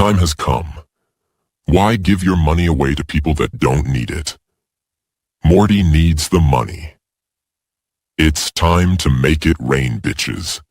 time has come. Why give your money away to people that don't need it? Morty needs the money. It's time to make it rain, bitches.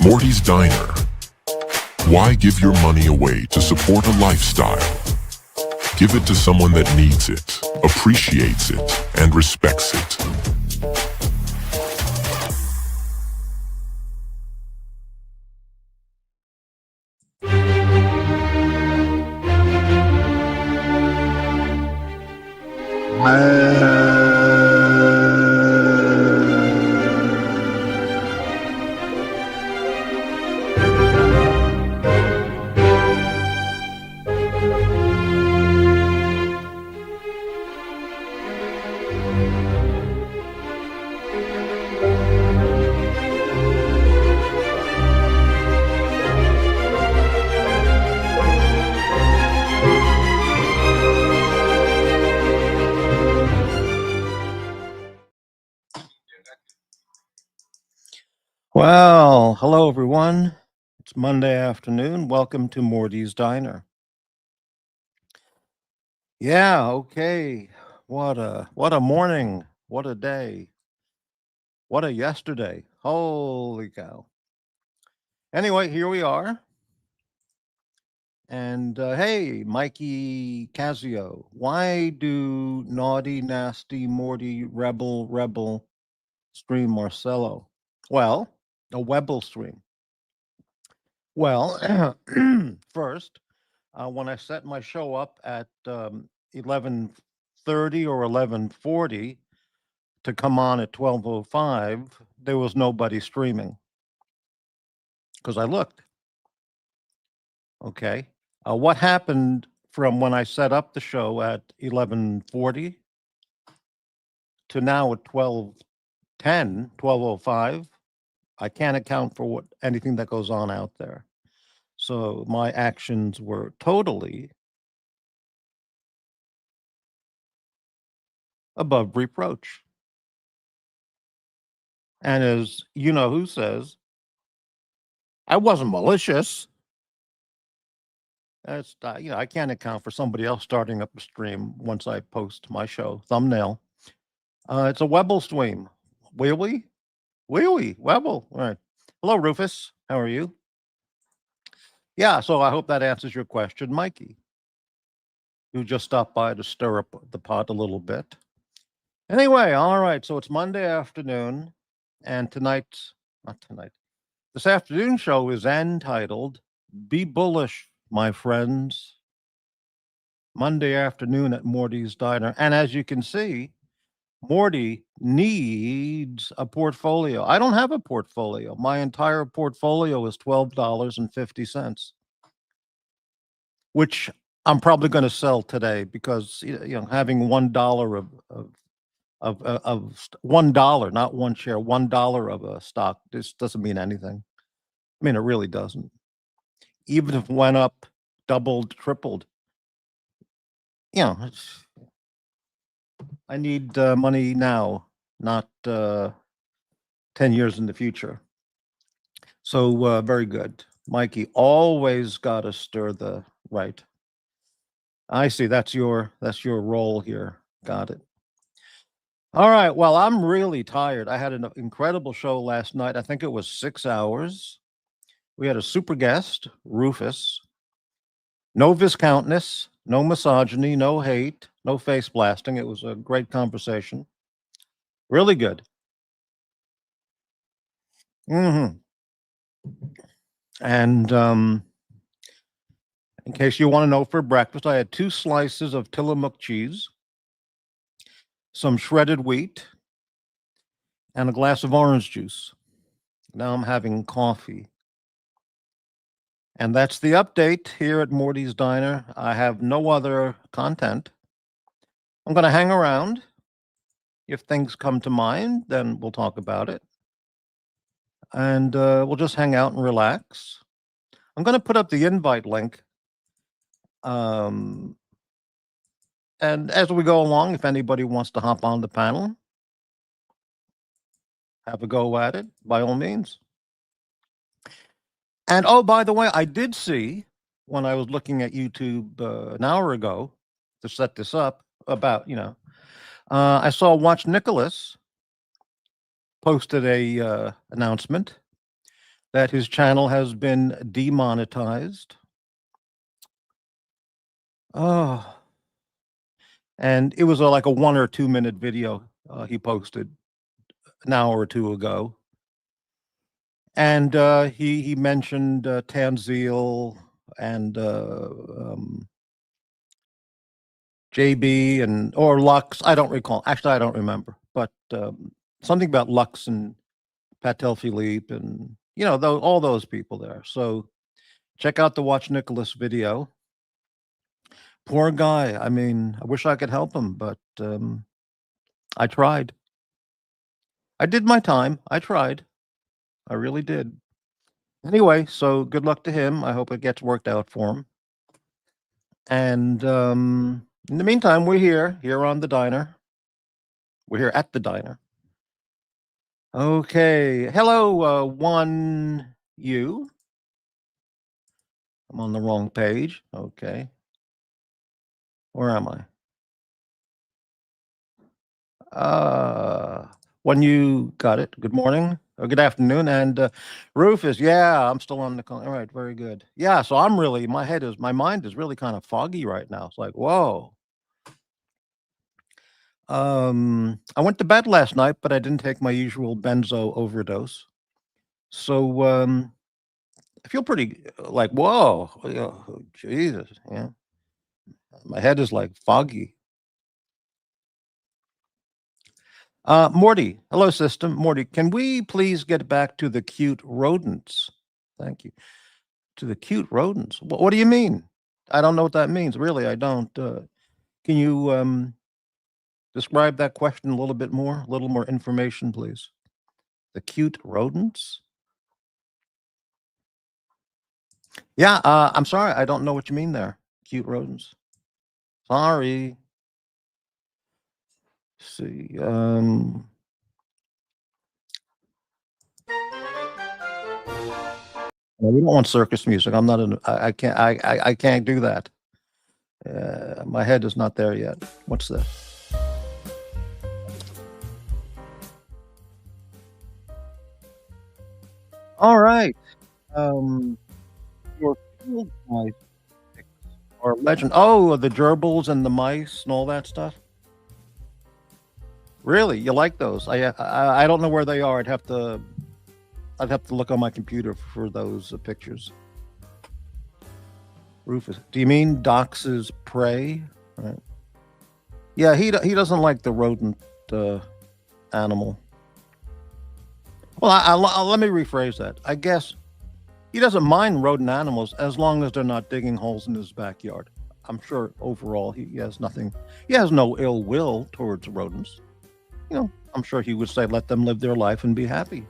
Morty's Diner. Why give your money away to support a lifestyle? Give it to someone that needs it, appreciates it, and respects it. Well, hello everyone. It's Monday afternoon. Welcome to Morty's Diner. Yeah, okay. What a morning. What a day. What a yesterday. Holy cow. Anyway, here we are. And hey, Mikey Casio, why do naughty, nasty, Morty, rebel stream Marcello? Well, a Webble stream. Well, first, when I set my show up at 11:30 or 11:40 to come on at 12:05, there was nobody streaming because I looked. Okay. What happened from when I set up the show at 11:40 to now at 12:10, 12:05? I can't account for anything that goes on out there. So my actions were totally above reproach. And as you know who says, I wasn't malicious. That's I can't account for somebody else starting up a stream once I post my show thumbnail. It's a Webble stream. Will we? Webble. All right. Hello, Rufus. How are you? Yeah. So I hope that answers your question, Mikey. You just stopped by to stir up the pot a little bit. Anyway, all right. So it's Monday afternoon, and this afternoon show is entitled "Be Bullish, My Friends." Monday afternoon at Morty's Diner, and as you can see, Morty needs a portfolio. I don't have a portfolio. My entire portfolio is $12.50, which I'm probably going to sell today because having $1 of $1, not one share, $1 of a stock, this doesn't mean anything. I mean, it really doesn't. Even if it went up, doubled, tripled, I need money now, not 10 years in the future. So very good. Mikey, always got to stir the right. I see. That's your role here. Got it. All right. Well, I'm really tired. I had an incredible show last night. I think it was 6 hours. We had a super guest, Rufus. No viscountness, no misogyny, no hate, no face blasting. It was a great conversation. Really good. Hmm. And in case you want to know, for breakfast, I had 2 slices of Tillamook cheese, some shredded wheat, and a glass of orange juice. Now I'm having coffee. And that's the update here at Morty's Diner. I have no other content. I'm going to hang around. If things come to mind, then we'll talk about it. And we'll just hang out and relax. I'm going to put up the invite link. And as we go along, if anybody wants to hop on the panel, have a go at it, by all means. And oh, by the way, I did see when I was looking at YouTube an hour ago to set this up about, I saw Watch Nicholas posted a announcement that his channel has been demonetized. Oh, and it was like a 1 or 2 minute video he posted an hour or two ago. And he mentioned Tanzil and JB and or Lux. I don't recall. Actually, I don't remember. But something about Lux and Patel Philippe and all those people there. So check out the Watch Nicholas video. Poor guy. I mean, I wish I could help him, but I tried. I did my time. I tried. I really did. Anyway, so good luck to him. I hope it gets worked out for him. And in the meantime, we're here on the diner. We're here at the diner. Okay. Hello, one you. I'm on the wrong page. Okay. Where am I? When you got it. Good morning or good afternoon. And Rufus, yeah, I'm still on the call. All right, very good. Yeah, so I'm really my mind is really kind of foggy right now. It's like, whoa. I went to bed last night, but I didn't take my usual benzo overdose. So I feel pretty like, whoa, oh, Jesus, yeah. My head is like foggy. Morty, hello, system. Morty, can we please get back to the cute rodents? Thank you. To the cute rodents. What do you mean? I don't know what that means. Really, I don't. Can you describe that question a little bit more? A little more information, please. The cute rodents? Yeah, I'm sorry. I don't know what you mean there. Cute rodents. Sorry. Let's see. No, we don't want circus music. I'm not an. I can't. I can't do that. My head is not there yet. What's this? All right. Your field mice or legend. Oh, the gerbils and the mice and all that stuff. Really, you like those? I don't know where they are. I'd have to look on my computer for those pictures. Rufus, do you mean Dox's prey? Right. Yeah, he doesn't like the rodent animal. Well, let me rephrase that. I guess he doesn't mind rodent animals as long as they're not digging holes in his backyard. I'm sure overall he has nothing. He has no ill will towards rodents. I'm sure he would say let them live their life and be happy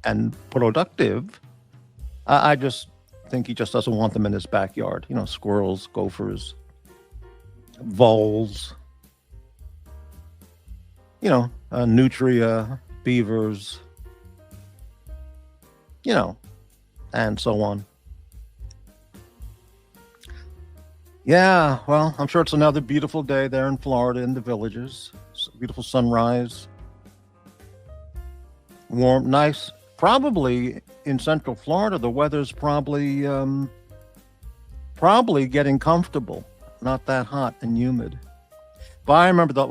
and productive. I just think he just doesn't want them in his backyard. Squirrels, gophers, voles, nutria, beavers, and so on. Yeah, well, I'm sure it's another beautiful day there in Florida in the villages. Beautiful sunrise. Warm, nice. Probably in Central Florida, the weather's probably getting comfortable. Not that hot and humid. But I remember that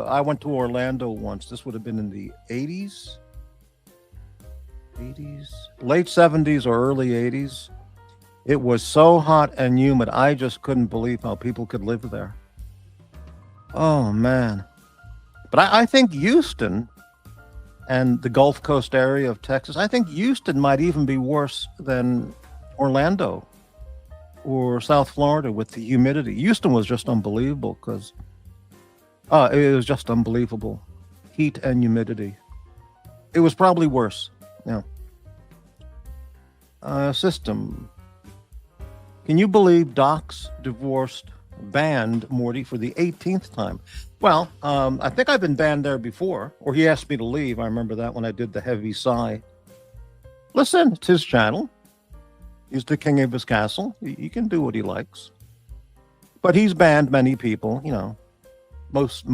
I went to Orlando once. This would have been in the 80s, late 70s or early 80s. It was so hot and humid. I just couldn't believe how people could live there. Oh, man. But I think Houston and the Gulf Coast area of Texas, I think Houston might even be worse than Orlando or South Florida with the humidity. Houston was just unbelievable because it was just unbelievable. Heat and humidity. It was probably worse. Yeah. System. Can you believe Doc's divorced banned Morty for the 18th time? Well, I think I've been banned there before, or he asked me to leave. I remember that when I did the heavy sigh. Listen, it's his channel. He's the king of his castle. He can do what he likes. But he's banned many people, you know. Most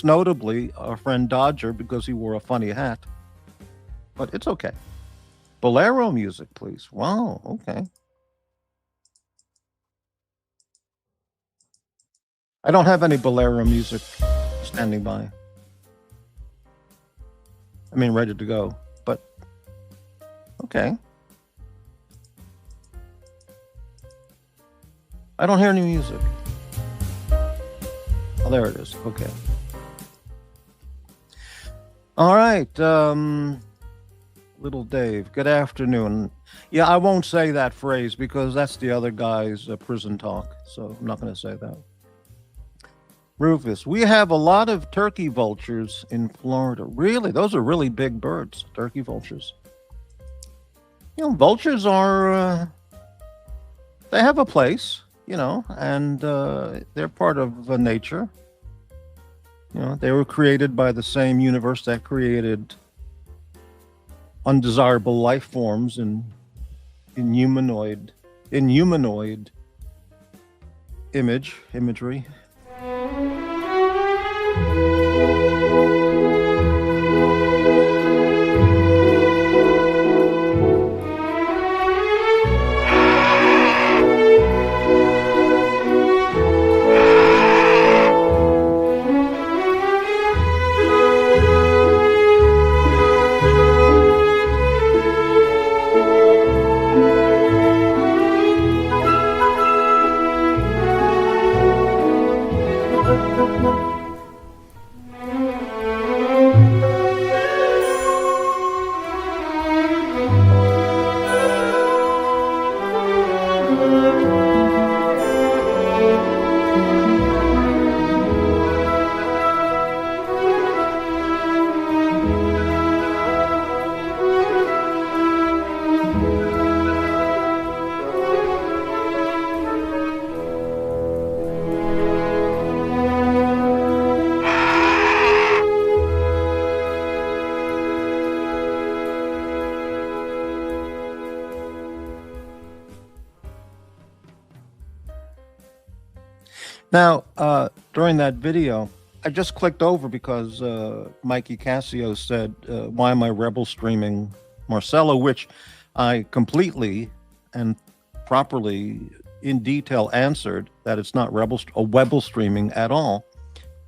notably our friend Dodger because he wore a funny hat. But it's okay. Bolero music, please. Wow, okay. I don't have any Bolero music standing by. I mean, ready to go, but okay. I don't hear any music. Oh, there it is. Okay. All right. Little Dave, good afternoon. Yeah, I won't say that phrase because that's the other guy's prison talk. So I'm not going to say that. Rufus, we have a lot of turkey vultures in Florida. Really? Those are really big birds, turkey vultures. You know, vultures are, they have a place, you know, and they're part of nature. You know, they were created by the same universe that created undesirable life forms in humanoid imagery. Now, during that video, I just clicked over because Mikey Cassio said, why am I rebel streaming Marcelo, which I completely and properly in detail answered that it's not rebel streaming at all.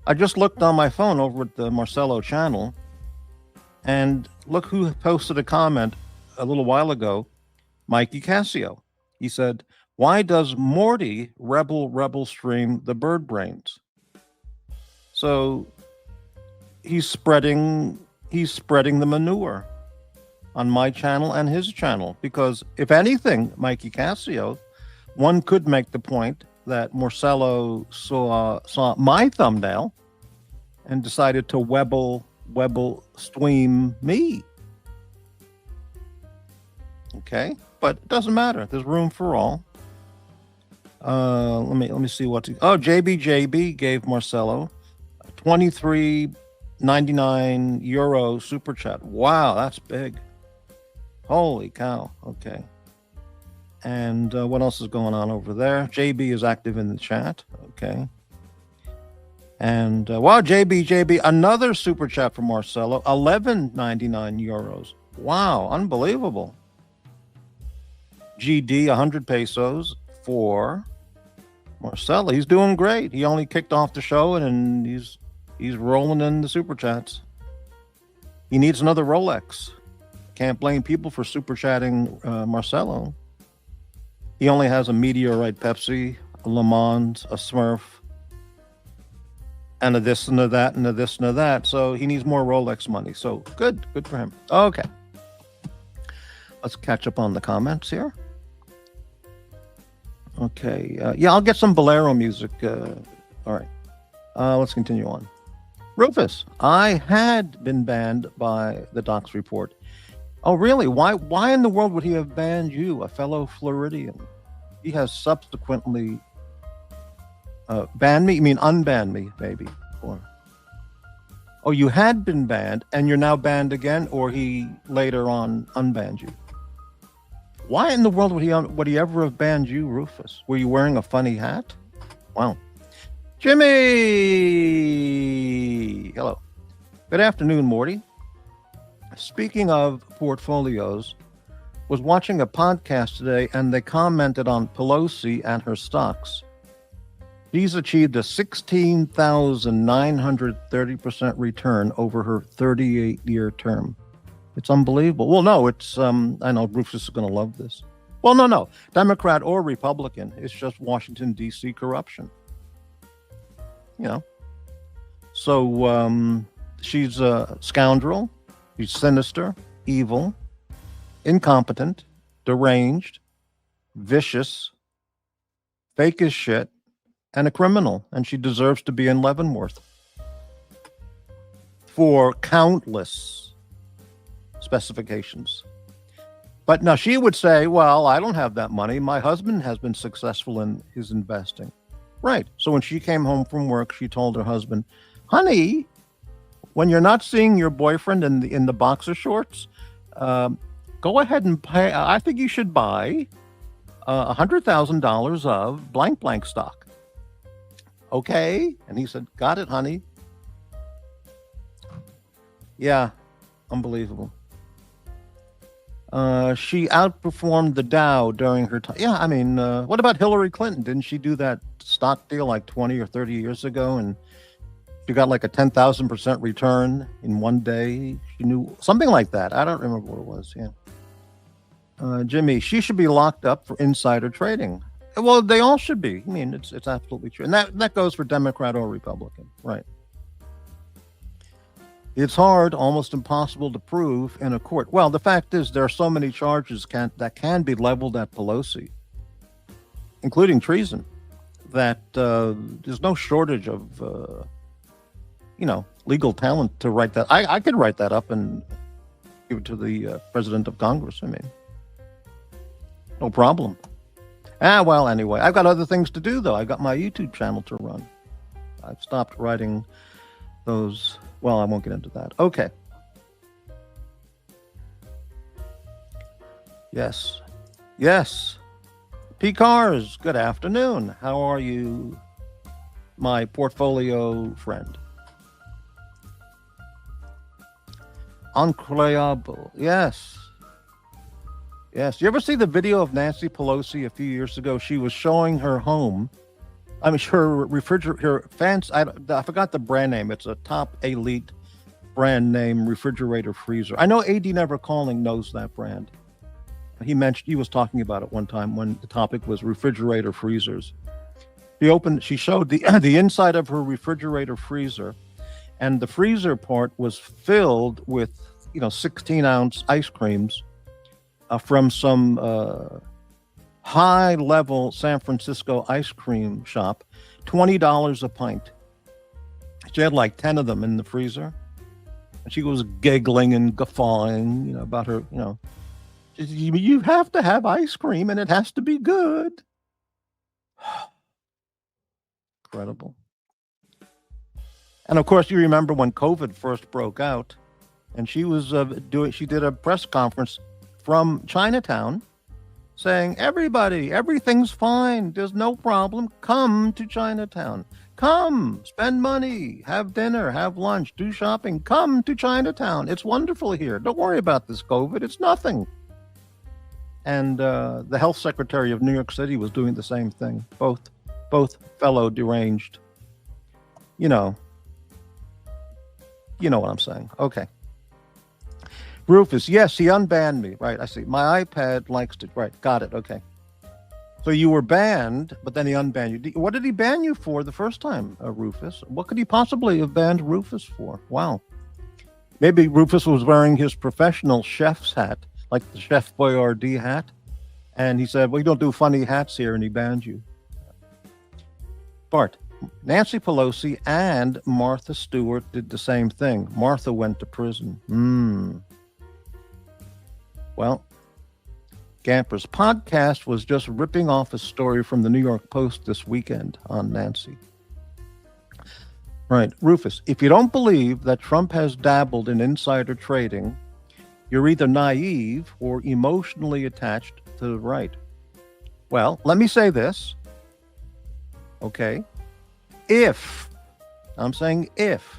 I just looked on my phone over at the Marcelo channel and look who posted a comment a little while ago, Mikey Cassio. He said, why does Morty rebel stream the bird brains? So he's spreading the manure on my channel and his channel, because if anything, Mikey Cassio, one could make the point that Marcelo saw my thumbnail and decided to rebel stream me. Okay, but it doesn't matter. There's room for all. Let me see what. JB gave Marcelo a 23.99 euro super chat. Wow, that's big. Holy cow. Okay. And what else is going on over there? JB is active in the chat. Okay. And wow, JB, another super chat from Marcelo, 11.99 euros. Wow, unbelievable. GD, 100 pesos for Marcelo. He's doing great. He only kicked off the show, and he's rolling in the super chats. He needs another Rolex. Can't blame people for super chatting Marcelo. He only has a Meteorite Pepsi, a Le Mans, a Smurf, and a this and a that and a this and a that. So he needs more Rolex money. So good for him. Okay. Let's catch up on the comments here. Okay. Yeah, I'll get some Bolero music. All right. Let's continue on. Rufus, I had been banned by the Docs report. Oh, really? Why in the world would he have banned you, a fellow Floridian? He has subsequently banned me? You mean unbanned me, maybe? Or oh, you had been banned and you're now banned again, or he later on unbanned you? Why in the world would he ever have banned you, Rufus? Were you wearing a funny hat? Wow. Jimmy! Hello. Good afternoon, Morty. Speaking of portfolios, was watching a podcast today and they commented on Pelosi and her stocks. She's achieved a 16,930% return over her 38-year term. It's unbelievable. Well, no, it's, I know Rufus is going to love this. Well, no, Democrat or Republican. It's just Washington, D.C. corruption. You know. So she's a scoundrel. She's sinister, evil, incompetent, deranged, vicious, fake as shit, and a criminal. And she deserves to be in Leavenworth for countless specifications. But now she would say, well, I don't have that money. My husband has been successful in his investing. Right. So when she came home from work, she told her husband, honey, when you're not seeing your boyfriend in the boxer shorts, go ahead and pay. I think you should buy $100,000 of blank blank stock. Okay. And he said, got it, honey. Yeah. Unbelievable. She outperformed the Dow during her time. Yeah, I mean, what about Hillary Clinton? Didn't she do that stock deal like 20 or 30 years ago? And she got like a 10,000% return in one day. She knew something like that. I don't remember what it was. Yeah. Jimmy, she should be locked up for insider trading. Well, they all should be. I mean, it's absolutely true. And that goes for Democrat or Republican. Right. It's hard, almost impossible to prove in a court. Well, the fact is there are so many charges that can be leveled at Pelosi, including treason, that there's no shortage of, legal talent to write that. I could write that up and give it to the president of Congress. I mean, no problem. Well, anyway, I've got other things to do, though. I've got my YouTube channel to run. I've stopped writing those. Well, I won't get into that. Okay. Yes. P. Cars, good afternoon. How are you, my portfolio friend? Incroyable. Yes. You ever see the video of Nancy Pelosi a few years ago? She was showing her home. I mean, her refrigerator, her fans, I forgot the brand name. It's a top elite brand name refrigerator freezer. I know AD Never Calling knows that brand. He was talking about it one time when the topic was refrigerator freezers. She showed the inside of her refrigerator freezer, and the freezer part was filled with, 16-ounce ice creams from some high-level San Francisco ice cream shop, $20 a pint. She had like 10 of them in the freezer. And she was giggling and guffawing, about her, you have to have ice cream and it has to be good. Incredible. And of course, you remember when COVID first broke out, and she was she did a press conference from Chinatown saying, everybody, everything's fine. There's no problem. Come to Chinatown. Come, spend money, have dinner, have lunch, do shopping. Come to Chinatown. It's wonderful here. Don't worry about this COVID. It's nothing. And the health secretary of New York City was doing the same thing. Both fellow deranged. You know what I'm saying. Okay. Rufus, yes, he unbanned me. Right, I see. My iPad likes to. Right, got it. Okay. So you were banned, but then he unbanned you. What did he ban you for the first time, Rufus? What could he possibly have banned Rufus for? Wow. Maybe Rufus was wearing his professional chef's hat, like the Chef Boyardee hat. And he said, we don't do funny hats here, and he banned you. Bart, Nancy Pelosi and Martha Stewart did the same thing. Martha went to prison. Well, Gamper's podcast was just ripping off a story from the New York Post this weekend on Nancy. Right, Rufus, if you don't believe that Trump has dabbled in insider trading, you're either naive or emotionally attached to the right. Well, let me say this. Okay. I'm saying if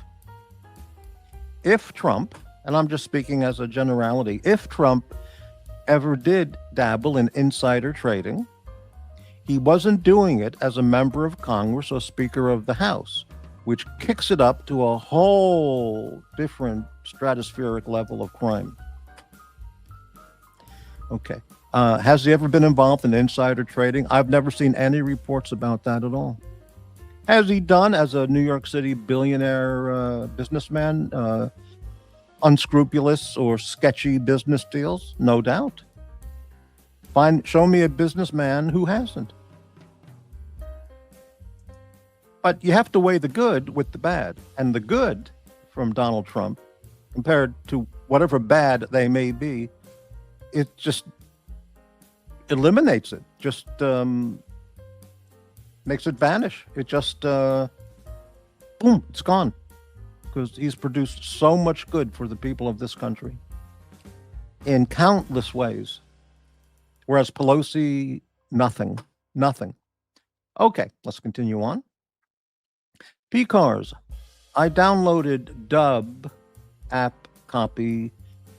Trump, and I'm just speaking as a generality, if Trump ever did dabble in insider trading, he wasn't doing it as a member of Congress or Speaker of the House, which kicks it up to a whole different stratospheric level of crime. Okay. Has he ever been involved in insider trading? I've never seen any reports about that at all. Has he done, as a New York City billionaire businessman, unscrupulous or sketchy business deals? No doubt. Show me a businessman who hasn't. But you have to weigh the good with the bad. And the good from Donald Trump, compared to whatever bad they may be, it just eliminates it. Just makes it vanish. It just, boom, it's gone. Because he's produced so much good for the people of this country in countless ways. Whereas Pelosi, nothing. Okay, let's continue on. PCARS, I downloaded Dub app copy,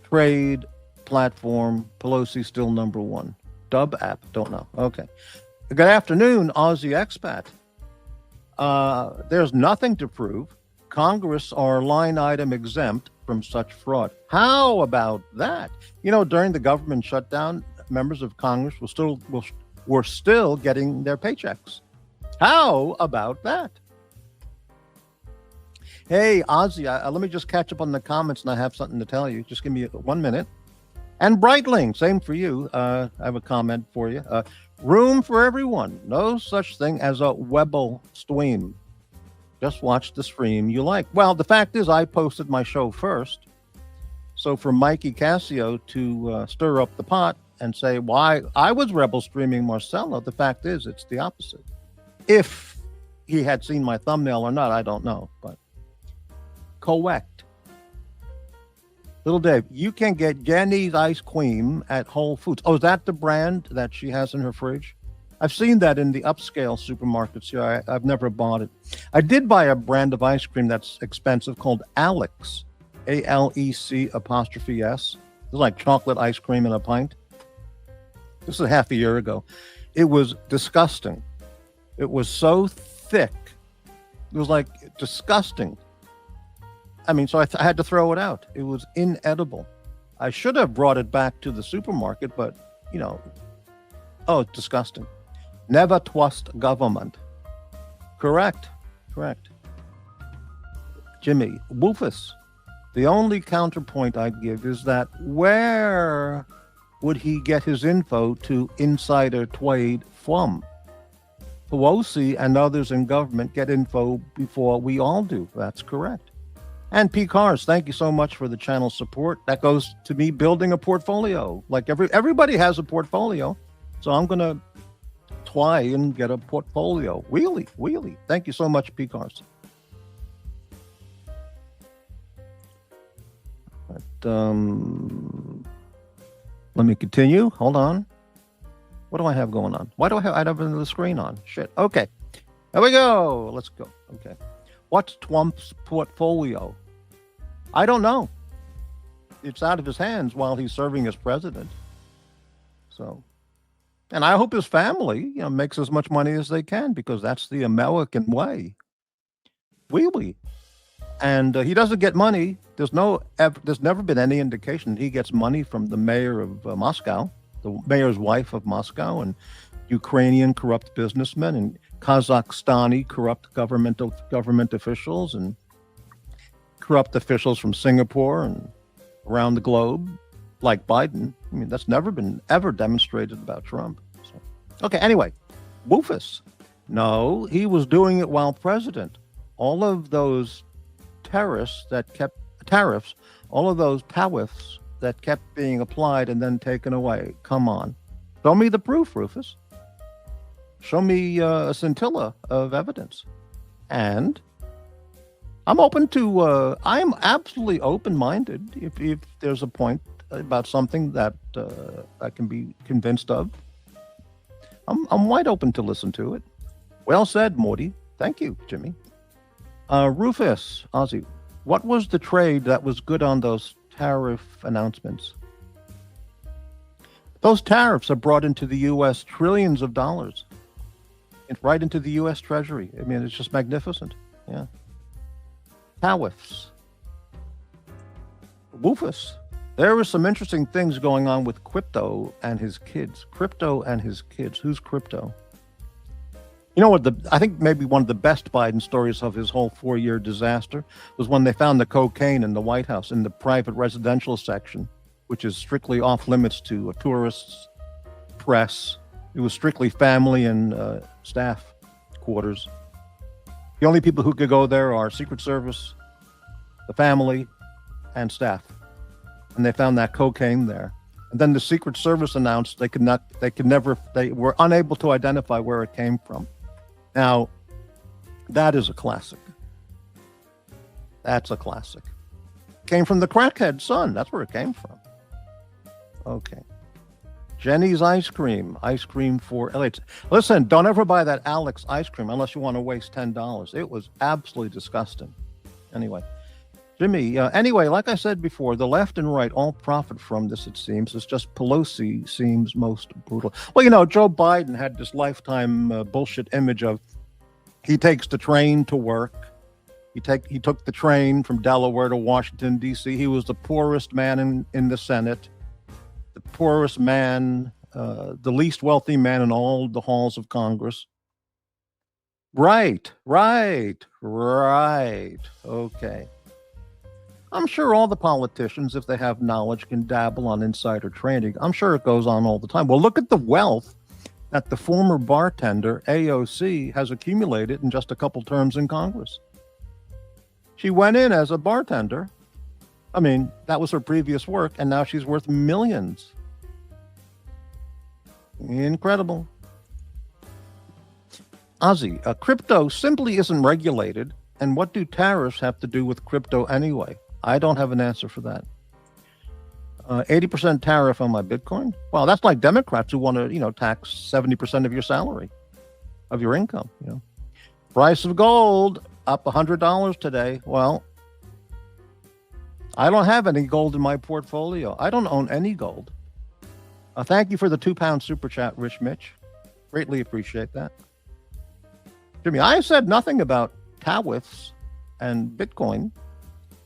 trade, platform, Pelosi still number one. Dub app, don't know. Okay. Good afternoon, Aussie Expat. There's nothing to prove. Congress are line item exempt from such fraud. How about that? During the government shutdown, members of Congress were still getting their paychecks. How about that? Hey, Ozzy, let me just catch up on the comments, and I have something to tell you. Just give me 1 minute. And Breitling, same for you. I have a comment for you. Room for everyone. No such thing as a Webble stream. Just watch the stream you like. Well, the fact is, I posted my show first. So for Mikey Cassio to stir up the pot and say why I was rebel streaming Marcelo, the fact is, it's the opposite. If he had seen my thumbnail or not, I don't know. But correct. Little Dave, you can get Jenny's ice cream at Whole Foods. Oh, is that the brand that she has in her fridge? I've seen that in the upscale supermarkets here. I've never bought it. I did buy a brand of ice cream that's expensive called Alex, ALEC''S. It's like chocolate ice cream in a pint. This is half a year ago. It was disgusting. It was so thick. It was like disgusting. I mean, so I had to throw it out. It was inedible. I should have brought it back to the supermarket, but, it's disgusting. Never trust government. Correct. Jimmy, Rufus, the only counterpoint I'd give is that where would he get his info to insider trade from? Pelosi and others in government get info before we all do. That's correct. And P. Cars, thank you so much for the channel support. That goes to me building a portfolio. Like everybody has a portfolio. So I'm going to try and get a portfolio. Really. Thank you so much, P. Cars. But, let me continue. Hold on. What do I have going on? Why do I have the screen on? Shit. Okay. There we go. Let's go. Okay. What's Trump's portfolio? I don't know. It's out of his hands while he's serving as president. So, and I hope his family, makes as much money as they can because that's the American way. Oui. And he doesn't get money. There's never been any indication he gets money from the mayor of Moscow, the mayor's wife of Moscow, and Ukrainian corrupt businessmen, and Kazakhstani corrupt government officials, and corrupt officials from Singapore and around the globe, like Biden. I mean, that's never been ever demonstrated about Trump. So, okay, anyway, Rufus. No, he was doing it while president. All of those tariffs, all of those tariffs that kept being applied and then taken away. Come on. Show me the proof, Rufus. Show me a scintilla of evidence. And I'm absolutely open-minded if there's a point about something that I can be convinced of. I'm wide open to listen to it. Well said, Morty. Thank you, Jimmy. Rufus, Aussie, what was the trade that was good on those tariff announcements? Those tariffs are brought into the U.S. trillions of dollars. It's right into the U.S. Treasury. I mean, it's just magnificent. Yeah. Tariffs. Rufus, there were some interesting things going on with Crypto and his kids. Crypto and his kids. Who's Crypto? You know what? I think maybe one of the best Biden stories of his whole 4-year disaster was when they found the cocaine in the White House in the private residential section, which is strictly off limits to tourists, press. It was strictly family and staff quarters. The only people who could go there are Secret Service, the family, and staff. And they found that cocaine there. And then the Secret Service announced they were unable to identify where it came from. Now, that is a classic. That's a classic. Came from the crackhead son. That's where it came from. Okay. Jenny's ice cream for LA. Listen, don't ever buy that Alex ice cream unless you want to waste $10. It was absolutely disgusting. Anyway, Jimmy, like I said before, the left and right all profit from this, it seems. It's just Pelosi seems most brutal. Well, Joe Biden had this lifetime bullshit image of he takes the train to work. He took the train from Delaware to Washington, D.C. He was the poorest man in the Senate, the poorest man, the least wealthy man in all the halls of Congress. Right. Okay. I'm sure all the politicians, if they have knowledge, can dabble on insider trading. I'm sure it goes on all the time. Well, look at the wealth that the former bartender, AOC, has accumulated in just a couple terms in Congress. She went in as a bartender. I mean, that was her previous work, and now she's worth millions. Incredible. Aussie, crypto simply isn't regulated, and what do tariffs have to do with crypto anyway? I don't have an answer for that. 80% tariff on my Bitcoin? Well, that's like Democrats who want to, tax 70% of your salary, of your income. Price of gold up $100 today. Well, I don't have any gold in my portfolio. I don't own any gold. Thank you for the £2 super chat, Rich Mitch. Greatly appreciate that. Jimmy, I said nothing about tariffs and Bitcoin.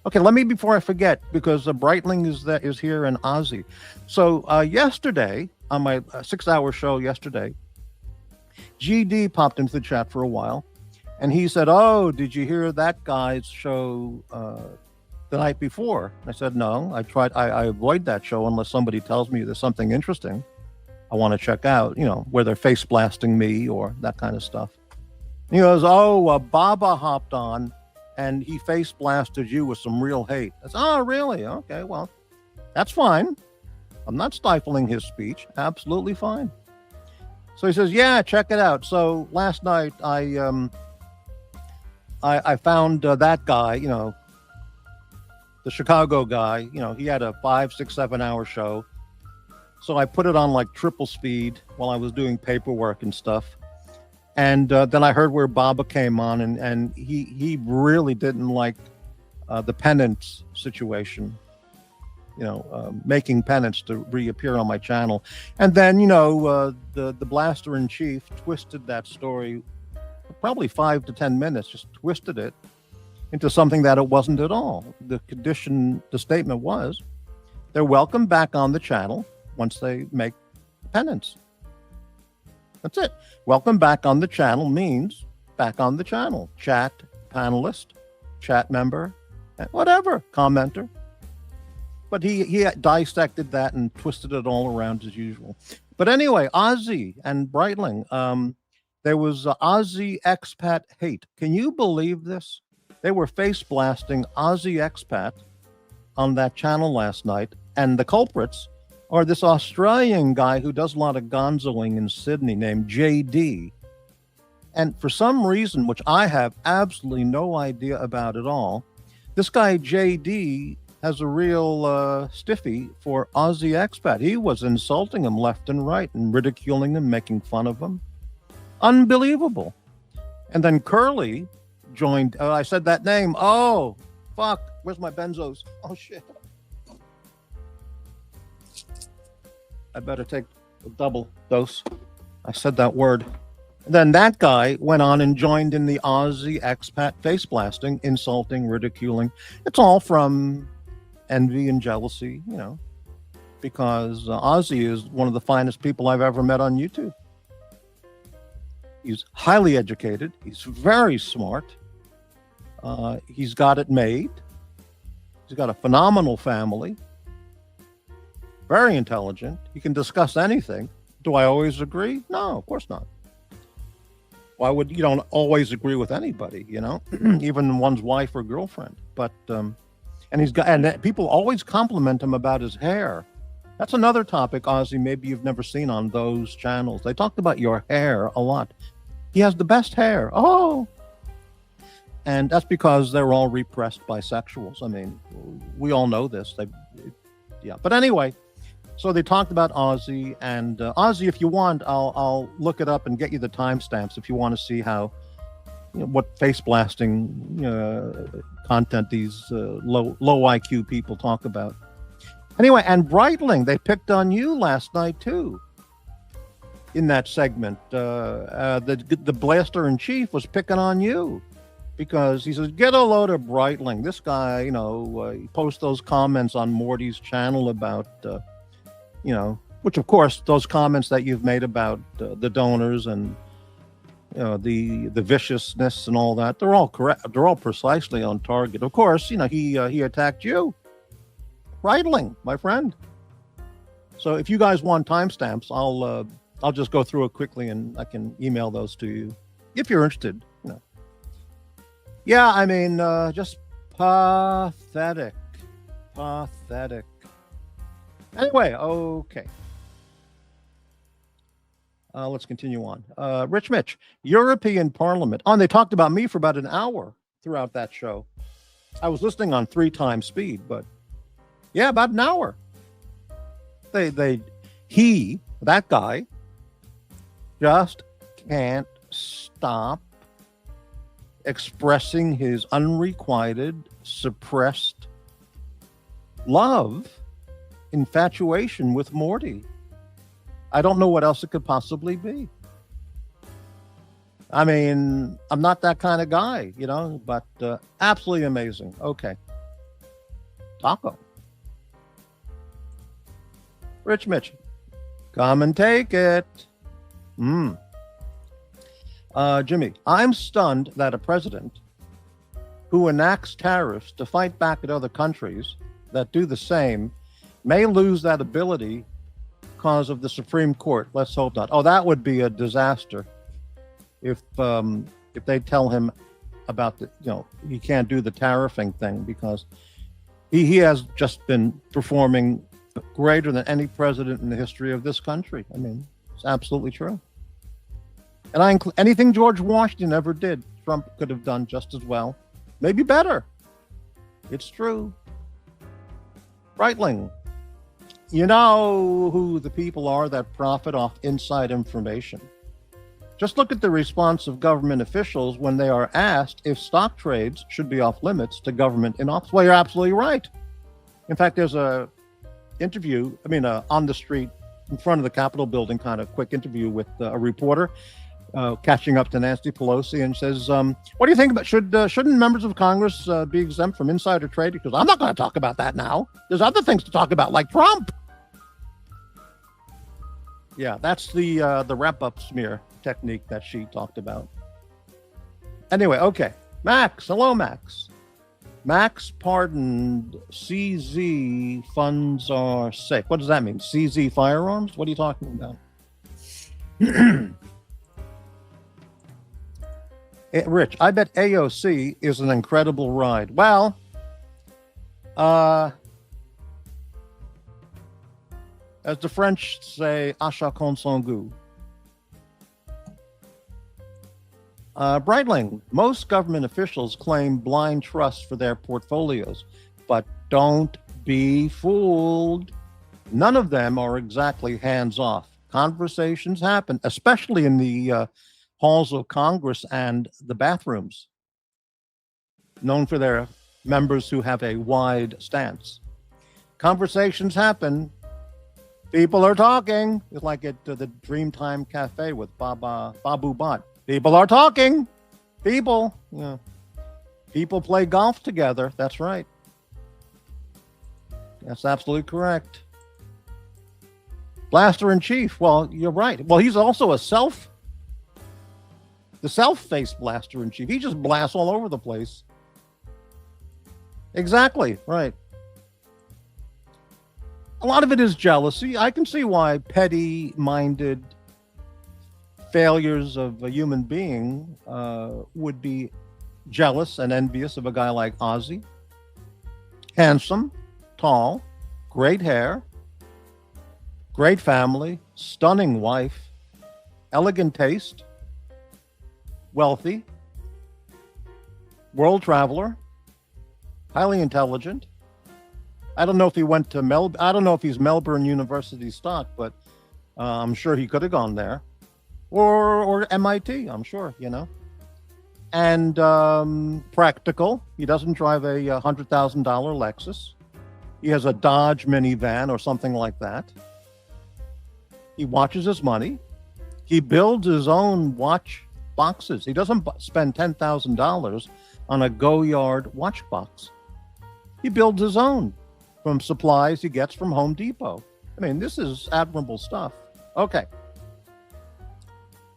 Okay, before I forget, because Breitling is here and Aussie. So yesterday, on my 6-hour show yesterday, GD popped into the chat for a while, and he said, "Oh, did you hear that guy's show the night before?" And I said, "No, I avoid that show unless somebody tells me there's something interesting I want to check out, where they're face blasting me or that kind of stuff." And he goes, "Oh, Baba hopped on and he face blasted you with some real hate." I said, "Oh, really? Okay, well, that's fine. I'm not stifling his speech. Absolutely fine." So he says, "Yeah, check it out." So last night I found that guy, the Chicago guy. He had a 5, 6, 7-hour show. So I put it on like triple speed while I was doing paperwork and stuff. And then I heard where Baba came on, and he really didn't like the penance situation, making penance to reappear on my channel. And then, the blaster in chief twisted that story probably 5 to 10 minutes, just twisted it into something that it wasn't at all. The statement was, they're welcome back on the channel once they make penance. That's it. Welcome back on the channel means back on the channel. Chat panelist, chat member, whatever, commenter. But he dissected that and twisted it all around as usual. But anyway, Aussie and Breitling, there was Aussie Expat hate. Can you believe this? They were face blasting Aussie Expat on that channel last night, and the culprits are this Australian guy who does a lot of gonzoing in Sydney named JD. And for some reason, which I have absolutely no idea about at all, this guy JD has a real stiffy for Aussie Expat. He was insulting him left and right and ridiculing him, making fun of him. Unbelievable. And then Curly joined. I said that name. Oh, fuck. Where's my benzos? Oh, shit. I better take a double dose. I said that word. Then that guy went on and joined in the Aussie Expat face blasting, insulting, ridiculing. It's all from envy and jealousy, because Aussie is one of the finest people I've ever met on YouTube. He's highly educated. He's very smart. He's got it made. He's got a phenomenal family. Very intelligent. He can discuss anything. Do I always agree? No, of course not. Why would you don't always agree with anybody, even one's wife or girlfriend. But and people always compliment him about his hair. That's another topic, Aussie, maybe you've never seen on those channels. They talked about your hair a lot. He has the best hair. Oh. And that's because they're all repressed bisexuals. I mean, we all know this. But anyway, so they talked about Aussie, and Aussie, if you want, I'll look it up and get you the timestamps if you want to see how, what face blasting content these low IQ people talk about. Anyway, and Breitling, they picked on you last night too. In that segment, the blaster in chief was picking on you because he says, "Get a load of Breitling." This guy, he posts those comments on Morty's channel about. Which of course, those comments that you've made about the donors and the viciousness and all that, they're all correct. They're all precisely on target. Of course, he attacked you, Breitling, my friend. So if you guys want timestamps, I'll just go through it quickly and I can email those to you if you're interested. Yeah, I mean, just pathetic. Anyway, okay. Let's continue on. Rich Mitch, European Parliament. They talked about me for about an hour throughout that show. I was listening on 3 times speed, but yeah, about an hour. That guy just can't stop expressing his unrequited, suppressed love, infatuation with Morty. I don't know what else it could possibly be. I mean, I'm not that kind of guy, but absolutely amazing. Okay. Taco. Rich Mitch, come and take it. Jimmy, I'm stunned that a president who enacts tariffs to fight back at other countries that do the same may lose that ability because of the Supreme Court. Let's hope not. Oh, that would be a disaster if they tell him about he can't do the tariffing thing because he has just been performing greater than any president in the history of this country. I mean, it's absolutely true. And anything George Washington ever did, Trump could have done just as well, maybe better. It's true. Breitling, you know who the people are that profit off inside information. Just look at the response of government officials when they are asked if stock trades should be off limits to government in office. Well, you're absolutely right. In fact, there's a interview, on the street in front of the Capitol building, kind of quick interview with a reporter catching up to Nancy Pelosi, and says, what do you think about, shouldn't members of Congress be exempt from insider trading? Because I'm not going to talk about that now. There's other things to talk about, like Trump. Yeah, that's the wrap-up smear technique that she talked about. Anyway, okay. Max, hello, Max. Max pardoned. CZ funds are safe. What does that mean? CZ firearms? What are you talking about? Rich, I bet AOC is an incredible ride. Well, as the French say, achat con son goût. Breitling, most government officials claim blind trust for their portfolios, but don't be fooled. None of them are exactly hands-off. Conversations happen, especially in the halls of Congress and the bathrooms, known for their members who have a wide stance. Conversations happen. People are talking. It's like at the Dreamtime Cafe with Babu Bhatt. People are talking. People play golf together. That's right. That's absolutely correct. Blaster in chief. Well, you're right. Well, he's also the self-faced blaster in chief. He just blasts all over the place. Exactly. Right. A lot of it is jealousy. I can see why petty-minded failures of a human being would be jealous and envious of a guy like Aussie. Handsome, tall, great hair, great family, stunning wife, elegant taste, wealthy, world traveler, highly intelligent. I don't know if he went to I don't know if he's Melbourne University stock, but I'm sure he could have gone there. Or MIT, I'm sure, And practical. He doesn't drive a $100,000 Lexus. He has a Dodge minivan or something like that. He watches his money. He builds his own watch boxes. He doesn't spend $10,000 on a Goyard watch box. He builds his own from supplies he gets from Home Depot. This is admirable stuff. Okay.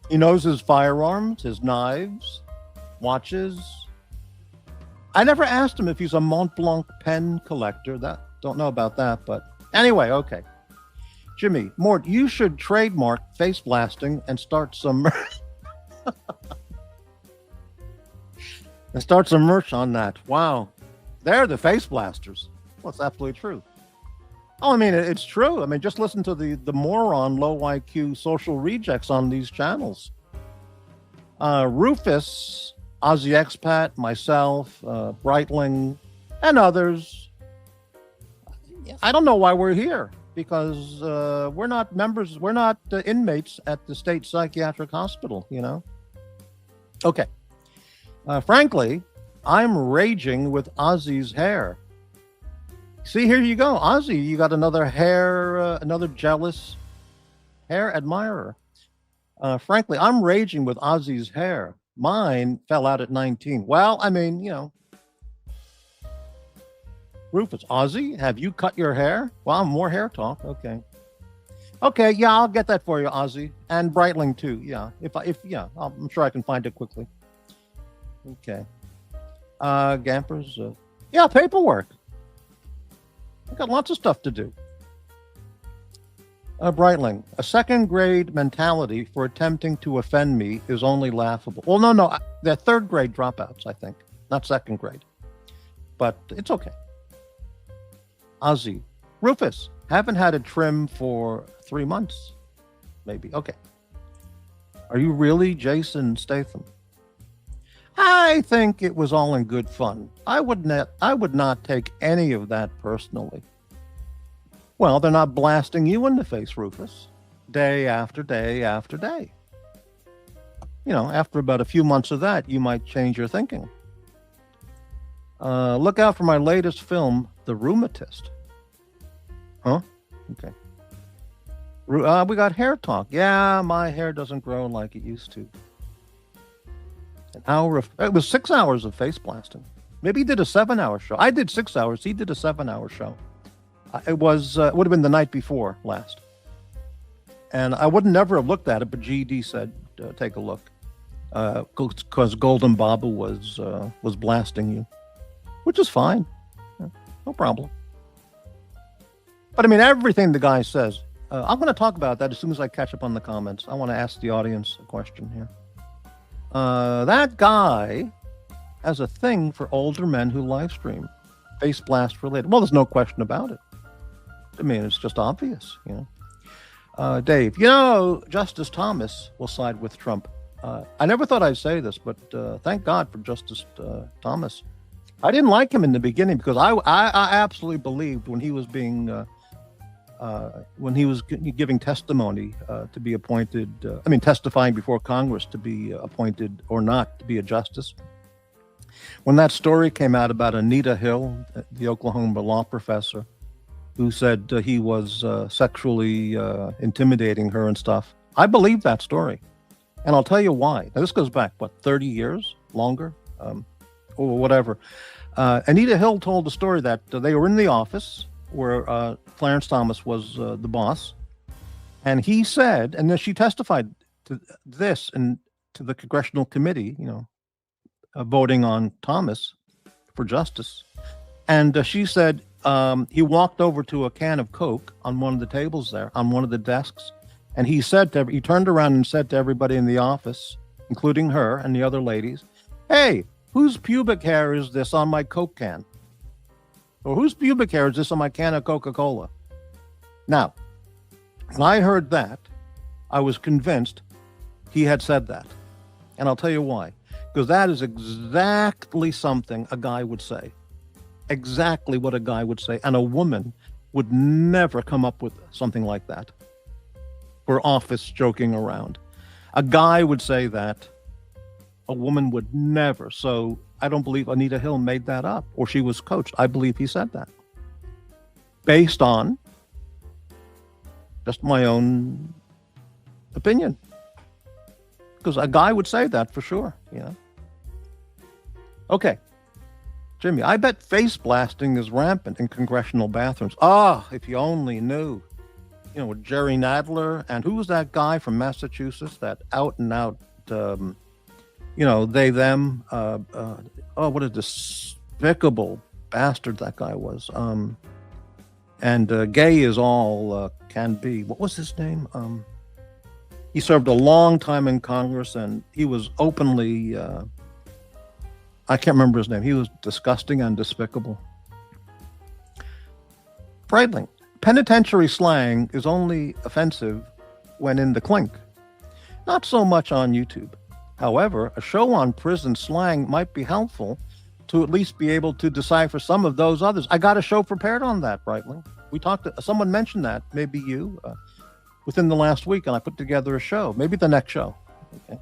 He knows his firearms, his knives, watches. I never asked him if he's a Mont Blanc pen collector. Don't know about that, but anyway, okay. Jimmy, Mort, you should trademark face blasting and start some merch on that. Wow. They're the face blasters. Well, it's absolutely true. Oh, it's true. Just listen to the moron, low IQ social rejects on these channels. Rufus, Aussie Expat, myself, Breitling, and others. I don't know why we're here, because we're not members, we're not inmates at the state psychiatric hospital, Okay. Frankly, I'm raging with Aussie's hair. See, here you go. Aussie, you got another jealous hair admirer. Frankly, I'm raging with Aussie's hair. Mine fell out at 19. Well, Rufus, Aussie, have you cut your hair? Well, more hair talk. Okay. Okay, yeah, I'll get that for you, Aussie. And Breitling too. Yeah. I'm sure I can find it quickly. Okay. Gampers. Yeah, paperwork. I've got lots of stuff to do. Breitling, a second grade mentality for attempting to offend me is only laughable. Well, no, they're third grade dropouts, I think, not second grade. But it's okay. Aussie, Rufus, haven't had a trim for 3 months, maybe. Okay. Are you really Jason Statham? I think it was all in good fun. I would not take any of that personally. Well, they're not blasting you in the face, Rufus, day after day after day. after about a few months of that, you might change your thinking. Look out for my latest film, The Rheumatist. Huh? Okay. We got hair talk. Yeah, my hair doesn't grow like it used to. It was 6 hours of face blasting. Maybe he did a 7-hour show. I did 6 hours. He did a 7-hour show. It would have been the night before last. And I would never have looked at it, but GD said, take a look. Because Golden Baba was blasting you, which is fine. No problem. But I mean, everything the guy says, I'm going to talk about that as soon as I catch up on the comments. I want to ask the audience a question here. That guy has a thing for older men who live stream, face blast related. Well, there's no question about it. I mean, it's just obvious, Dave, Justice Thomas will side with Trump. I never thought I'd say this, but thank God for Justice Thomas. I didn't like him in the beginning because I absolutely believed when he was giving testimony to be appointed, testifying before Congress to be appointed or not to be a justice. When that story came out about Anita Hill, the Oklahoma law professor, who said he was sexually intimidating her and stuff, I believed that story. And I'll tell you why. Now, this goes back, 30 years? Longer? Or whatever. Anita Hill told the story that they were in the office where Clarence Thomas was the boss. And he said, and then she testified to this and to the congressional committee, voting on Thomas for justice. And she said he walked over to a can of Coke on one of the tables there, on one of the desks. And he turned around and said to everybody in the office, including her and the other ladies, hey, whose pubic hair is this on my Coke can? Or whose pubic hair is this on my can of Coca-Cola? Now, when I heard that, I was convinced he had said that. And I'll tell you why. Because that is exactly something a guy would say. Exactly what a guy would say. And a woman would never come up with something like that. For office joking around. A guy would say that. A woman would never. So I don't believe Anita Hill made that up or she was coached. I believe he said that. Based on just my own opinion. Because a guy would say that for sure, Okay. Jimmy, I bet face blasting is rampant in congressional bathrooms. If you only knew. With Jerry Nadler and who was that guy from Massachusetts, that out and out, they, them, what a despicable bastard that guy was. And gay is all can be. What was his name? He served a long time in Congress and he was openly, I can't remember his name. He was disgusting and despicable. Breitling. Penitentiary slang is only offensive when in the clink, not so much on YouTube. However, a show on prison slang might be helpful to at least be able to decipher some of those others. I got a show prepared on that, Breitling. Someone mentioned that, maybe you, within the last week, and I put together a show, maybe the next show. Okay.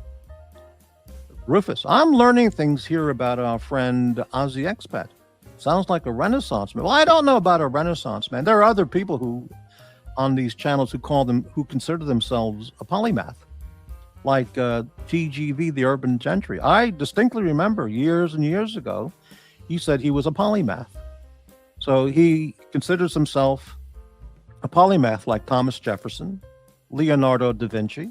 Rufus, I'm learning things here about our friend Aussie Expat. Sounds like a Renaissance man. Well, I don't know about a Renaissance man. There are other people who, on these channels, who consider themselves a polymath, like TGV, the Urban Gentry. I distinctly remember years and years ago, he said he was a polymath. So he considers himself a polymath like Thomas Jefferson, Leonardo da Vinci.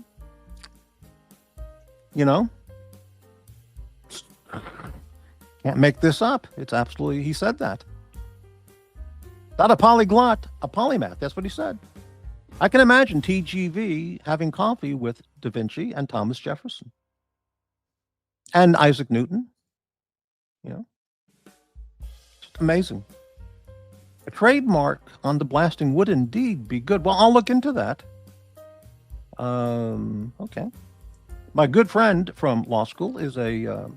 Can't make this up. It's absolutely, he said that. Not a polyglot, a polymath. That's what he said. I can imagine TGV having coffee with Da Vinci and Thomas Jefferson. And Isaac Newton. Just amazing. A trademark on the blasting would indeed be good. Well, I'll look into that. Okay. My good friend from law school is a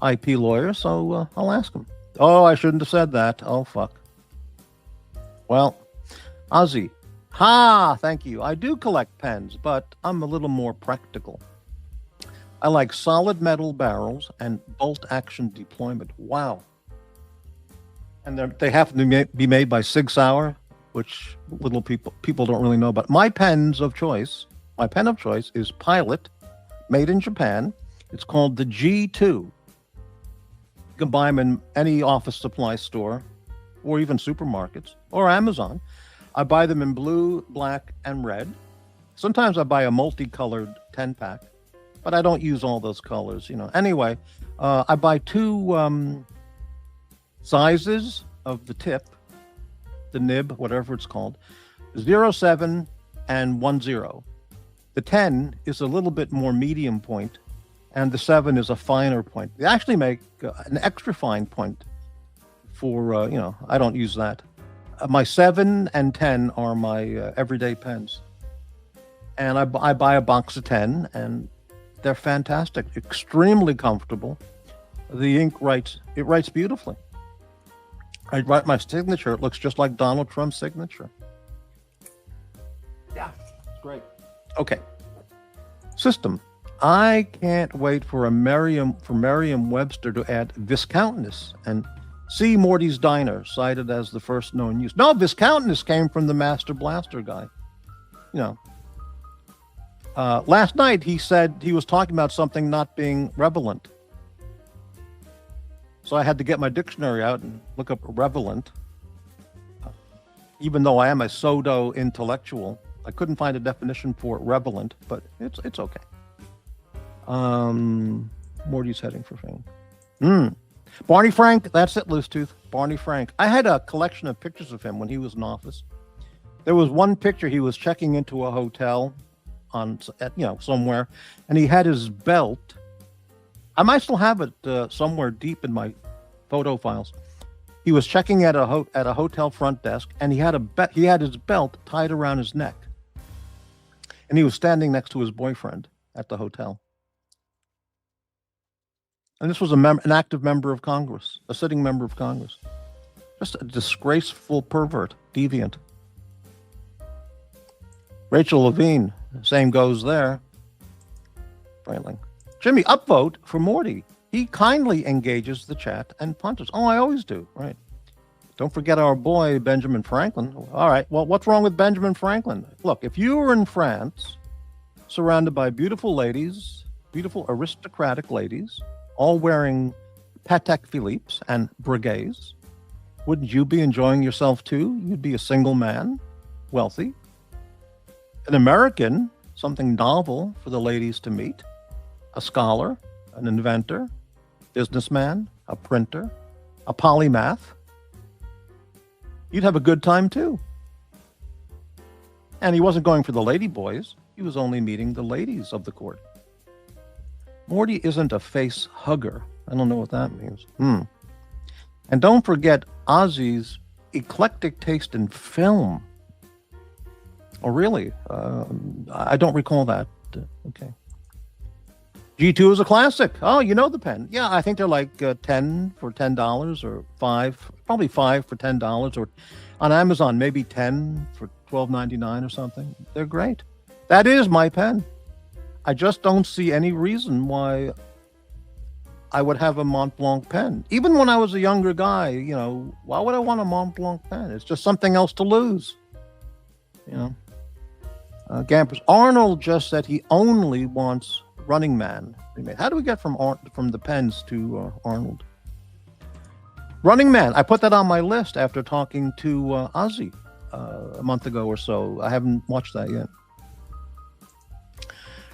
IP lawyer, so I'll ask him. Oh, I shouldn't have said that. Oh, fuck. Well, Ozzy. Thank you. I do collect pens, but I'm a little more practical. I like solid metal barrels and bolt action deployment. Wow. And they happen to be made by Sig Sauer, which little people don't really know about. My pen of choice is Pilot, made in Japan. It's called the G2. You can buy them in any office supply store or even supermarkets or Amazon. I buy them in blue, black, and red. Sometimes I buy a multicolored 10-pack, but I don't use all those colors, Anyway, I buy two sizes of the tip, the nib, whatever it's called, 07 and 10. The 10 is a little bit more medium point, and the 7 is a finer point. They actually make an extra fine point for, I don't use that. My 7 and 10 are my everyday pens. And I buy a box of 10, and they're fantastic, extremely comfortable. The ink writes beautifully. I write my signature. It looks just like Donald Trump's signature. Yeah, it's great. Okay. System. I can't wait for Merriam-Webster to add viscountness and see Morty's Diner cited as the first known use. No, viscountness came from the Master Blaster guy. Last night he said he was talking about something not being relevant. So I had to get my dictionary out and look up relevant. Even though I am a pseudo intellectual, I couldn't find a definition for relevant, but it's okay. Morty's heading for fame. Barney Frank, that's it, Loose Tooth. Barney Frank. I had a collection of pictures of him when he was in office. There was one picture he was checking into a hotel somewhere, and he had his belt. I might still have it somewhere deep in my photo files. He was checking at a hotel front desk, and he had his belt tied around his neck, and he was standing next to his boyfriend at the hotel. And this was an active member of Congress, a sitting member of Congress, just a disgraceful pervert, deviant. Rachel Levine, same goes there. Brightling. Jimmy, upvote for Morty. He kindly engages the chat and punches. Oh, I always do. Right. Don't forget our boy, Benjamin Franklin. All right. Well, what's wrong with Benjamin Franklin? Look, if you were in France, surrounded by beautiful ladies, beautiful aristocratic ladies, all wearing Patek Philippe's and Breguets, wouldn't you be enjoying yourself too? You'd be a single man, wealthy. An American, something novel for the ladies to meet. A scholar, an inventor, businessman, a printer, a polymath. You'd have a good time too. And he wasn't going for the lady boys. He was only meeting the ladies of the court. Morty isn't a face hugger. I don't know what that means. And don't forget Aussie's eclectic taste in film. Oh, really? I don't recall that. Okay. G2 is a classic. Oh, you know the pen. Yeah, I think they're like 10 for $10 or 5, probably 5 for $10, or on Amazon, maybe 10 for $12.99 or something. They're great. That is my pen. I just don't see any reason why I would have a Mont Blanc pen. Even when I was a younger guy, why would I want a Mont Blanc pen? It's just something else to lose. Gampers. Arnold just said he only wants Running Man remade. How do we get from the pens to Arnold? Running Man. I put that on my list after talking to Aussie a month ago or so. I haven't watched that yet.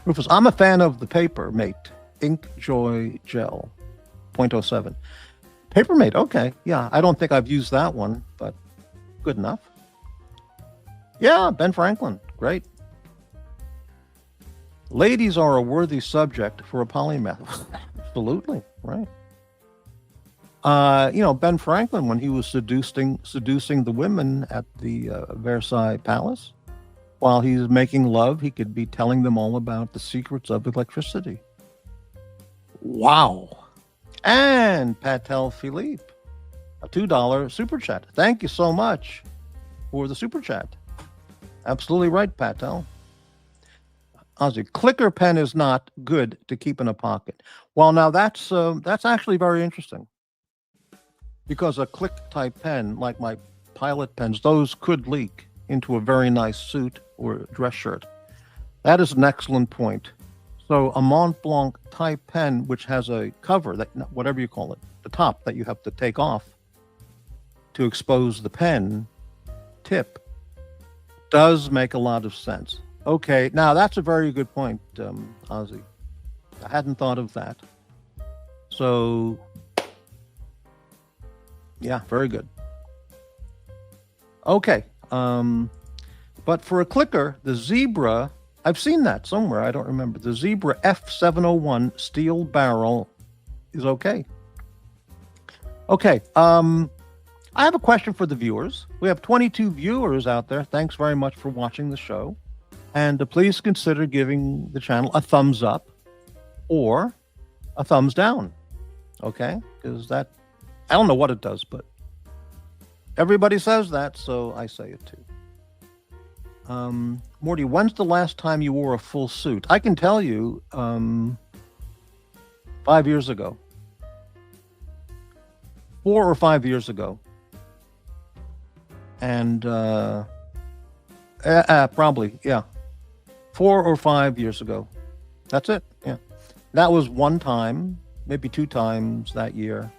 Rufus, I'm a fan of the Papermate Ink Joy Gel 0.07. Papermate, okay. Yeah, I don't think I've used that one, but good enough. Yeah, Ben Franklin, great. Ladies are a worthy subject for a polymath. Absolutely, right. Ben Franklin, when he was seducing the women at the Versailles Palace, while he's making love, he could be telling them all about the secrets of electricity. Wow. And Patel Philippe, a $2 super chat. Thank you so much for the super chat. Absolutely right, Patel. Aussie, clicker pen is not good to keep in a pocket. Well, now that's actually very interesting, because a click type pen, like my pilot pens, those could leak into a very nice suit or dress shirt. That is an excellent point. So a Mont Blanc type pen, which has a cover, that whatever you call it, the top that you have to take off to expose the pen tip, does make a lot of sense. Okay, now that's a very good point, Ozzy. I hadn't thought of that. So, yeah, very good. Okay, but for a clicker, the Zebra, I've seen that somewhere, I don't remember. The Zebra F701 steel barrel is okay. Okay, I have a question for the viewers. We have 22 viewers out there. Thanks very much for watching the show. And please consider giving the channel a thumbs up or a thumbs down. Okay? Because that, I don't know what it does, but everybody says that, so I say it too. Morty, when's the last time you wore a full suit? I can tell you, 5 years ago. 4 or 5 years ago. And probably, yeah. 4 or 5 years ago. That's it, yeah. That was one time, maybe 2 times that year.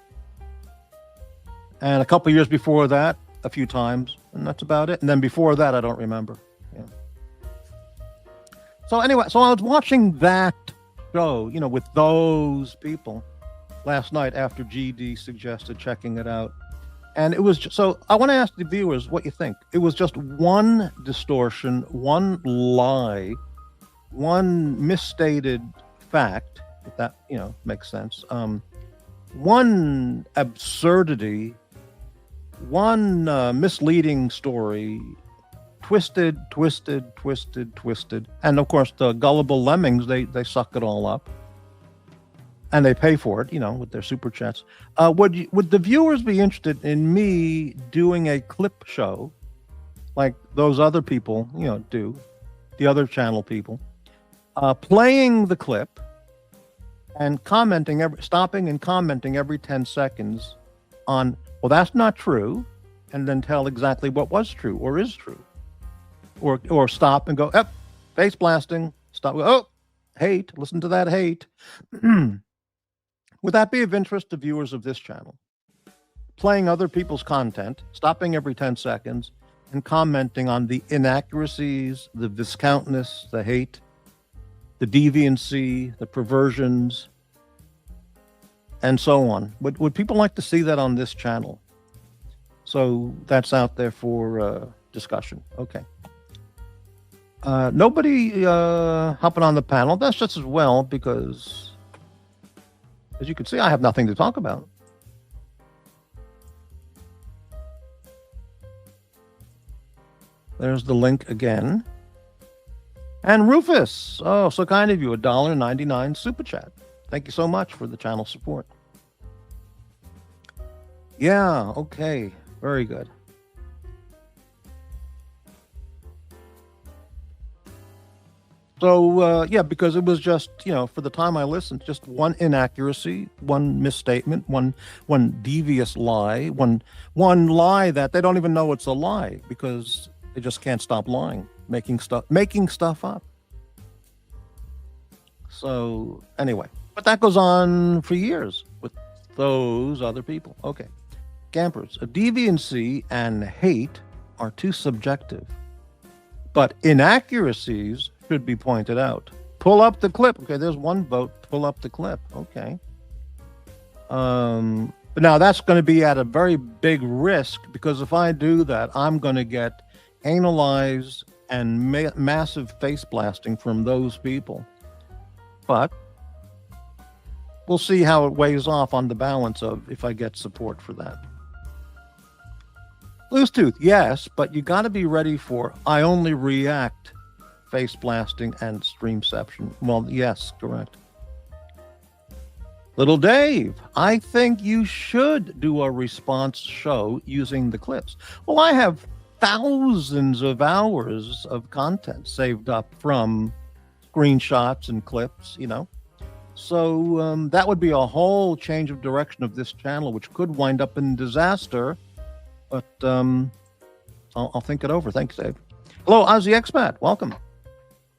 And a couple years before that, a few times, and that's about it. And then before that, I don't remember. Yeah. So anyway, so I was watching that show, you know, with those people last night after GD suggested checking it out. And it was just, so I want to ask the viewers what you think. It was just one distortion, one lie, one misstated fact, if that, you know, makes sense. One absurdity, one misleading story, twisted. And of course, the gullible lemmings, they suck it all up. And they pay for it, you know, with their super chats. Would the viewers be interested in me doing a clip show, like those other people, you know, do, the other channel people, playing the clip and commenting stopping and commenting every 10 seconds on, well, that's not true, and then tell exactly what was true or is true, or stop and go, face blasting, stop, oh, hate, listen to that hate. Would that be of interest to viewers of this channel? Playing other people's content, stopping every 10 seconds, and commenting on the inaccuracies, the viscountness, the hate, the deviancy, the perversions, and so on. Would people like to see that on this channel? So that's out there for discussion. Okay. Nobody hopping on the panel. That's just as well, because as you can see, I have nothing to talk about. There's the link again. And Rufus, oh, so kind of you, $1.99 super chat. Thank you so much for the channel support. Yeah, okay, very good. So, yeah, because it was just, you know, for the time I listened, just one inaccuracy, one misstatement, one devious lie, one lie that they don't even know it's a lie because they just can't stop lying, making stuff up. So, anyway, but that goes on for years with those other people. Okay. Campers, deviancy and hate are too subjective, but inaccuracies should be pointed out. Pull up the clip. Okay, there's one vote. Pull up the clip. Okay. But now that's going to be at a very big risk, because if I do that, I'm going to get analyzed and massive face blasting from those people. But we'll see how it weighs off on the balance of if I get support for that. Loose tooth, yes, but you got to be ready for I only react face blasting and streamception. Well, yes, correct. Little Dave, I think you should do a response show using the clips. Well, I have thousands of hours of content saved up from screenshots and clips, you know. So that would be a whole change of direction of this channel, which could wind up in disaster. But I'll think it over. Thanks, Dave. Hello, Aussie Expat. Welcome.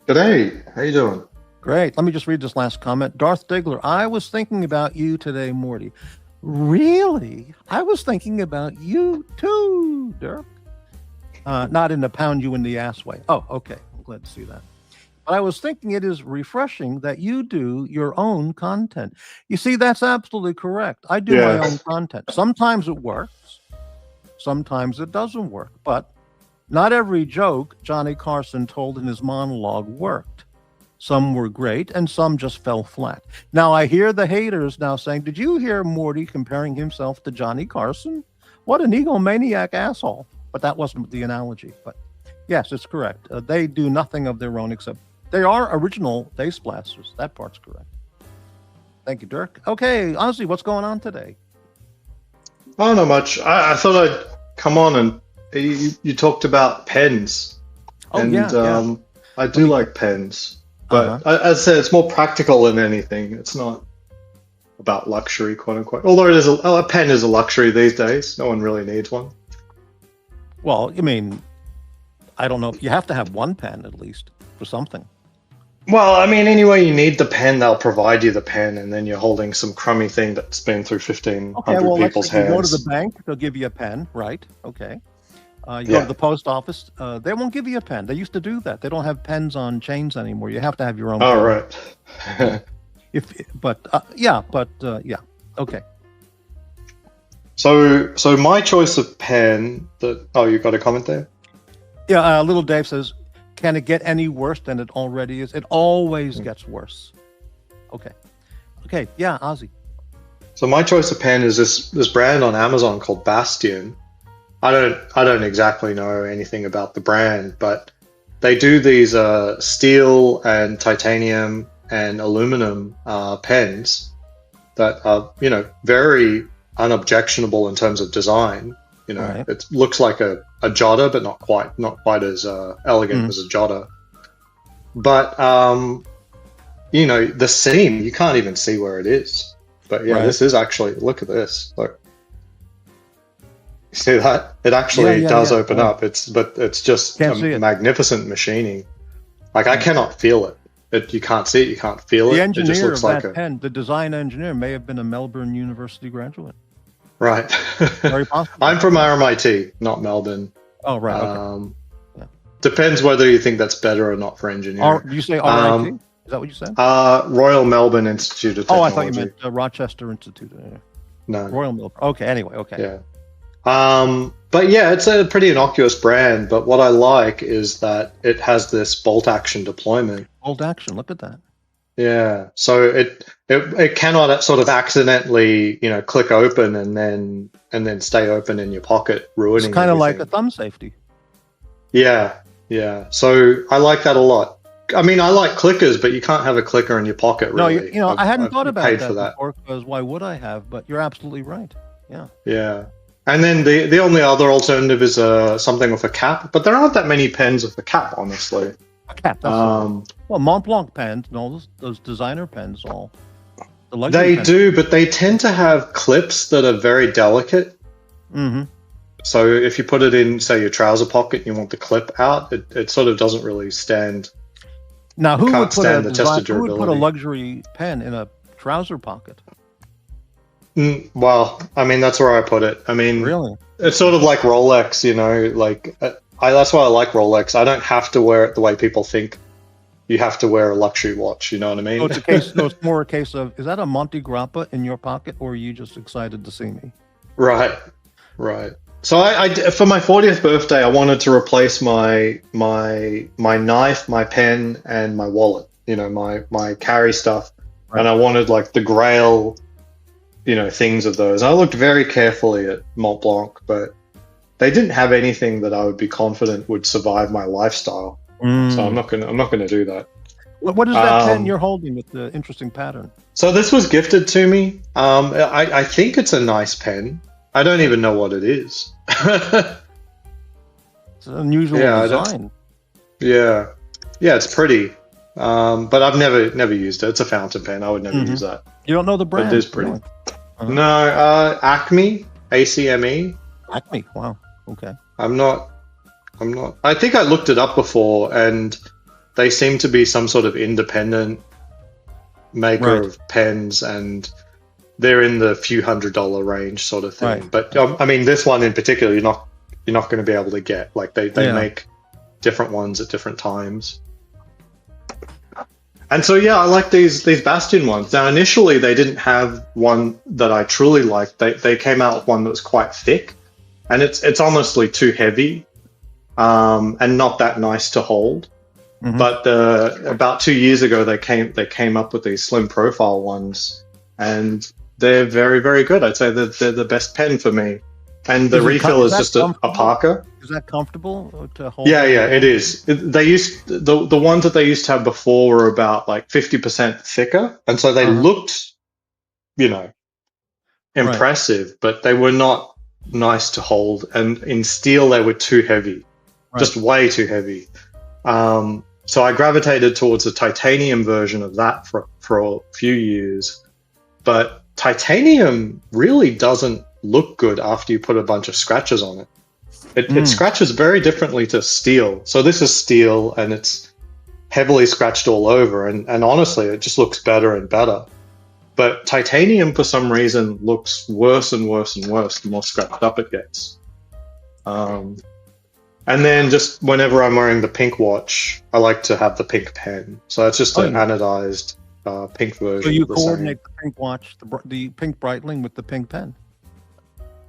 G'day. How you doing? Great. Let me just read this last comment. Darth Diggler, I was thinking about you today, Morty. Really? I was thinking about you too, Dirk. Not in the pound you in the ass way. Oh, okay. I'm glad to see that. But I was thinking it is refreshing that you do your own content. You see, that's absolutely correct. I do my own content. Sometimes it works. Sometimes it doesn't work. But not every joke Johnny Carson told in his monologue worked. Some were great, and some just fell flat. Now, I hear the haters now saying, did you hear Morty comparing himself to Johnny Carson? What an egomaniac asshole. But that wasn't the analogy. But yes, it's correct. They do nothing of their own except they are original Face Blasters. That part's correct. Thank you, Dirk. Okay, Ozzy, what's going on today? Oh, not much. I thought I'd come on and you talked about pens. Oh, and, yeah. I do like pens. But as I said, it's more practical than anything. It's not about luxury, quote unquote. Although it is a pen is a luxury these days. No one really needs one. Well, I mean, I don't know. You have to have one pen at least for something. Well, I mean, anyway, you need the pen. They'll provide you the pen, and then you're holding some crummy thing that's been through 1,500 people's hands. You go to the bank, they'll give you a pen, right? Okay. You go to the post office, they won't give you a pen. They used to do that. They don't have pens on chains anymore. You have to have your own. Oh, pen. Right. Yeah. Okay. So my choice of pen you got a comment there? Yeah, little Dave says, can it get any worse than it already is? It always gets worse. Okay, yeah, Ozzy. So my choice of pen is this brand on Amazon called Bastion. I don't exactly know anything about the brand, but they do these steel and titanium and aluminum pens that are, very unobjectionable in terms of design. Right. It looks like a jotter, but not quite as elegant as a jotter. But the seam, you can't even see where it is. But yeah, This is actually, look at this. Look. You see that? It actually does open up. It's just magnificent machining. Like I cannot feel it. You can't see it. You can't feel it. The engineer it just looks of like that pen, the design engineer, may have been a Melbourne University graduate. Right. Very possible. I'm from RMIT, not Melbourne. Oh, right. Okay. Depends whether you think that's better or not for engineering. Do you say RIT? Is that what you said? Royal Melbourne Institute of Technology. Oh, I thought you meant Rochester Institute. No. Royal Melbourne. Okay. Anyway. Okay. Yeah. But yeah, it's a pretty innocuous brand. But what I like is that it has this bolt action deployment. Bolt action. Look at that. Yeah. So it cannot sort of accidentally, click open and then stay open in your pocket, ruining. It's kind of like a thumb safety. Yeah. Yeah. So I like that a lot. I mean, I like clickers, but you can't have a clicker in your pocket, really. No, I hadn't thought about that before, because why would I have? But you're absolutely right. Yeah. Yeah. And then the only other alternative is something with a cap, but there aren't that many pens with a cap, honestly. A cap. That's well, Mont Blanc pens and all those designer pens, all the luxury pens. Do, but they tend to have clips that are very delicate. Mm-hmm. So if you put it in, say, your trouser pocket, and you want the clip out, it sort of doesn't really stand. Now, who would put a luxury pen in a trouser pocket? Well, I mean, that's where I put it. I mean, really, it's sort of like Rolex, that's why I like Rolex. I don't have to wear it the way people think you have to wear a luxury watch. You know what I mean? So it's more a case of, is that a Monte Grappa in your pocket, or are you just excited to see me? Right. So I for my 40th birthday, I wanted to replace my knife, my pen, and my wallet. My carry stuff, right. And I wanted like the Grail, things of those. I looked very carefully at Mont Blanc, but they didn't have anything that I would be confident would survive my lifestyle. So I'm not gonna do that. What is that pen you're holding with the interesting pattern? So this was gifted to me. I think it's a nice pen. I don't even know what it is. It's an unusual design. Yeah, it's pretty. But I've never used it. It's a fountain pen. I would never use that. You don't know the But brand? it is pretty. Really? Uh-huh. No, Acme, ACME. Acme. Wow. Okay. I'm not. I think I looked it up before, and they seem to be some sort of independent maker Right. of pens, and they're in the few $100 range sort of thing. Right. But I mean, this one in particular, you're not going to be able to get. Like they Yeah. make different ones at different times. And so yeah, I like these Bastion ones. Now initially they didn't have one that I truly liked. They came out with one that was quite thick, and it's honestly too heavy, and not that nice to hold. Mhm. But about 2 years ago they came up with these slim profile ones, and they're very, very good. I'd say they're the best pen for me. And the refill is that just a comfortable? Parker. Is that comfortable to hold? Yeah, it is. They used the ones that they used to have before were about like 50% thicker, and so they looked, impressive, but they were not nice to hold. And in steel, they were too heavy, just way too heavy. So I gravitated towards a titanium version of that for a few years, but titanium really doesn't look good after you put a bunch of scratches on it. It scratches very differently to steel. So this is steel, and it's heavily scratched all over, and honestly, it just looks better and better. But titanium, for some reason, looks worse and worse and worse the more scratched up it gets. And then just whenever I'm wearing the pink watch, I like to have the pink pen. So that's just an anodized pink version. So you of the same. coordinate the pink watch, the pink Breitling with the pink pen.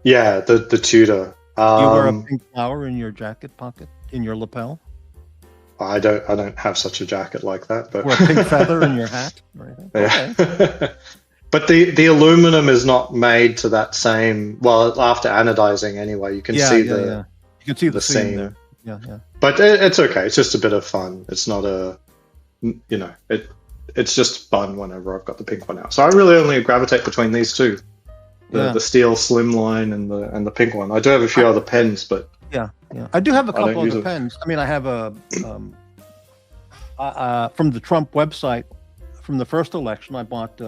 Yeah, the Tudor. You wear a pink flower in your jacket pocket, in your lapel? I don't have such a jacket like that, but Or a pink feather in your hat? Or anything? Yeah. Okay. But the aluminum is not made to that same. Well, after anodizing anyway, you can see You can see the seam seam. there. Yeah. But it's okay. It's just a bit of fun. It's not it's just fun whenever I've got the pink one out. So I really only gravitate between these two. The steel slimline and the pink one. I do have a few other pens, but Yeah. I do have a I don't couple use other them. pens. I mean, I have from the Trump website, from the first election, I bought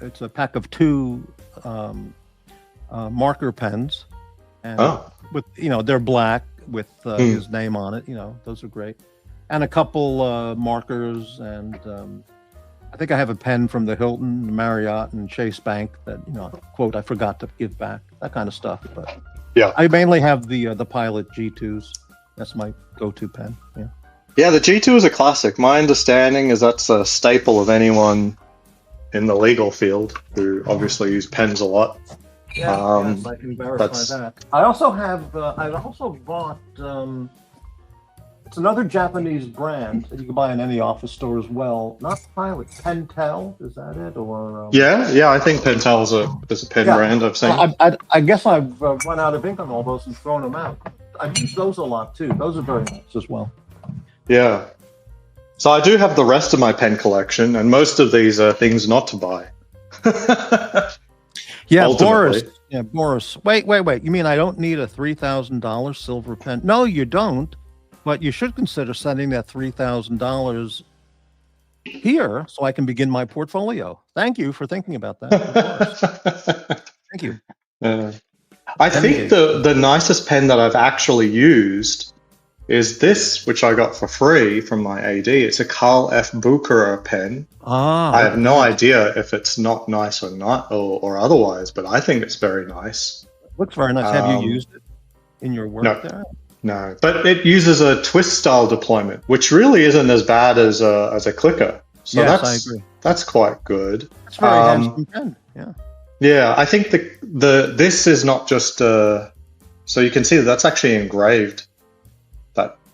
it's a pack of 2 marker pens, and with they're black with his name on it. Those are great, and a couple markers, and I think I have a pen from the Hilton, Marriott, and Chase Bank that quote I forgot to give back, that kind of stuff. But yeah, I mainly have the Pilot G2s. That's my go-to pen. Yeah, the G2 is a classic. My understanding is that's a staple of anyone in the legal field who obviously use pens a lot. Yes, I can verify that. I also have. I've also bought. It's another Japanese brand that you can buy in any office store as well. Not Pilot, Pentel. Is that it? Or yeah. I think Pentel is a pen brand I've seen. I guess I've run out of ink on all those and thrown them out. I've used those a lot too. Those are very nice as well. Yeah. So I do have the rest of my pen collection, and most of these are things not to buy. Yeah, Ultimately. Boris. Yeah, Boris. Wait. You mean I don't need a $3,000 silver pen? No, you don't. But you should consider sending that $3,000 here so I can begin my portfolio. Thank you for thinking about that. Thank you. I think the nicest pen that I've actually used is this, which I got for free from my AD. It's a Carl F. Bucherer pen. I have no idea if it's not nice or not, or otherwise, but I think it's very nice. Looks very nice. Have you used it in your work there? No, but it uses a twist style deployment, which really isn't as bad as a clicker. So yes, I agree. That's quite good. It's a very handsome pen. Yeah. Yeah, I think this is not just so you can see that's actually engraved.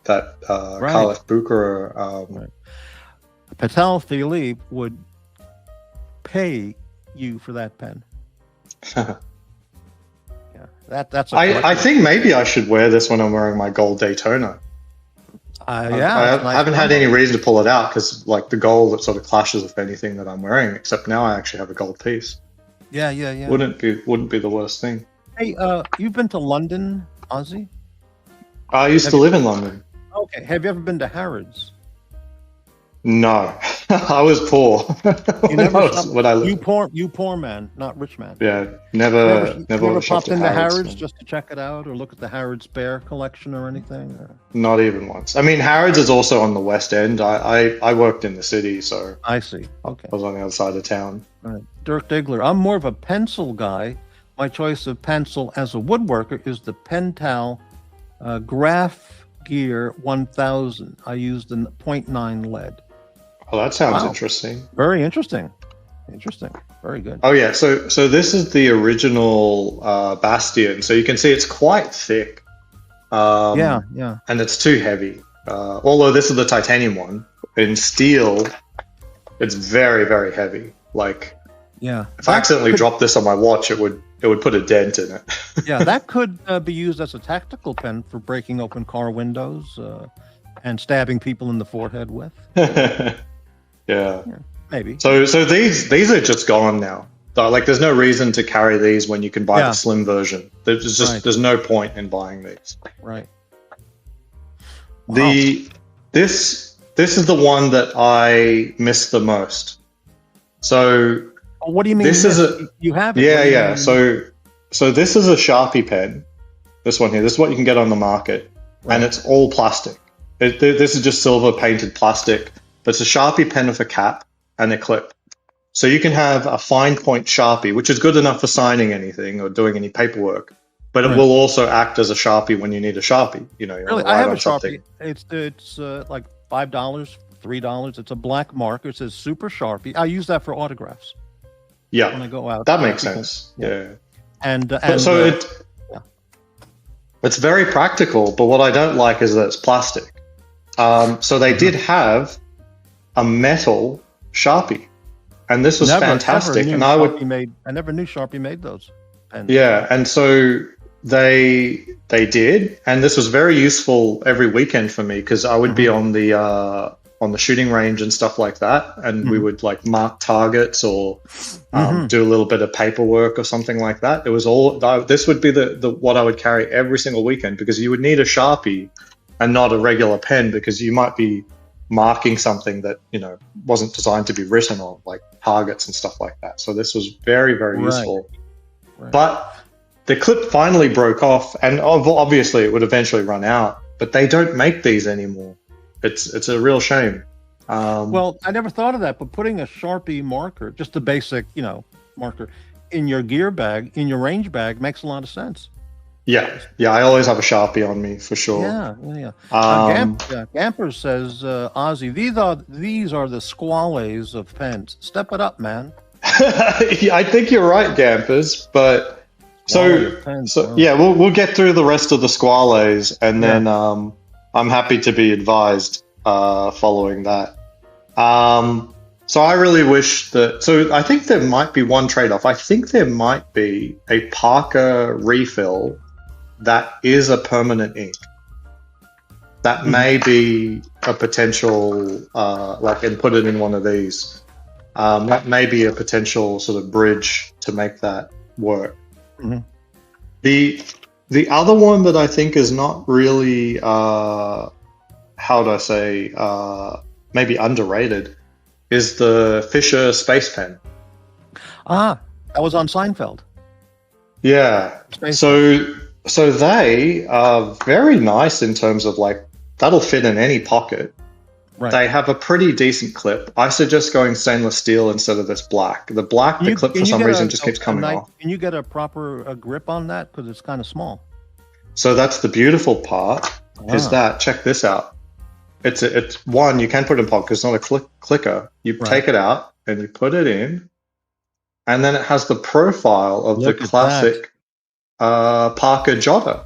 That Carl F. Bucherer. Patel Philippe would pay you for that pen. That's. I think maybe I should wear this when I'm wearing my gold Daytona. I haven't had any reason to pull it out because like the gold, it sort of clashes with anything that I'm wearing. Except now I actually have a gold piece. Yeah. Wouldn't be the worst thing. Hey, you've been to London, Aussie? I used to live in London. Okay. Have you ever been to Harrods? No, I was poor You never when I you poor man, not rich man. yeah, You never never shopped popped at into Harrods. Harrods just to check it out or look at the Harrods Bear collection or anything? Not even once. I mean, Harrods is also on the West End. I worked in the city, so I see. Okay. I was on the other side of town. All right. Dirk Diggler. I'm more of a pencil guy. My choice of pencil as a woodworker is the Pental Graph Gear 1000. I used the 0.9 lead. Oh, that sounds Wow. interesting. Very interesting. Interesting. Very good. Oh yeah, so this is the original Bastion. So you can see it's quite thick. Yeah. And it's too heavy. Although this is the titanium one. In steel, it's very, very heavy. Like, Yeah. if I accidentally dropped this on my watch, it would put a dent in it. Yeah, that could be used as a tactical pen for breaking open car windows and stabbing people in the forehead with. Yeah. Maybe. So these are just gone now. Like, there's no reason to carry these when you can buy the slim version. There's just Right. there's no point in buying these. Right. Wow. This is the one that I miss the most. So What do you mean? this is a you have it? yeah What do you yeah. mean? So this is a Sharpie pen. This one here. This is what you can get on the market, and it's all plastic. This is just silver painted plastic, but it's a Sharpie pen with a cap and a clip. So you can have a fine point Sharpie, which is good enough for signing anything or doing any paperwork, but it will also act as a Sharpie when you need a Sharpie. You know, you Really, want to I write have a on something. Sharpie. It's like $5, $3. It's a black marker. It says Super Sharpie. I use that for autographs when I Yeah, go out. that makes people- sense. Yeah. And So yeah. it's very practical, but what I don't like is that it's plastic. So they did have a metal Sharpie, and this was fantastic. And I never knew Sharpie made those pens. yeah, and so they did, and this was very useful every weekend for me because I would be on the shooting range and stuff like that, and we would like mark targets or do a little bit of paperwork or something like that. It was all this would be the what I would carry every single weekend because you would need a Sharpie and not a regular pen because you might be marking something that wasn't designed to be written on, like targets and stuff like that. So this was very, very useful. Right. But the clip finally broke off, and obviously it would eventually run out. But they don't make these anymore. It's a real shame. Well, I never thought of that, but putting a Sharpie marker, just a basic, marker, in your gear bag, in your range bag, makes a lot of sense. Yeah, I always have a Sharpie on me for sure. Yeah. Gamper says, Aussie, these are the squales of pens. Step it up, man. I think you're right, Gampers. But yeah, we'll get through the rest of the squales, and then I'm happy to be advised following that. So I really wish that. So I think there might be one trade-off. I think there might be a Parker refill that is a permanent ink. That may be a potential, and put it in one of these. That may be a potential sort of bridge to make that work. The other one that I think is not really, how do I say, maybe underrated, is the Fisher Space Pen. That was on Seinfeld. Yeah. So they are very nice in terms of like that'll fit in any pocket. Right. They have a pretty decent clip. I suggest going stainless steel instead of this black. The clip for some reason just keeps coming off. Can you get a proper grip on that because it's kind of small? So that's the beautiful part. Is that check this out? It's one you can put in pocket. It's not a clicker. You take it out and you put it in, and then it has the profile of the classic Parker Jotter.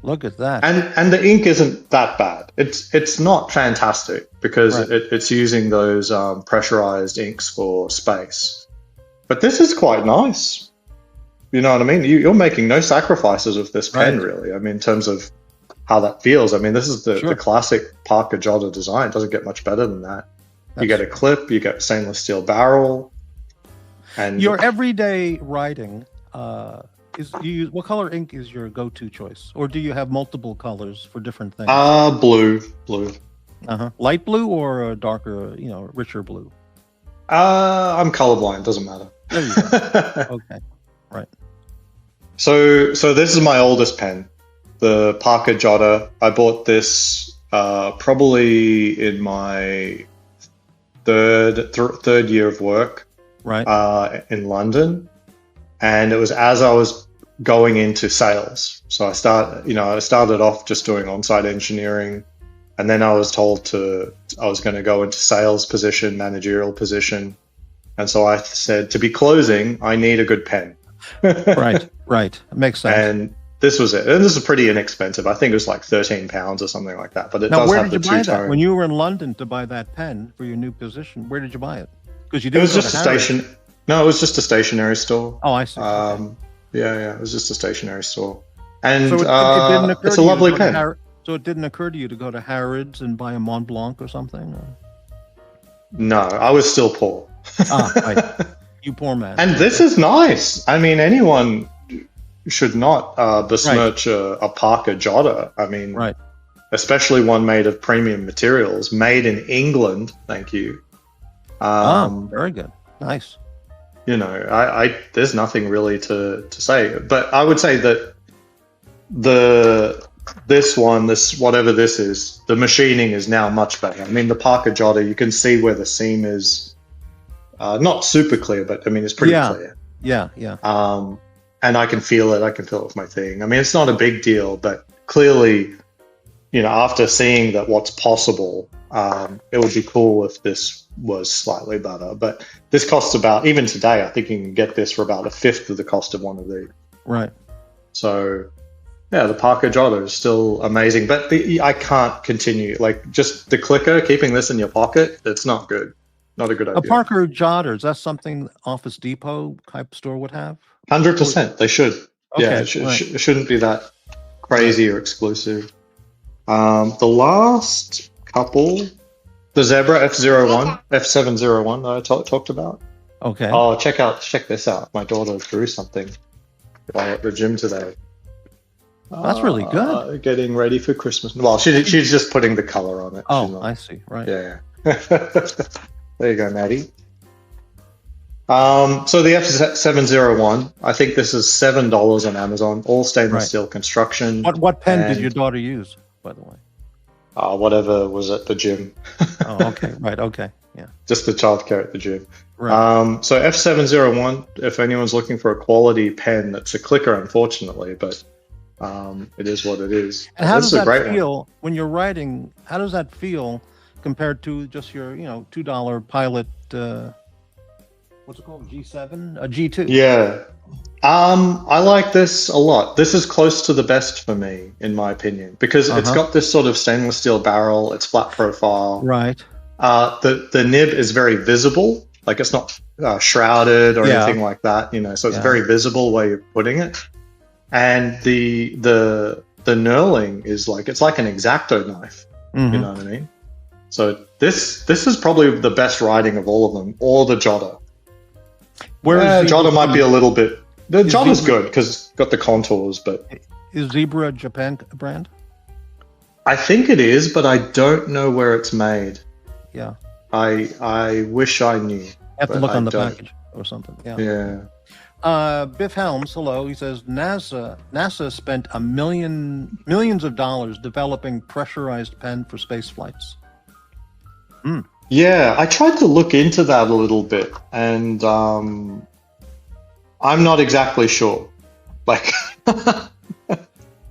Look at that. And the ink isn't that bad. It's not fantastic because it's using those pressurized inks for space. But this is quite nice. You know what I mean? You're making no sacrifices with this pen, really. I mean, in terms of how that feels. I mean, this is the classic Parker Jotter design. It doesn't get much better than that. You get a clip, you get stainless steel barrel. And your everyday writing, what color ink is your go-to choice? Or do you have multiple colors for different things? Blue. Light blue or a darker, richer blue? I'm colorblind. Doesn't matter. There you go. Okay. Right. So this is my oldest pen, the Parker Jotter. I bought this probably in my third year of work, right, in London, and it was as I was going into sales. So I started off just doing on-site engineering, and then I was told I was going to go into sales position, managerial position, and so I said, to be closing, I need a good pen. right. It makes sense. And this was it. And this is pretty inexpensive. I think it was like £13 or something like that. But it Now, does where have the did you buy that? two-tone. When you were in London to buy that pen for your new position, where did you buy it? Because you It didn't. was go just to a Harrods. station. No, it was just a stationery store. Oh, I see. Yeah, it was just a stationery store, and So it didn't occur it's to a you to lovely go to pen. So it didn't occur to you to go to Harrods and buy a Mont Blanc or something? Or? No, I was still poor. Right. You poor man. And this is nice. I mean, anyone should not besmirch a Parker Jotter. I mean, right. Especially one made of premium materials, made in England. Thank you. Very good. Nice. I there's nothing really to say, but I would say that this whatever this is, the machining is now much better. I mean, the Parker Jotter, you can see where the seam is not super clear, but I mean, it's pretty clear. Yeah. And I can feel it. I can feel it with my thing. I mean, it's not a big deal, but clearly, after seeing that what's possible, it would be cool if this was slightly better. But this costs about, even today, I think you can get this for about a fifth of the cost of one of these. Right. So, yeah, the Parker Jotter is still amazing, but I can't continue. Like, just the clicker, keeping this in your pocket, it's not good. Not a good idea. A Parker Jotter, is that something Office Depot type store would have? 100%. They should. Okay, Yeah, it shouldn't be that crazy or exclusive. The last couple, the Zebra F701 that I talked about. Okay. Oh, check this out. My daughter drew something while at the gym today. That's really good. Getting ready for Christmas. Well, she's just putting the color on it. Oh, I see. Right. Yeah. There you go, Maddie. So the F701, I think this is $7 on Amazon, all stainless steel construction. What pen did your daughter use, by the way? Whatever was at the gym. Oh, okay. Right. Okay. Yeah. Just the childcare at the gym. Right. So F701, if anyone's looking for a quality pen, that's a clicker, unfortunately, but it is what it is. And how does that feel when you're writing? How does that feel compared to just your, $2 Pilot? What's it called? G7? A G2? Yeah. I like this a lot. This is close to the best for me, in my opinion, because it's got this sort of stainless steel barrel. It's flat profile. Right. The nib is very visible. Like, it's not shrouded or anything like that, so it's very visible where you're putting it. And the knurling is it's like an X-Acto knife. Mm-hmm. You know what I mean? So this is probably the best writing of all of them, or the Jotter. Jotter might be a little bit. The Jotter's good because it's got the contours, but is Zebra a Japan brand? I think it is, but I don't know where it's made. Yeah, I wish I knew. Have to look on the package or something. Yeah. Biff Helms, hello. He says NASA spent millions of dollars developing pressurized pen for space flights. Yeah, I tried to look into that a little bit, and I'm not exactly sure.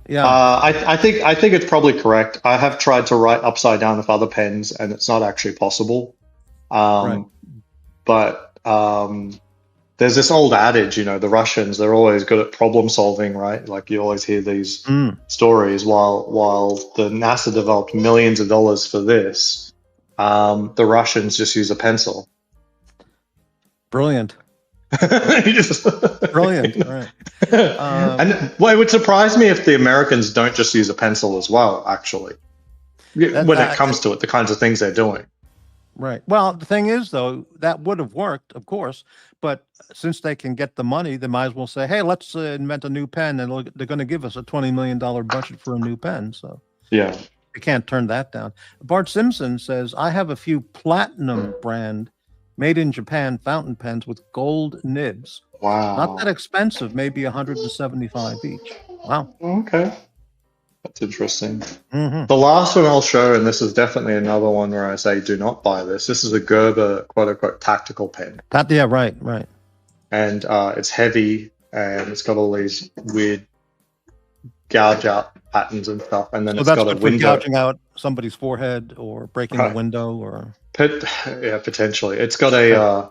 Yeah, I think it's probably correct. I have tried to write upside down with other pens, and it's not actually possible. Right. But there's this old adage, the Russians, they're always good at problem solving, right? Like, you always hear these stories. While the NASA developed millions of dollars for this, the Russians just use a pencil. Brilliant. Brilliant. Right. And it would surprise me if the Americans don't just use a pencil as well, actually, when it comes to it, the kinds of things they're doing. Right. Well, the thing is, though, that would have worked, of course, but since they can get the money, they might as well say, hey, let's invent a new pen, and they're going to give us a $20 million budget for a new pen. So yeah. You can't turn that down. Bart Simpson says, I have a few platinum brand made in Japan fountain pens with gold nibs. Wow. Not that expensive, maybe 175 each. Wow. Okay. That's interesting. Mm-hmm. The last one I'll show, and this is definitely another one where I say do not buy this. This is a Gerber quote-unquote tactical pen. Yeah, right. And it's heavy, and it's got all these weird gouge out patterns and stuff. And then So it's that's got a good for window. gouging out somebody's forehead or breaking a window or... Yeah, potentially. It's got a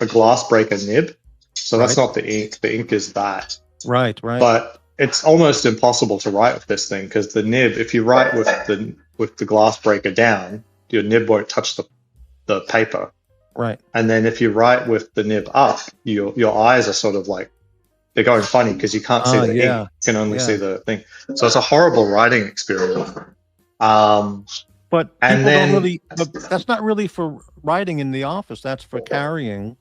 glass breaker nib. So that's not the ink. The ink is that. Right. But it's almost impossible to write with this thing because the nib, if you write with the glass breaker down, your nib won't touch the paper. Right. And then if you write with the nib up, your eyes are sort of like, they're going funny because you can't see the ink. You can only see the thing. So it's a horrible writing experience. But people don't really, that's not really for writing in the office. That's for carrying.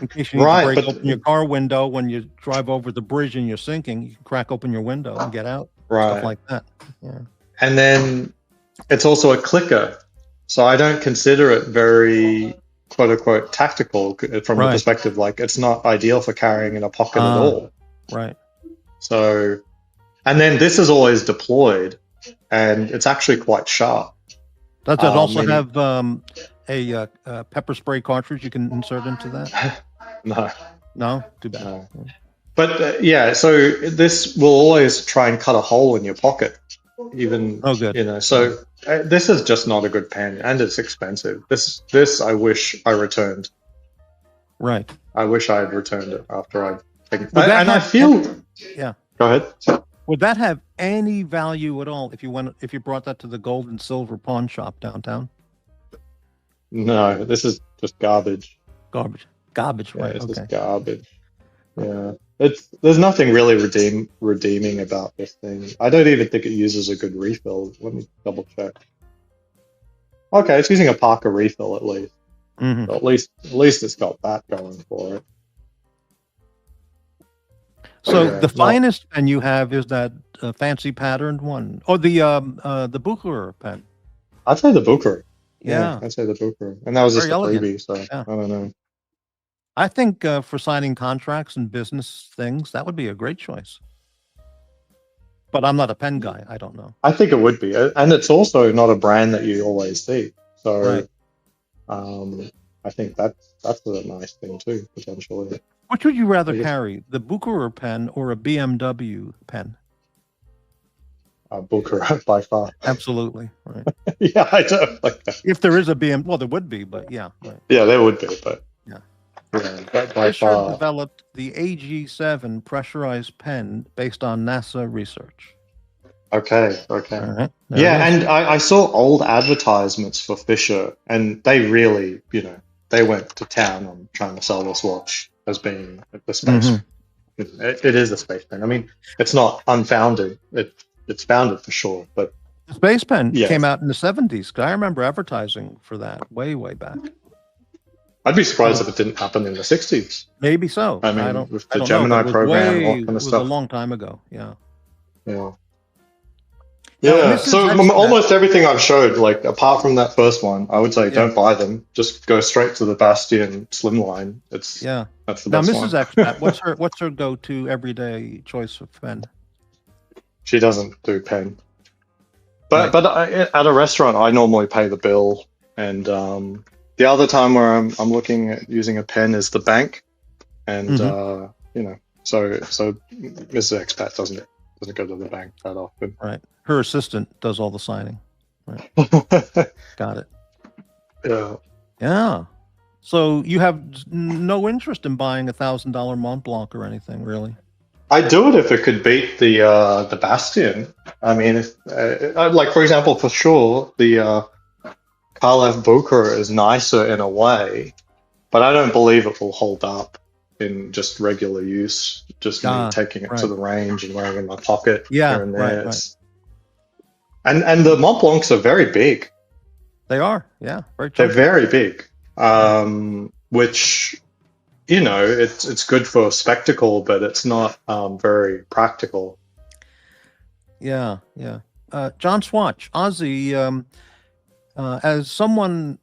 In case you need to break open your car window when you drive over the bridge and you're sinking, you can crack open your window and get out. Right. Stuff like that. Yeah. And then it's also a clicker. So I don't consider it very quote unquote tactical from the perspective, like it's not ideal for carrying in a pocket at all. Right. So, and then this is always deployed and it's actually quite sharp. Does it also have a pepper spray cartridge you can insert into that? No? Too bad. No. But yeah, so this will always try and cut a hole in your pocket. Even, so this is just not a good pen and it's expensive. This I wish I returned. Right. I wish I had returned it after I think. Go ahead. Would that have any value at all if you brought that to the gold and silver pawn shop downtown? No, this is just garbage. Garbage, right? It's just garbage. Yeah, there's nothing really redeeming about this thing. I don't even think it uses a good refill. Let me double check. Okay, it's using a Parker refill at least. Mm-hmm. So at least it's got that going for it. So the finest pen you have is that fancy patterned one, or the Bucher pen. I'd say the Bucher. Yeah, I'd say the Bucher, and that was just a elegant. freebie. So I don't know. I think for signing contracts and business things, that would be a great choice. But I'm not a pen guy. I don't know. I think it would be, and it's also not a brand that you always see. So, I think that's a nice thing too, potentially. Which would you rather carry, the Bucher pen or a BMW pen? Bucher by far. Absolutely. Right. Yeah, I don't like that. If there is a BMW, well, there would be, but yeah. Right. Yeah, there would be, but by far. Developed the AG7 pressurized pen based on NASA research. Okay. All right. And I saw old advertisements for Fisher, and they really, they went to town on trying to sell this watch as being the space. Mm-hmm. It is a space pen. I mean, it's not unfounded. It's founded for sure, but the space pen came out in the 70s. I remember advertising for that way back. I'd be surprised if it didn't happen in the 60s. Maybe so. I mean, with the Gemini program and all kind of stuff. It was a long time ago. Yeah. So almost everything I've showed, like apart from that first one, I would say don't buy them. Just go straight to the Bastion Slimline. That's the best now, Mrs. one. Expat, what's her go-to everyday choice of pen? She doesn't do pen, but at a restaurant I normally pay the bill, and the other time where I'm looking at using a pen is the bank, and so Mrs. Expat doesn't go to the bank that often. Right. Her assistant does all the signing. Right. Got it. Yeah. So you have no interest in buying $1,000 Mont Blanc or anything, really? I'd do it if it could beat the Bastion. I mean, like for example, for sure, the Carl F. Bucher is nicer in a way, but I don't believe it will hold up in just regular use. Just me taking it to the range and wearing it in my pocket here and there. Right. And the Mont Blancs are very big. They are, yeah. They're very big, which, it's good for spectacle, but it's not very practical. Yeah. John Swatch, Aussie, as someone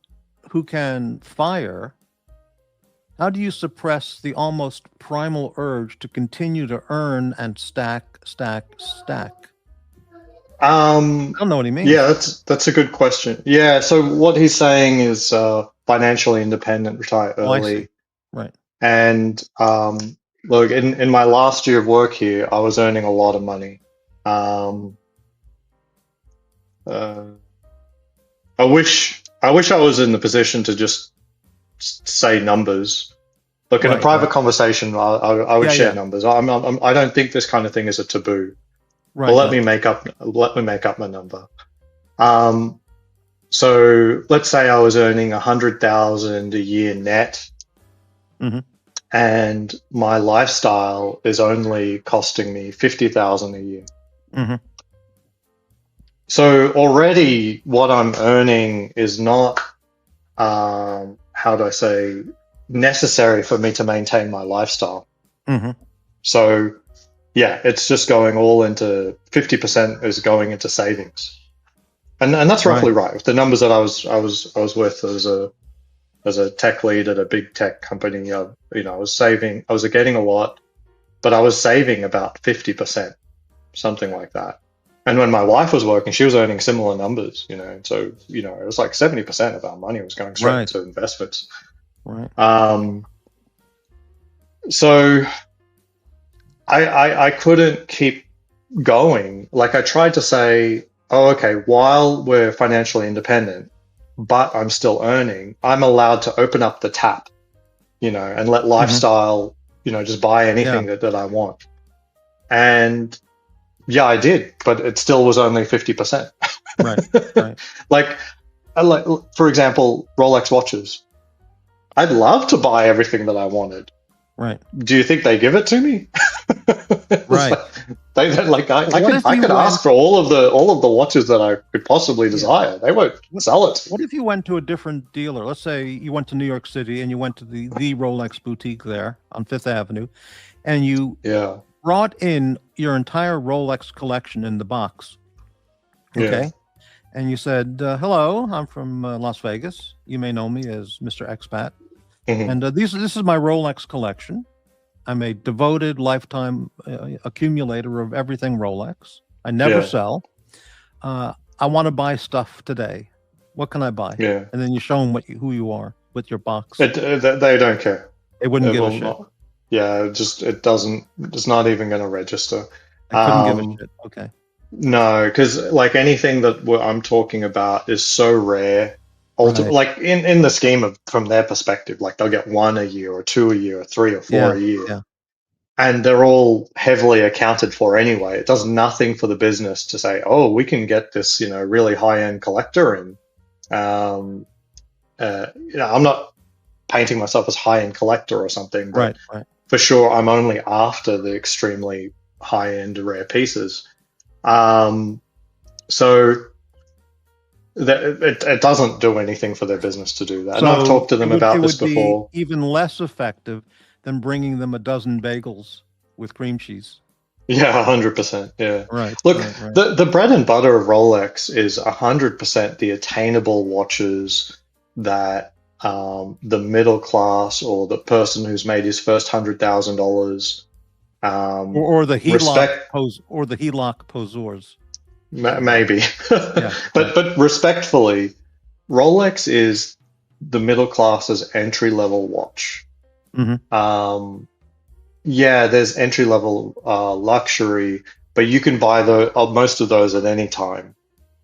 who can fire, how do you suppress the almost primal urge to continue to earn and stack, stack, stack? I don't know what he means. Yeah, that's a good question. Yeah, so what he's saying is financially independent, retire Oh, I see. early. Right. And look, in my last year of work here, I was earning a lot of money. I wish I was in the position to just say numbers. Look, in a Right, private right. conversation, I would Yeah, share yeah. numbers. I don't think this kind of thing is a taboo. Right. But let right. me make up my number. So let's say I was earning 100,000 a year net, Mhm. and my lifestyle is only costing me 50,000 a year. Mhm. So already what I'm earning is not, how do I say, necessary for me to maintain my lifestyle. Mhm. So yeah, it's just going all into 50% is going into savings. And that's Right. roughly right. With the numbers that I was with as a tech lead at a big tech company, I was getting a lot, but I was saving about 50%, something like that. And when my wife was working, she was earning similar numbers, so it was like 70% of our money was going straight Right. into investments. Right. So I couldn't keep going. Like I tried to say, oh, okay, while we're financially independent, but I'm still earning, I'm allowed to open up the tap, and let lifestyle, just buy anything that I want. And yeah, I did, but it still was only 50%. Right. Right. Like, for example, Rolex watches. I'd love to buy everything that I wanted. Right. Do you think they give it to me? Right. I could ask for all of the watches that I could possibly desire. They won't sell it. What if you went to a different dealer? Let's say you went to New York City and you went to the Rolex boutique there on Fifth Avenue, and you Yeah. brought in your entire Rolex collection in the box. Okay. Yeah. And you said, hello, I'm from Las Vegas. You may know me as Mr. Expat. Mhm. And this is my Rolex collection. I'm a devoted lifetime accumulator of everything Rolex. I never Yeah. sell. I want to buy stuff today. What can I buy? Yeah. And then you show them who you are with your box. They don't care. They wouldn't It give a will shit. not. Yeah, it's not even going to register. I couldn't give a shit. Okay. No, because like anything that I'm talking about is so rare. Right. Like in the scheme of, from their perspective, like they'll get one a year or two a year or three or four a year. Yeah. And they're all heavily accounted for anyway. It does nothing for the business to say, oh, we can get this, really high-end collector in. I'm not painting myself as high-end collector or something, but Right. for sure I'm only after the extremely high-end rare pieces. So it doesn't do anything for their business to do that. And I've talked to them about this before. Be even less effective than bringing them a dozen bagels with cream cheese. Yeah, 100%. Yeah. Right. Look, right. the bread and butter of Rolex is 100% the attainable watches that the middle class or the person who's made his first $100,000 or the respect HELOC poseurs. Maybe. Yeah. But respectfully, Rolex is the middle class's entry level watch. Mm-hmm. Yeah, there's entry level luxury, but you can buy most of those at any time.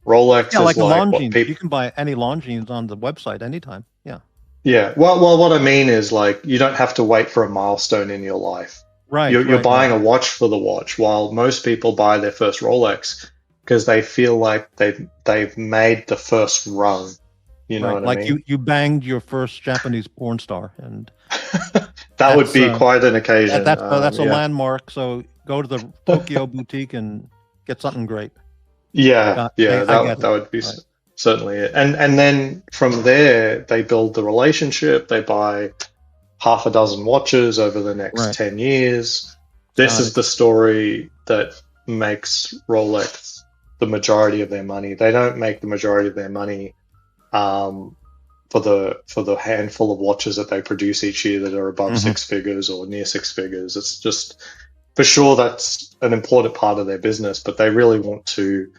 Rolex is like like Longines. You can buy any Longines on the website anytime. Yeah. Yeah. Well, what I mean is like you don't have to wait for a milestone in your life. Right. You're buying a watch for the watch, while most people buy their first Rolex because they feel like they've made the first run. You know what I mean? Like you banged your first Japanese porn star, and that would be quite an occasion. That's a landmark. So go to the Tokyo boutique and get something great. Yeah, that would be certainly it. And then from there, they build the relationship. They buy half a dozen watches over the next 10 years. This is the story that makes Rolex the majority of their money. They don't make the majority of their money for the handful of watches that they produce each year that are above six figures or near six figures. It's just, for sure, that's an important part of their business, but they really want to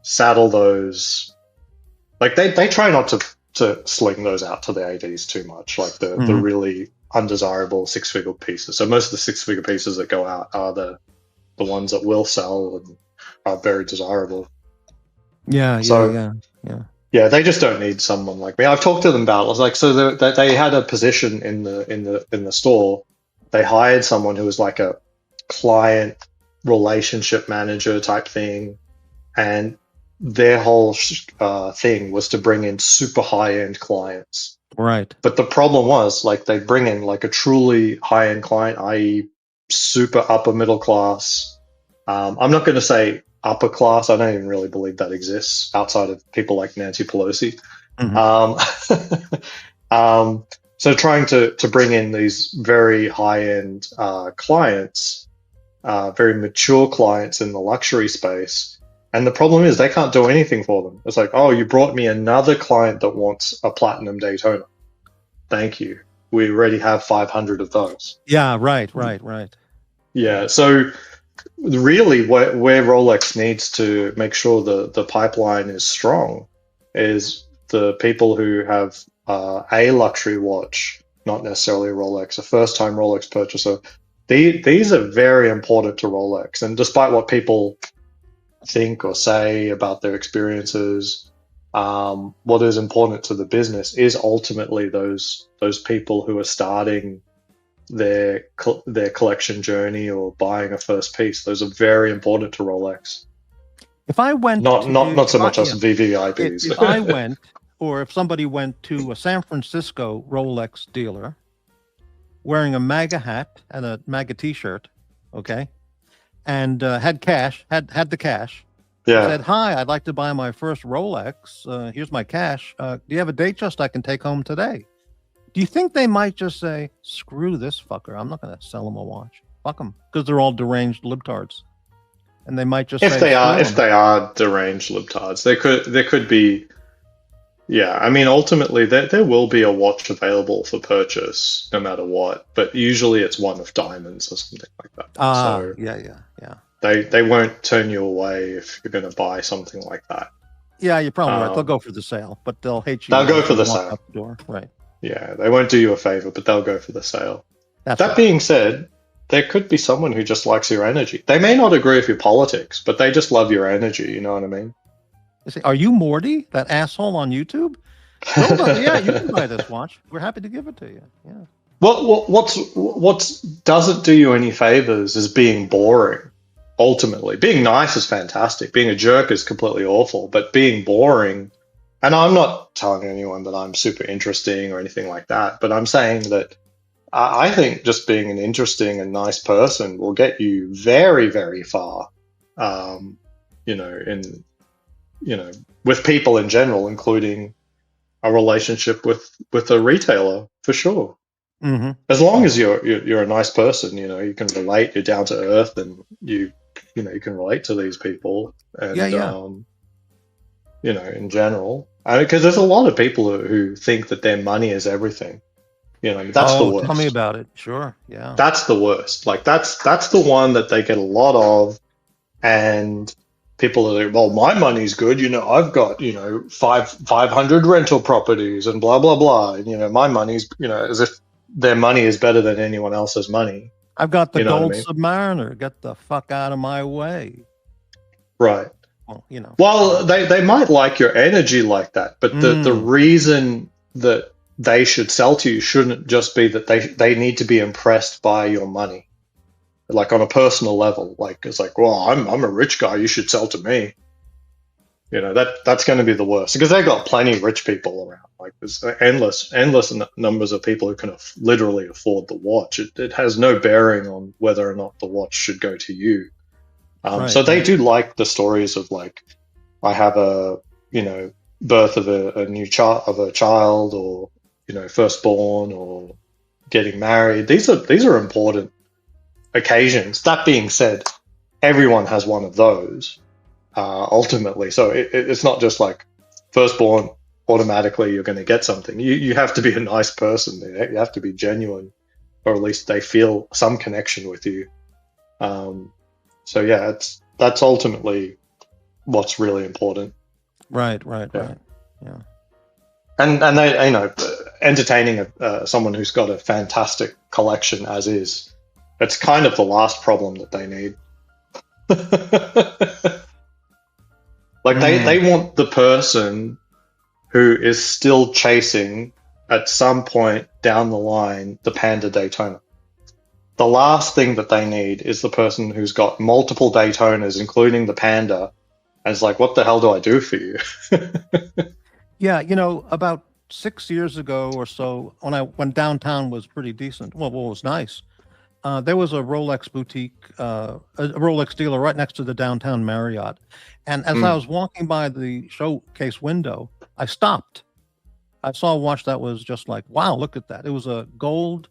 saddle those. Like they try not to sling those out to the ADs too much, like the really undesirable six-figure pieces. So most of the six-figure pieces that go out are the ones that will sell and are very desirable. Yeah. Yeah, they just don't need someone like me. I've talked to them about it. I was like, so they had a position in the store. They hired someone who was like a client relationship manager type thing, and their whole thing was to bring in super high-end clients. Right. But the problem was, like, they bring in like a truly high-end client, i.e. super upper middle class. I'm not going to say upper class. I don't even really believe that exists outside of people like Nancy Pelosi. So trying to bring in these very high-end clients, very mature clients in the luxury space. And the problem is they can't do anything for them. It's like, oh, you brought me another client that wants a platinum Daytona. Thank you. We already have 500 of those. Yeah, right. Yeah, so really where Rolex needs to make sure the pipeline is strong is the people who have a luxury watch, not necessarily a Rolex, a first-time Rolex purchaser. These are very important to Rolex. And despite what people think or say about their experiences, what is important to the business is ultimately those people who are starting their collection journey or buying a first piece. Those are very important to Rolex. If I went not so much us VVIPs. If I went, or if somebody went to a San Francisco Rolex dealer wearing a MAGA hat and a MAGA t-shirt, okay, and had cash, had the cash, said, "Hi, I'd like to buy my first Rolex. Here's my cash. Do you have a Datejust I can take home today?" Do you think they might just say, "Screw this fucker. I'm not going to sell him a watch. Fuck them," because they're all deranged libtards, and they might just if they are deranged libtards, there could be. Yeah, I mean, ultimately, there will be a watch available for purchase no matter what, but usually it's one of diamonds or something like that. So yeah. They won't turn you away if you're going to buy something like that. Yeah, you're probably right. They'll go for the sale, but they'll hate you. They'll go for the sale. Out the door. Right. Yeah, they won't do you a favor, but they'll go for the sale. That right. Being said, there could be someone who just likes your energy. They may not agree with your politics, but they just love your energy. You know what I mean? Are you Morty, that asshole on YouTube? Yeah, you can buy this watch. We're happy to give it to you. Yeah. Well, what doesn't do you any favors is being boring. Ultimately, being nice is fantastic. Being a jerk is completely awful. But being boring, and I'm not telling anyone that I'm super interesting or anything like that. But I'm saying that I think just being an interesting and nice person will get you very, very far. With people in general, including a relationship with a retailer, for sure. Mm-hmm. As long as you're a nice person, you can relate, you're down to earth, and you can relate to these people, and in general, because there's a lot of people who think that their money is everything. That's the worst. Tell me about it. Sure, yeah. That's the worst. Like that's the one that they get a lot of, and people are like, well, my money's good. I've got 500 rental properties and blah blah blah. And my money's as if their money is better than anyone else's money. I've got the gold Submariner. Get the fuck out of my way. Right. Well, Well, they might like your energy like that, but the reason that they should sell to you shouldn't just be that they need to be impressed by your money, like on a personal level. Like it's like, well, I'm a rich guy, you should sell to me. That's going to be the worst, because they got plenty of rich people around. Like there's endless numbers of people who can literally afford the watch. It has no bearing on whether or not the watch should go to you. So they do like the stories of, like, I have a birth of a new child, or firstborn, or getting married. These are important occasions. That being said, everyone has one of those. ultimately. So it's not just like firstborn automatically you're going to get something. You have to be a nice person. You have to be genuine, or at least they feel some connection with you. So yeah, that's ultimately what's really important. Right. Yeah. Yeah. And they, entertaining someone who's got a fantastic collection as is, it's kind of the last problem that they need. Like they want the person who is still chasing at some point down the line the Panda Daytona. The last thing that they need is the person who's got multiple Daytonas, including the Panda, and it's like, what the hell do I do for you? Yeah, about 6 years ago or so, when downtown was pretty decent, well, what was nice, there was a Rolex boutique, a Rolex dealer right next to the downtown Marriott. And as I was walking by the showcase window, I stopped. I saw a watch that was just like, wow, look at that. It was a gold,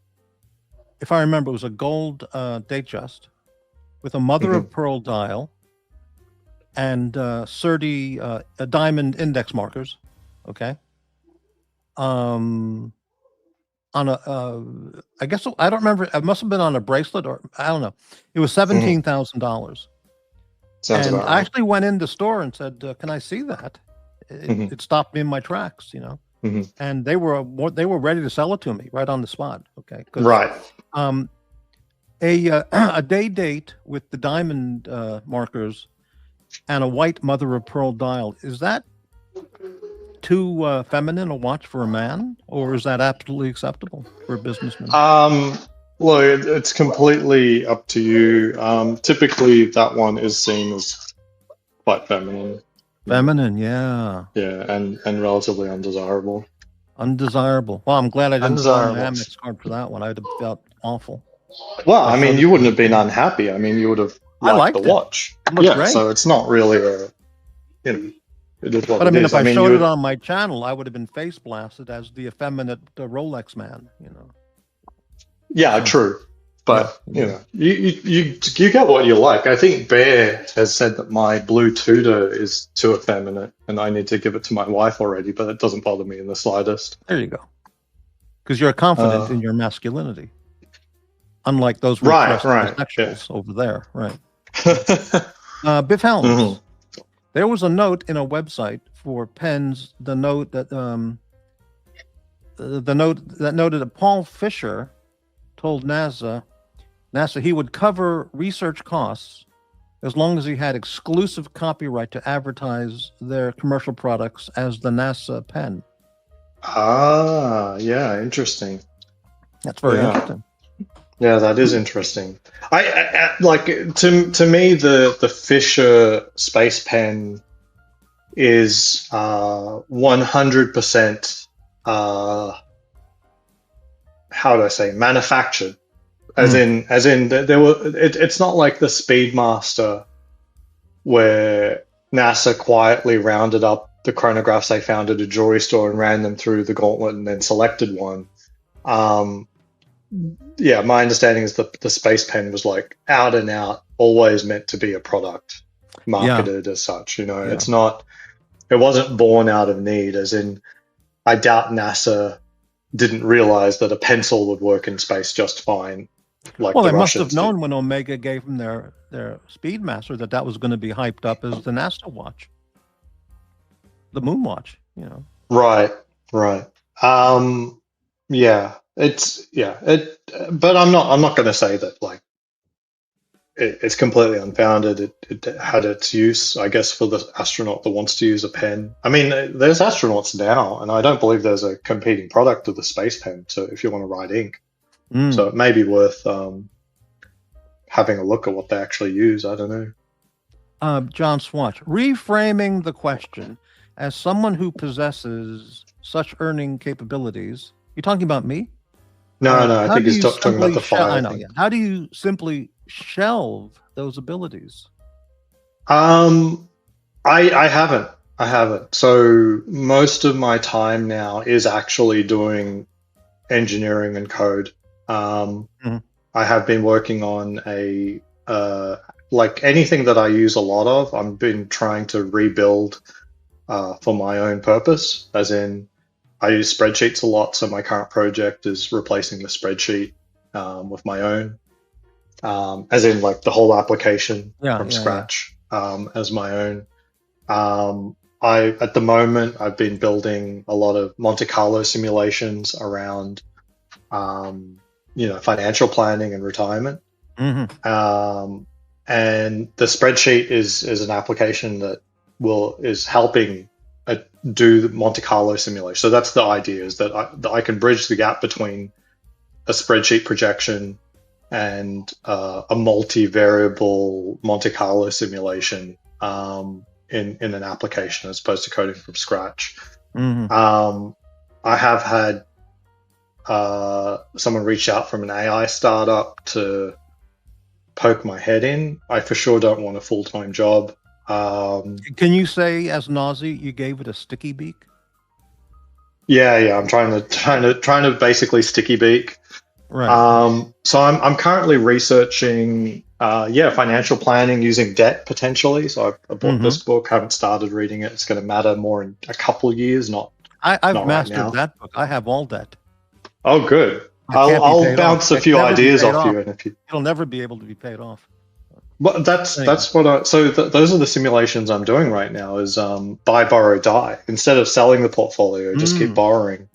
if I remember, it was a gold Datejust with a mother of pearl dial and 30 diamond index markers. Okay. On a, I guess I don't remember. It must have been on a bracelet, or I don't know. It was $17,000. Sounds And about I right. actually went in the store and said, "Can I see that?" It stopped me in my tracks, And they were ready to sell it to me right on the spot. Okay. 'Cause, Right. a day date with the diamond markers and a white mother of pearl dial, is that too feminine a watch for a man, or is that absolutely acceptable for a businessman? Well, it's completely up to you. Typically, that one is seen as quite feminine. Feminine, yeah. Yeah, and relatively undesirable. Undesirable. Well, I'm glad I didn't draw my Undesirable. Amex card for that one. I'd have felt awful. Well, I I mean, showed you it wouldn't to have been the- unhappy. I mean, you would have I liked the liked it. watch. It looked Yeah, great. so it's not really a, it is what But I it mean, is. if I showed you it on my channel, I would have been face blasted as the effeminate Rolex man, Yeah, So, true. But yeah. you get what you like. I think Bear has said that my blue Tudor is too effeminate, and I need to give it to my wife already. But it doesn't bother me in the slightest. There you go. Because you're confident in your masculinity, unlike those Right, repressed right, homosexuals over there. Right. yeah. Biff Helms. Mhm. There was a note in a website for pens. The note that noted that Paul Fisher told NASA he would cover research costs as long as he had exclusive copyright to advertise their commercial products as the NASA pen. Ah, yeah, interesting. That's very interesting. Yeah, that is interesting. I like to me the Fisher space pen is 100% how do I say manufactured, as in there were it's not like the Speedmaster where NASA quietly rounded up the chronographs they found at a jewelry store and ran them through the gauntlet and then selected one. Yeah, my understanding is that the space pen was like out and out, always meant to be a product marketed as such. It's not, it wasn't born out of need, as in, I doubt NASA didn't realize that a pencil would work in space just fine. Like Well, the they must Russians have known did. when Omega gave them their Speedmaster that was going to be hyped up as the NASA watch, the moon watch. Right. Yeah, but I'm not going to say that like it's completely unfounded. It had its use, I guess, for the astronaut that wants to use a pen. I mean, there's astronauts now, and I don't believe there's a competing product to the space pen. So if you want to write ink, so it may be worth having a look at what they actually use. I don't know. John Swatch, reframing the question, as someone who possesses such earning capabilities, you talking about me? No, I how think do he's you talking about the simply fire I know, thing. yeah. How do you simply shelve those abilities? I haven't. So most of my time now is actually doing engineering and code. I have been working on a like anything that I use a lot of, I've been trying to rebuild for my own purpose, as in I use spreadsheets a lot. So my current project is replacing the spreadsheet with my own, as in like the whole application from scratch as my own. At the moment, I've been building a lot of Monte Carlo simulations around, financial planning and retirement. And the spreadsheet is an application that is helping do the Monte Carlo simulation. So that's the idea, is that I can bridge the gap between a spreadsheet projection and a multivariable Monte Carlo simulation in an application, as opposed to coding from scratch. I have had someone reach out from an AI startup to poke my head in. I for sure don't want a full-time job. Can you say, as an Aussie, you gave it a sticky beak? Yeah. I'm trying to basically sticky beak. Right. So I'm currently researching, financial planning using debt potentially. So I bought this book, haven't started reading it. It's going to matter more in a couple of years, I've not mastered right now. that book. I have all that. Oh, good. I'll bounce a few ideas off you, and if you, it'll never be able to be paid off. well, that's what those are the simulations I'm doing right now. Is buy, borrow, die. Instead of selling the portfolio, just keep borrowing.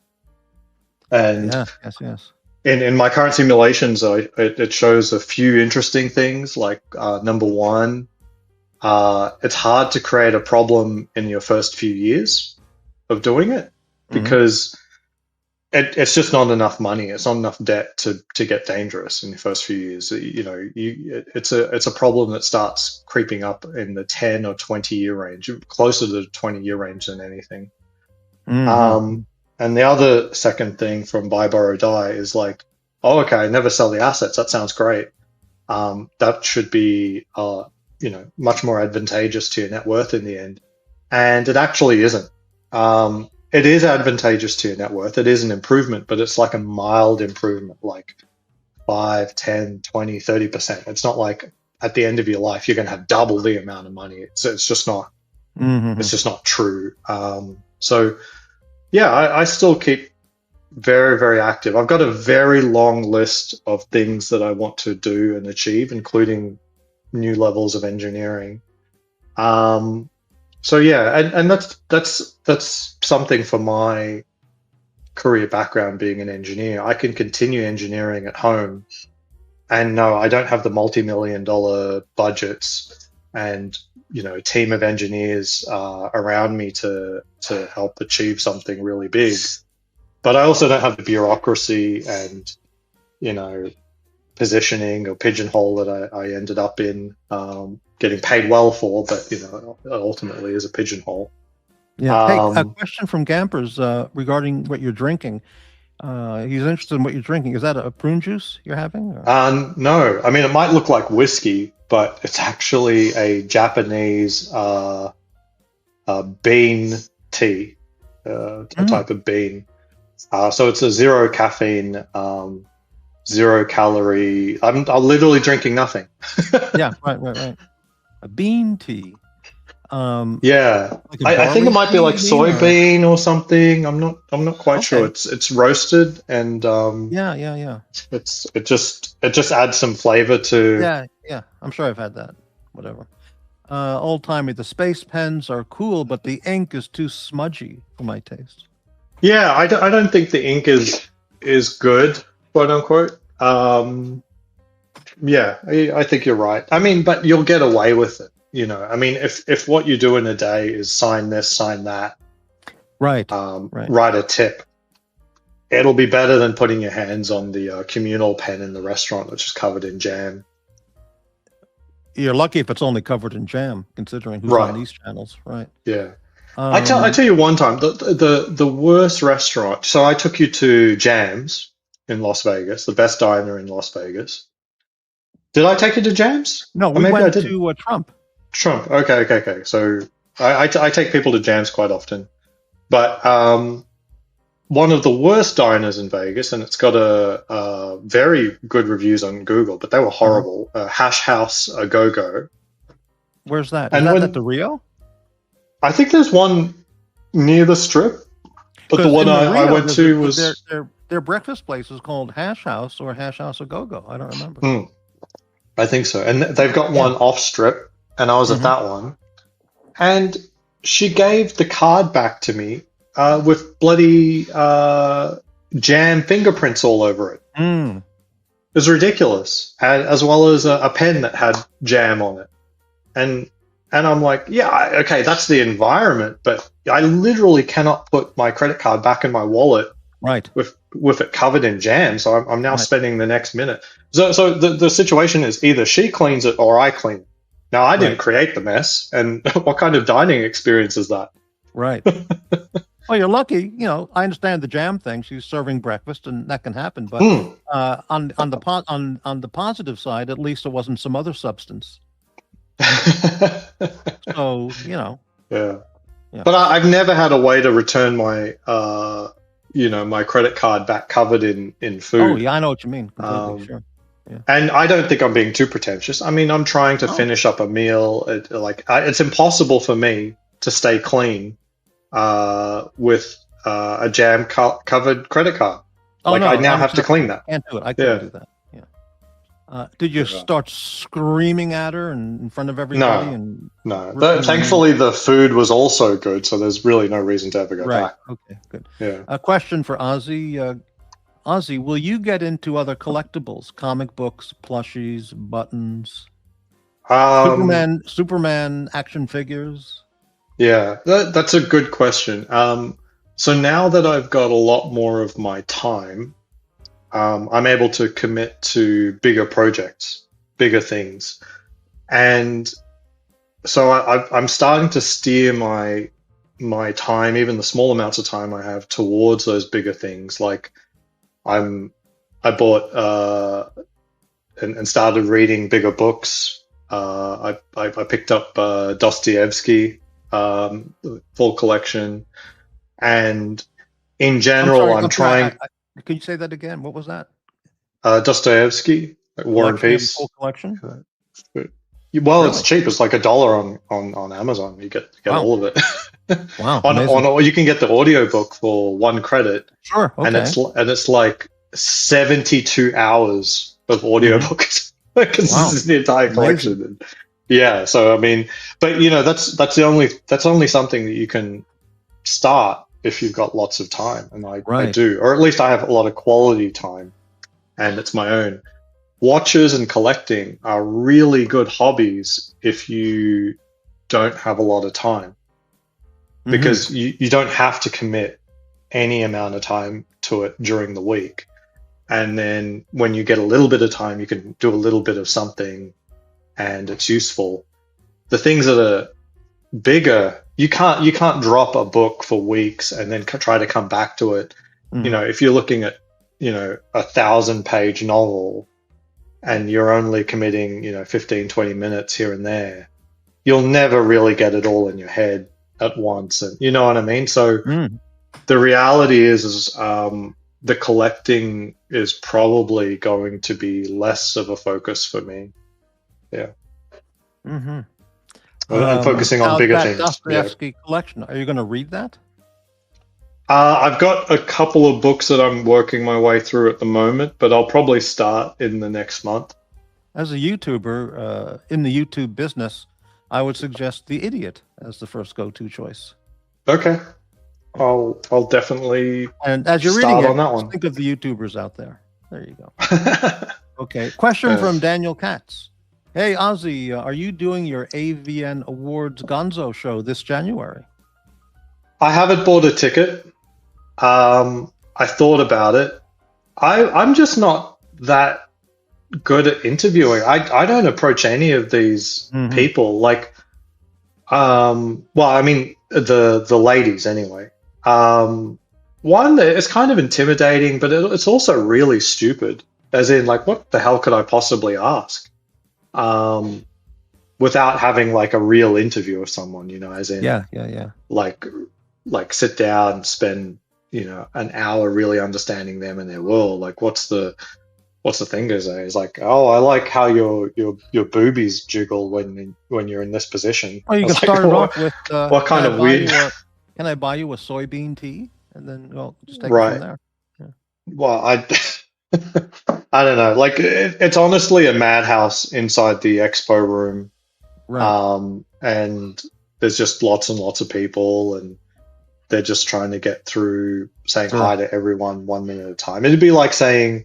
And yes. In my current simulations, it shows a few interesting things. Like number one, it's hard to create a problem in your first few years of doing it, because it's just not enough money. It's not enough debt to get dangerous in the first few years. It's a problem that starts creeping up in the 10 or 20-year range, closer to the 20-year range than anything. And the other second thing from buy, borrow, die is like, oh, okay, never sell the assets. That sounds great. That should be, much more advantageous to your net worth in the end. And it actually isn't. It is advantageous to your net worth. It is an improvement, but it's like a mild improvement, like 5, 10, 20, 30%. It's not like at the end of your life, you're going to have double the amount of money. It's just not, it's just not true. I still keep very, very active. I've got a very long list of things that I want to do and achieve, including new levels of engineering. And that's something for my career background, being an engineer. I can continue engineering at home, and no, I don't have the multi-million-dollar budgets and a team of engineers around me to help achieve something really big. But I also don't have the bureaucracy and positioning or pigeonhole that I ended up in, getting paid well for, but ultimately is a pigeonhole. Yeah. Hey, a question from Gampers regarding what you're drinking. He's interested in what you're drinking. Is that a prune juice you're having? Or? No. I mean, it might look like whiskey, but it's actually a Japanese bean tea, a type of bean. So it's a zero caffeine, 0 calorie. I'm literally drinking nothing. Yeah, right. A bean tea. Like I think it might be like soybean or something. I'm not quite sure. It's roasted and yeah. It just adds some flavor to. Yeah. I'm sure I've had that. Whatever. Old timey. The space pens are cool, but the ink is too smudgy for my taste. Yeah, I don't think the ink is good, quote unquote. I think you're right. I mean, but you'll get away with it. I mean, if what you do in a day is sign this, sign that, right, write a tip, it'll be better than putting your hands on the communal pen in the restaurant, which is covered in jam. You're lucky if it's only covered in jam, considering who's on these channels, right? Yeah. I tell you one time, the worst restaurant. So I took you to Jams in Las Vegas, the best diner in Las Vegas. Did I take you to Jams? No, we went to Trump. Trump. Okay. So I take people to Jams quite often, but one of the worst diners in Vegas, and it's got a very good reviews on Google, but they were horrible. Hash House a Go Go. Where's that? Is And that when- at the Rio? I think there's one near the Strip, but the 'Cause one in I Rio, went there's to a- was. their breakfast place is called Hash House or Hash House a Go Go. I don't remember. I think so, and they've got one off Strip, and I was at that one, and she gave the card back to me with bloody jam fingerprints all over it. Mm. It was ridiculous, and as well as a pen that had jam on it, and I'm like, yeah, okay, that's the environment, but I literally cannot put my credit card back in my wallet Right. with it covered in jam. So I'm now spending the next minute. So the situation is either she cleans it or I clean it. Now I didn't create the mess, and what kind of dining experience is that? Right. Well, you're lucky. You know, I understand the jam thing. She's serving breakfast, and that can happen. But on the positive side, at least it wasn't some other substance. So Yeah. But I've never had a way to return my my credit card back covered in food. Oh yeah, I know what you mean. Completely, sure. Yeah. And I don't think I'm being too pretentious. I mean, I'm trying to finish up a meal. It's impossible for me to stay clean with a jam covered credit card. Oh, I now have to understand. clean that. Can't do it. I couldn't do that. Yeah. Did you start screaming at her in front of everybody? No. Thankfully, the food was also good, so there's really no reason to ever go back. Okay, good. Yeah. A question for Aussie. Aussie, will you get into other collectibles, comic books, plushies, buttons, Superman action figures? Yeah, that's a good question. So now that I've got a lot more of my time, I'm able to commit to bigger projects, bigger things. And so I'm starting to steer my time, even the small amounts of time I have, towards those bigger things. Like I bought and started reading bigger books. I picked up Dostoevsky, full collection, and in general, I'm trying. Could you say that again? What was that? Dostoevsky, War and Peace. Full collection. Well, it's cheap. It's like $1 on Amazon. You get all of it. Wow. Or you can get the audiobook for $1. Sure. Okay. And it's like 72 hours of audiobooks. Because this is the entire collection. Yeah. So I mean, but that's only something that you can start if you've got lots of time, and I do, or at least I have a lot of quality time, and it's my own. Watches and collecting are really good hobbies if you don't have a lot of time, because you don't have to commit any amount of time to it during the week. And then when you get a little bit of time, you can do a little bit of something and it's useful. The things that are bigger, you can't drop a book for weeks and then try to come back to it. If you're looking at, a 1,000-page novel and you're only committing, 15, 20 minutes here and there, you'll never really get it all in your head at once. And you know what I mean? So the reality is the collecting is probably going to be less of a focus for me. Yeah. And focusing on bigger things. Dostoevsky collection. Are you going to read that? I've got a couple of books that I'm working my way through at the moment, but I'll probably start in the next month. As a YouTuber in the YouTube business, I would suggest The Idiot as the first go-to choice. Okay. I'll definitely and as you're start reading on that one. Think of the YouTubers out there. There you go. Okay. Question from Daniel Katz. Hey, Ozzy, are you doing your AVN Awards Gonzo show this January? I haven't bought a ticket. I thought about it. I'm just not that good at interviewing. I don't approach any of these people. Like, well, I mean, the ladies anyway. One, it's kind of intimidating, but it's also really stupid. As in, like, what the hell could I possibly ask? Without having like a real interview with someone, as in, yeah. like sit down, spend an hour really understanding them and their world. Like, what's the thing, Jose? It's like, oh, I like how your boobies jiggle when you're in this position. Or you I can was like, start it off with, what kind of weird? Can I buy you a soybean tea? And then just take it Right. from there. Yeah. Well, I don't know. Like, it's honestly a madhouse inside the expo room. Right. And there's just lots and lots of people, and they're just trying to get through saying Sure. hi to everyone 1 minute at a time. It'd be like saying,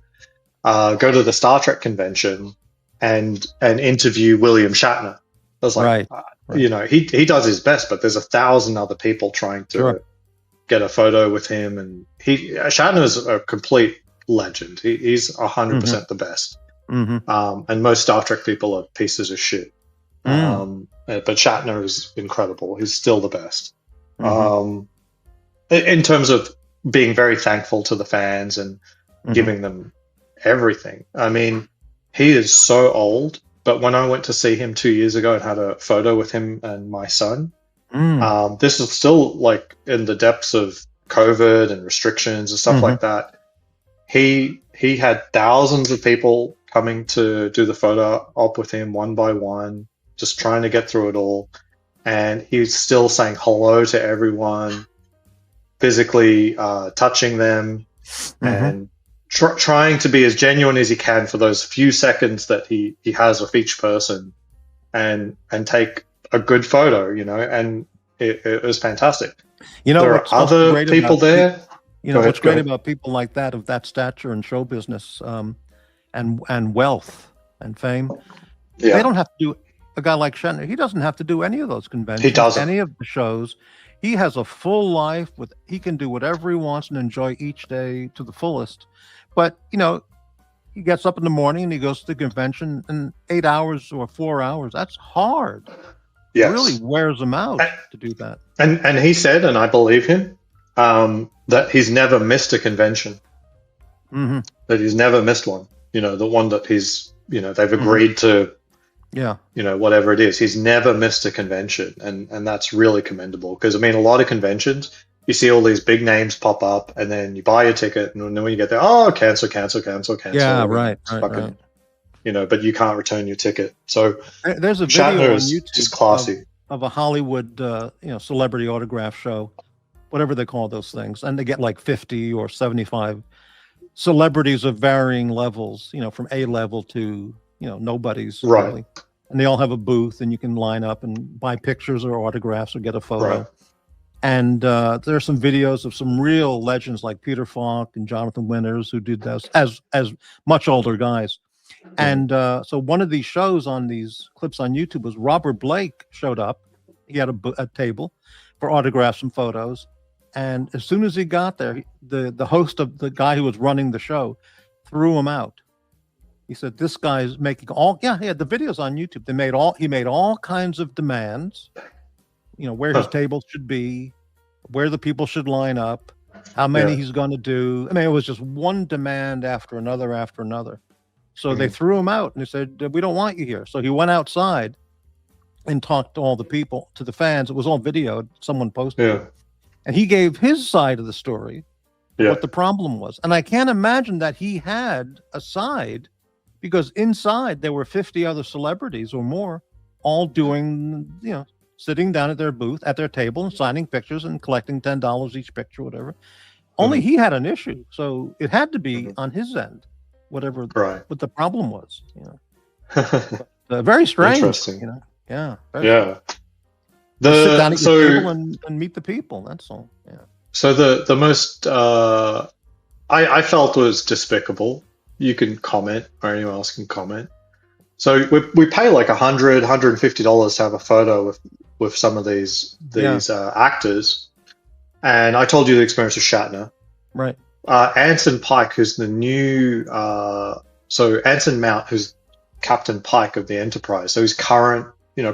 go to the Star Trek convention and interview William Shatner. I was like, Right. he does his best, but there's 1,000 other people trying to Sure. get a photo with him, and Shatner's a complete legend. He's 100% the best. And most Star Trek people are pieces of shit. But Shatner is incredible. He's still the best. In terms of being very thankful to the fans and giving them everything. I mean, he is so old, but when I went to see him 2 years ago and had a photo with him and my son, this is still like in the depths of COVID and restrictions and stuff like that. He had thousands of people coming to do the photo op with him one by one, just trying to get through it all. And he's still saying hello to everyone, physically touching them, and trying to be as genuine as he can for those few seconds that he has with each person, and take a good photo, and it was fantastic. There are other people there. What's great about people like that, of that stature in show business, and wealth and fame, they don't have to do. A guy like Shatner, he doesn't have to do any of those conventions. He doesn't. Any of the shows. He has a full life he can do whatever he wants and enjoy each day to the fullest. But, he gets up in the morning and he goes to the convention, and 8 hours or 4 hours, that's hard. Yes. It really wears him out to do that. And he said, and I believe him, that he's never missed a convention. That he's never missed one. The one that he's, they've agreed to. Yeah. Whatever it is, he's never missed a convention, and that's really commendable. Because I mean, a lot of conventions, you see all these big names pop up, and then you buy a ticket, and then when you get there, cancel. Yeah, right. But you can't return your ticket. So there's a video Shatner on is YouTube just classy of a Hollywood, celebrity autograph show, whatever they call those things, and they get like 50 or 75 celebrities of varying levels, from A level to nobodies, right? Really. And they all have a booth, and you can line up and buy pictures or autographs or get a photo. Right. And there are some videos of some real legends like Peter Falk and Jonathan Winters, who did this as much older guys. And so one of these shows on these clips on YouTube was Robert Blake showed up. He had a table for autographs and photos. And as soon as he got there, the host of the guy who was running the show threw him out. He said, "This guy's making the videos on YouTube. He made all kinds of demands, where his table should be, where the people should line up, how many he's going to do. I mean, it was just one demand after another. So they threw him out, and they said, "We don't want you here." So he went outside and talked to all the people, to the fans. It was all videoed. Someone posted it. And he gave his side of the story, what the problem was. And I can't imagine that he had a side, because inside there were 50 other celebrities or more, all doing, sitting down at their booth, at their table, and signing pictures and collecting $10 each picture, whatever. Only he had an issue. So it had to be on his end, whatever what the problem was. But, very strange. Interesting. Yeah. Sit down at your table and meet the people. That's all. Yeah. So the most I felt was despicable. You can comment, or anyone else can comment. So we pay like $100, $150 to have a photo with some of these actors. And I told you the experience with Shatner. Right. Anson Pike, who's the new so Anson Mount, who's Captain Pike of the Enterprise. So he's current,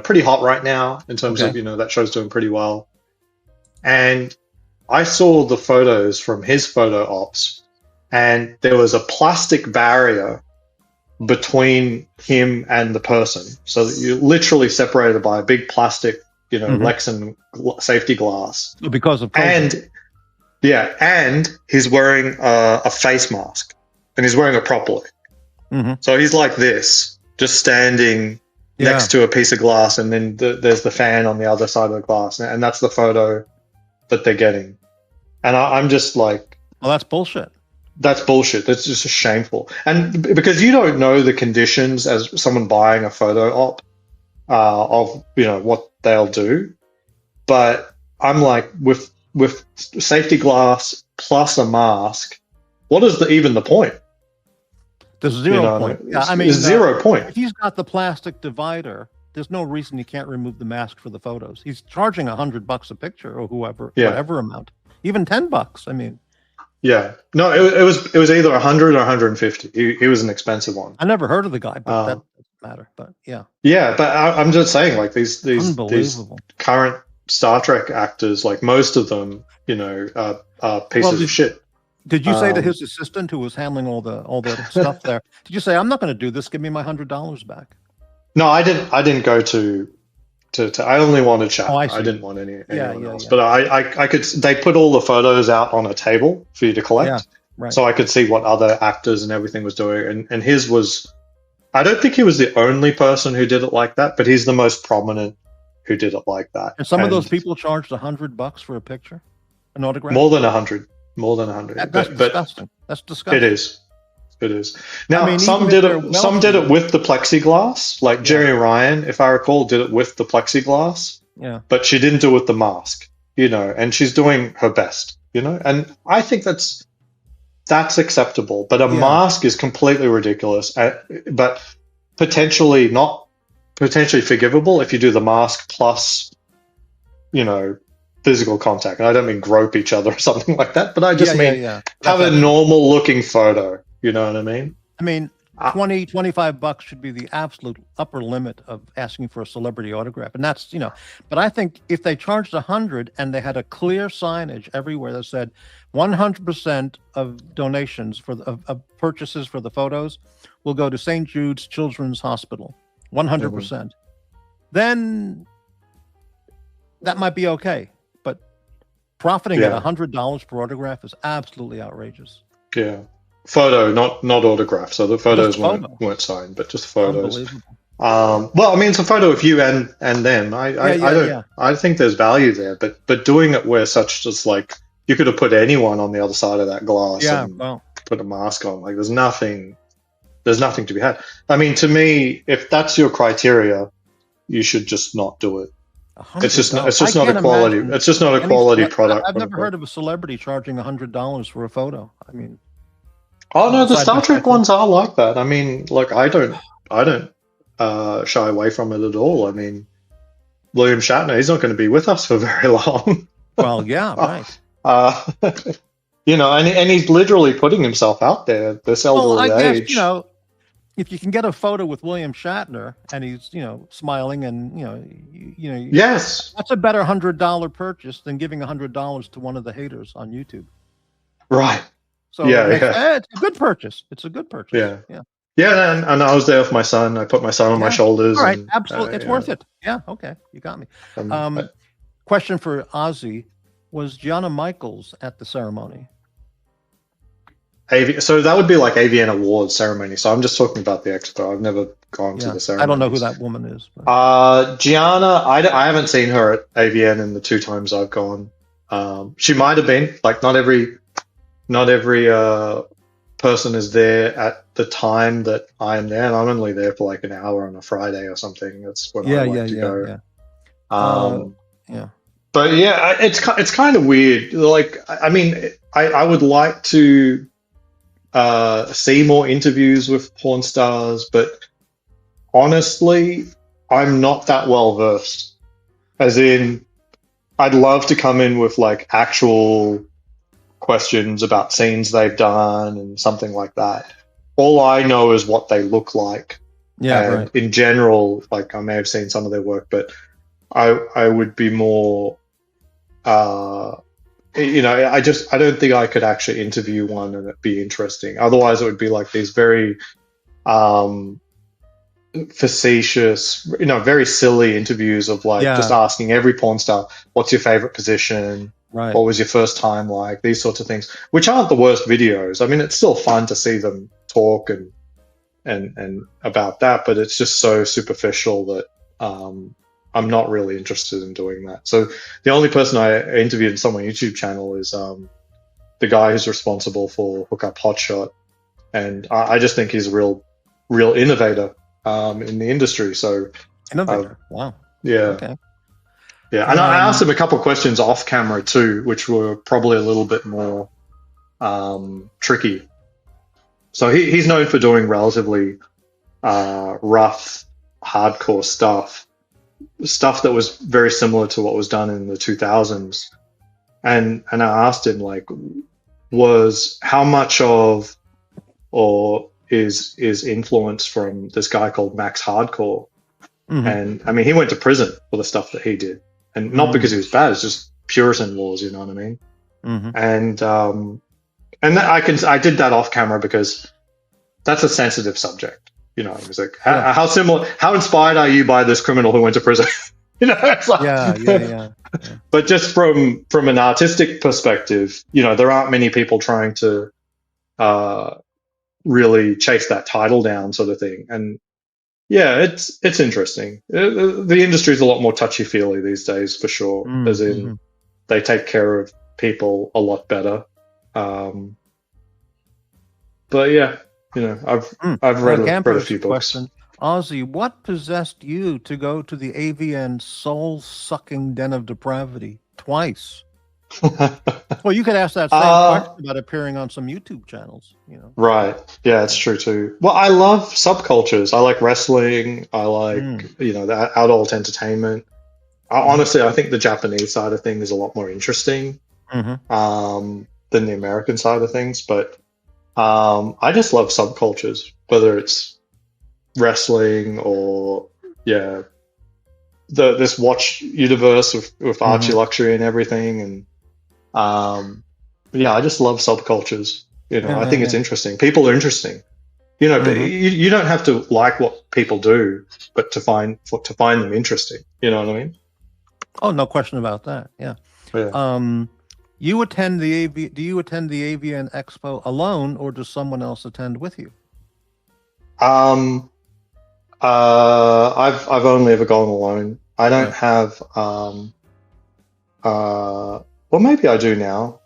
pretty hot right now in terms of, that show's doing pretty well. And I saw the photos from his photo ops, and there was a plastic barrier between him and the person. So that you're literally separated by a big plastic, Lexan safety glass. Because of COVID. And Yeah, and he's wearing a face mask, and he's wearing it properly. Mm-hmm. So he's like this, just standing next to a piece of glass, and then there's the fan on the other side of the glass, and that's the photo that they're getting. And I'm just like, Well, that's bullshit. that's bullshit. That's just shameful. And because you don't know the conditions as someone buying a photo op of what they'll do, but I'm like, with safety glass plus a mask, what is even the point? There's 0 point. Yeah, I mean, there's 0 point. If he's got the plastic divider, there's no reason he can't remove the mask for the photos. He's charging $100 a picture, or whatever amount, even $10. I mean, yeah, no, it was either 100 or 150. He was an expensive one. I never heard of the guy, but that doesn't matter. But yeah, but I'm just saying, like these current Star Trek actors, like most of them, are pieces of shit. Did you say to his assistant who was handling all the stuff there? Did you say, "I'm not going to do this. Give me my $100 back"? No, I didn't go to. I only wanted chat. Oh, I didn't want anyone else. Yeah. But I could. They put all the photos out on a table for you to collect, right. So I could see what other actors and everything was doing. And his was. I don't think he was the only person who did it like that, but he's the most prominent who did it like that. And some of those people charged $100 for a picture, an autograph. More than 100. More than 100. That's disgusting. That's disgusting. It is. Now, some did it with the plexiglass. Like Jerry Ryan, if I recall, did it with the plexiglass. Yeah. But she didn't do it with the mask, and she's doing her best, And I think that's acceptable. But a mask is completely ridiculous. But potentially forgivable if you do the mask plus, physical contact. And I don't mean grope each other or something like that, but I just mean have a normal looking photo. You know what I mean? I mean, $20, $25 should be the absolute upper limit of asking for a celebrity autograph. And that's, but I think if they charged 100 and they had a clear signage everywhere that said 100% of donations of purchases for the photos will go to St. Jude's Children's Hospital, 100%, then that might be okay. But profiting at $100 per autograph is absolutely outrageous. Yeah. Photo, not autograph. So the photos weren't signed, but just photos. Well, I mean, it's a photo of you and them. I think there's value there, but doing it where just like you could have put anyone on the other side of that glass and put a mask on. Like there's nothing to be had. I mean, to me, if that's your criteria, you should just not do it. It's just not a quality. It's just not a quality product. I've never heard of a celebrity charging $100 for a photo. I mean. Oh no, the Star Trek ones are like that. I mean, like I don't shy away from it at all. I mean, William Shatner, he's not going to be with us for very long. Well, yeah, right. And he's literally putting himself out there. This elderly age. Guess, if you can get a photo with William Shatner and he's, smiling and yes, that's a better $100 purchase than giving $100 to one of the haters on YouTube. Right. So it's a good purchase. It's a good purchase. Yeah, and I was there with my son. I put my son on my shoulders. All right, absolutely. It's worth it. Yeah, okay. You got me. Question for Aussie. Was Gianna Michaels at the ceremony? So that would be like AVN Awards ceremony. So I'm just talking about the expo. I've never gone to the ceremony. I don't know who that woman is. Gianna, I haven't seen her at AVN in the 2 times I've gone. She might have been. Like not every person is there at the time that I'm there, and I'm only there for like an hour on a Friday or something. That's when I like to go. But it's kind of weird. Like, I mean, I would like to see more interviews with porn stars, but honestly, I'm not that well versed. As in, I'd love to come in with like actual questions about scenes they've done and something like that. All I know is what they look like. And in general, like I may have seen some of their work, but I would be more, I don't think I could actually interview one and it'd be interesting. Otherwise, it would be like these very facetious, very silly interviews of like just asking every porn star, what's your favorite position? Right. What was your first time like? These sorts of things, which aren't the worst videos. I mean, it's still fun to see them talk and about that, but it's just so superficial that I'm not really interested in doing that. So the only person I interviewed on my YouTube channel is the guy who's responsible for Hookup Hotshot, and I just think he's a real innovator in the industry. So Innovator. Wow. yeah. Okay. Yeah, and I asked him a couple of questions off camera too, which were probably a little bit more tricky. So he's known for doing relatively rough, hardcore stuff that was very similar to what was done in the 2000s. And I asked him, like, was how much of or is influence from this guy called Max Hardcore. And I mean, he went to prison for the stuff that he did, and not because he was bad. It's just Puritan laws, you know what I mean? And that I did that off camera because that's a sensitive subject. You know, it was like, how inspired are you by this criminal who went to prison? You know, it's like, yeah. But just from an artistic perspective, you know, there aren't many people trying to really chase that title down, sort of thing. And yeah, it's interesting. The industry is a lot more touchy-feely these days, for sure. As in, they take care of people a lot better. But yeah, you know, I've read a few books. Question. Aussie, what possessed you to go to the avian soul-sucking den of depravity twice? Well, you could ask that same question about appearing on some YouTube channels, you know. Right. Yeah, it's true too. Well, I love subcultures. I like wrestling. I like, you know, the adult entertainment. Honestly, I think the Japanese side of things is a lot more interesting than the American side of things. But I just love subcultures, whether it's wrestling or, this watch universe with Archie Luxury and everything. And I just love subcultures. You know, I think it's interesting. People are interesting. You know, but you don't have to like what people do, but to find them interesting. You know what I mean? Oh, no question about that. Yeah. Do you attend the Avian Expo alone, or does someone else attend with you? I've only ever gone alone. I don't have well, maybe I do now.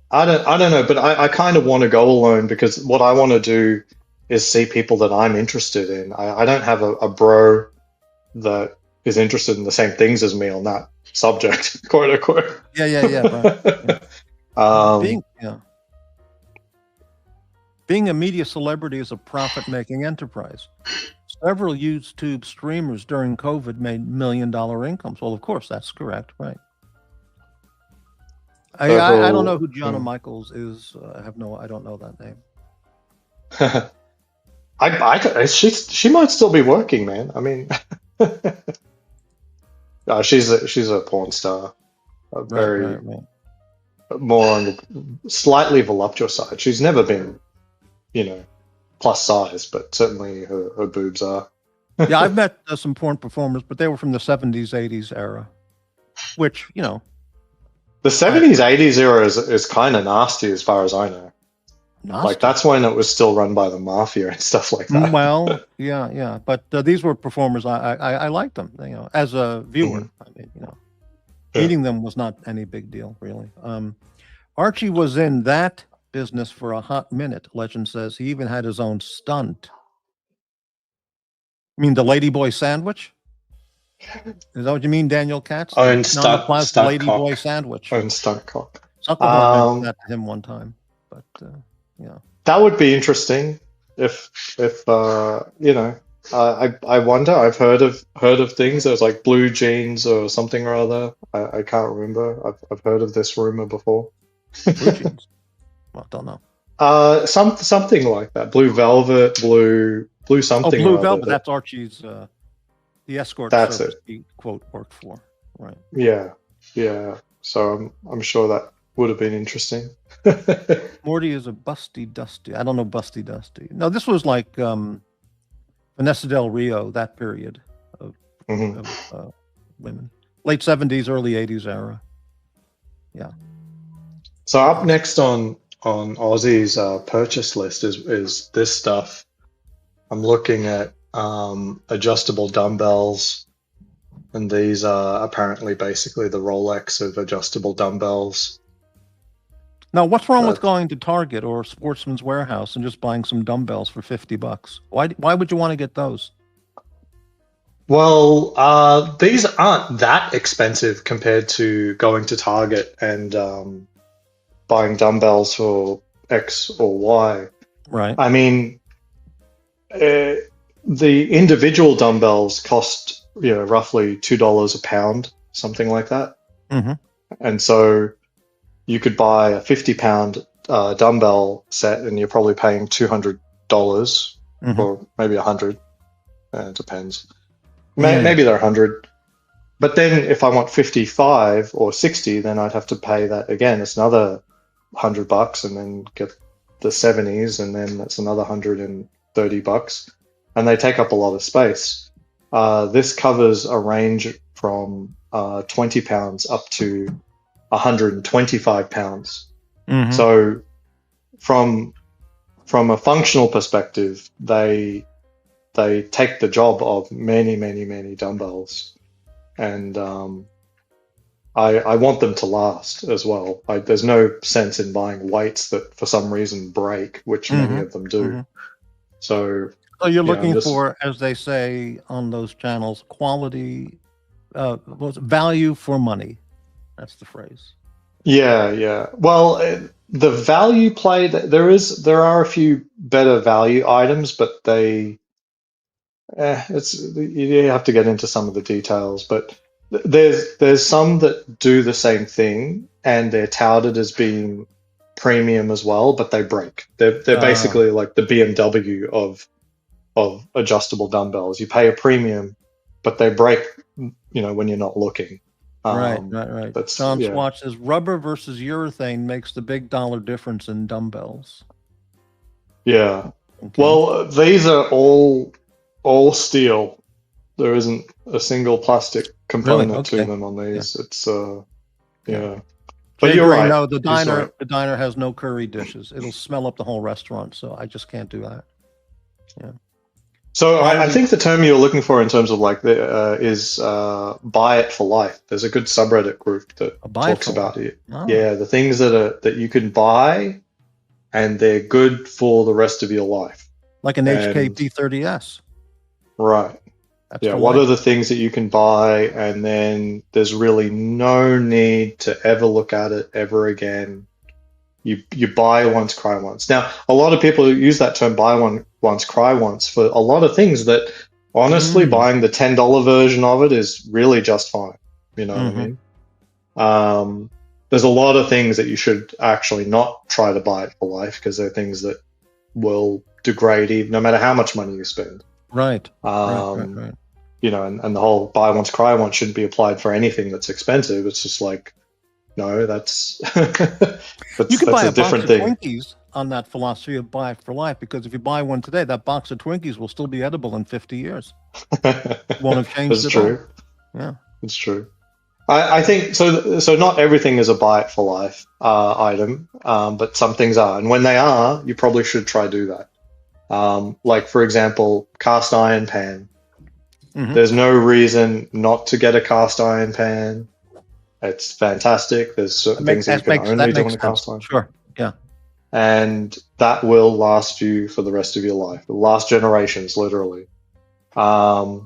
I don't know, but I kind of want to go alone because what I want to do is see people that I'm interested in. I don't have a bro that is interested in the same things as me on that subject, quote unquote. Yeah. Right. Being a media celebrity is a profit-making enterprise. Several YouTube streamers during COVID made $1 million incomes. Well, of course, that's correct, right? I don't know who Gianna Michaels is. I don't know that name. She might still be working, man. I mean, she's a porn star, very more on the slightly voluptuous side. She's never been, you know, plus size, but certainly her boobs are. Yeah, I've met some porn performers, but they were from the 70s, 80s era, which, you know. The 70s, 80s era is kind of nasty as far as I know. Nasty. Like, that's when it was still run by the mafia and stuff like that. Well, yeah. But these were performers. I liked them, you know, as a viewer. I mean, you know, meeting them was not any big deal, really. Archie was in that business for a hot minute, legend says. He even had his own stunt. You mean the Ladyboy sandwich? Is that what you mean, Daniel Katz? Own stunt Ladyboy sandwich. Own stunt cock. Zuckerberg mentioned that to him one time, but yeah. That would be interesting if you know. I wonder. I've heard of things. There's like blue jeans or something or other. I can't remember. I've heard of this rumor before. Blue jeans. Well, don't know. Something like that. Blue velvet, blue something. Oh, blue velvet. That's Archie's. The escort service he quote worked for. Right. Yeah. So I'm sure that would have been interesting. Morty is a busty dusty. I don't know busty dusty. No, this was like Vanessa Del Rio, that period of women. Late 70s, early 80s era. Yeah. So up next on Aussie's purchase list is this stuff. I'm looking at adjustable dumbbells, and these are apparently basically the Rolex of adjustable dumbbells. Now, what's wrong with But- going to Target or Sportsman's Warehouse and just buying some dumbbells for $50? Why would you want to get those? Well, these aren't that expensive compared to going to Target and buying dumbbells for X or Y. Right. I mean, the individual dumbbells cost roughly $2 a pound, something like that. Mm-hmm. And so you could buy a 50-pound dumbbell set, and you're probably paying $200 Mm-hmm. or maybe 100. It depends. Yeah. Maybe they're 100. But then if I want 55 or 60, then I'd have to pay that again. It's another $100, and then get the 70s, and then that's another $130, and they take up a lot of space. This covers a range from 20 pounds up to 125 pounds. Mm-hmm. So from a functional perspective, they take the job of many dumbbells, and I want them to last as well. There's no sense in buying weights that for some reason break, which many of them do. Mm-hmm. So you're yeah, looking for, as they say on those channels, quality, value for money. That's the phrase. yeah. Well, the value play, there are a few better value items, but you have to get into some of the details. But there's some that do the same thing, and they're touted as being premium as well, but they break. They're basically like the BMW of adjustable dumbbells. You pay a premium, but they break, when you're not looking. Right. That's, John yeah. Swatch says rubber versus urethane makes the big dollar difference in dumbbells. Yeah. Okay. Well, these are all steel. There isn't a single plastic component Really? to Okay. them on these. Yeah. It's Yeah. But Jay you're Gray, right. no, the He's right. diner has no curry dishes. It'll smell up the whole restaurant, so I just can't do that. Yeah. So I think the term you're looking for in terms of like is buy it for life. There's a good subreddit group that buy it talks for about life. it. Oh. Yeah, the things that you can buy, and they're good for the rest of your life. Like an And- HKP 30S. Right. That's Yeah. for What life. are the things that you can buy, and then there's really no need to ever look at it ever again. You buy once, cry once. Now, a lot of people use that term "buy once, cry once" for a lot of things that, honestly, buying the $10 version of it is really just fine. You know what I mean? There's a lot of things that you should actually not try to buy it for life, because they're things that will degrade even no matter how much money you spend. Right. Right. And the whole buy once, cry once shouldn't be applied for anything that's expensive. It's just like, no, that's You could buy a different box of thing. Twinkies on that philosophy of buy it for life, because if you buy one today, that box of Twinkies will still be edible in 50 years. Won't have changed That's at all. true. Yeah. It's true. I think so. So not everything is a buy it for life item, but some things are, and when they are, you probably should try to do that. Like, for example, cast iron pan. Mhm. There's no reason not to get a cast iron pan. It's fantastic. There's certain things that you can only do on a cast iron. Sure. Yeah. And that will last you for the rest of your life. It'll last generations, literally. I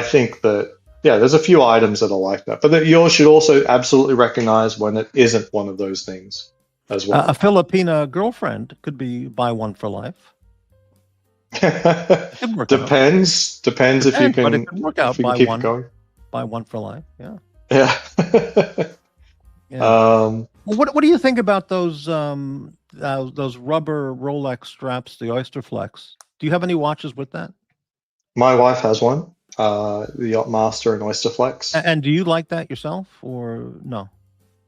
think that, there's a few items that are like that, but that you should also absolutely recognize when it isn't one of those things as well. A Filipina girlfriend could be buy one for life. It could work out. Depends if you can, but it could work out. if you Buy can keep one. it going. Buy one for life. Yeah. Yeah. Yeah. Um, What do you think about those rubber Rolex straps, the Oyster Flex? Do you have any watches with that? my wife has one, the Yacht Master and Oyster Flex. And do you like that yourself, or no?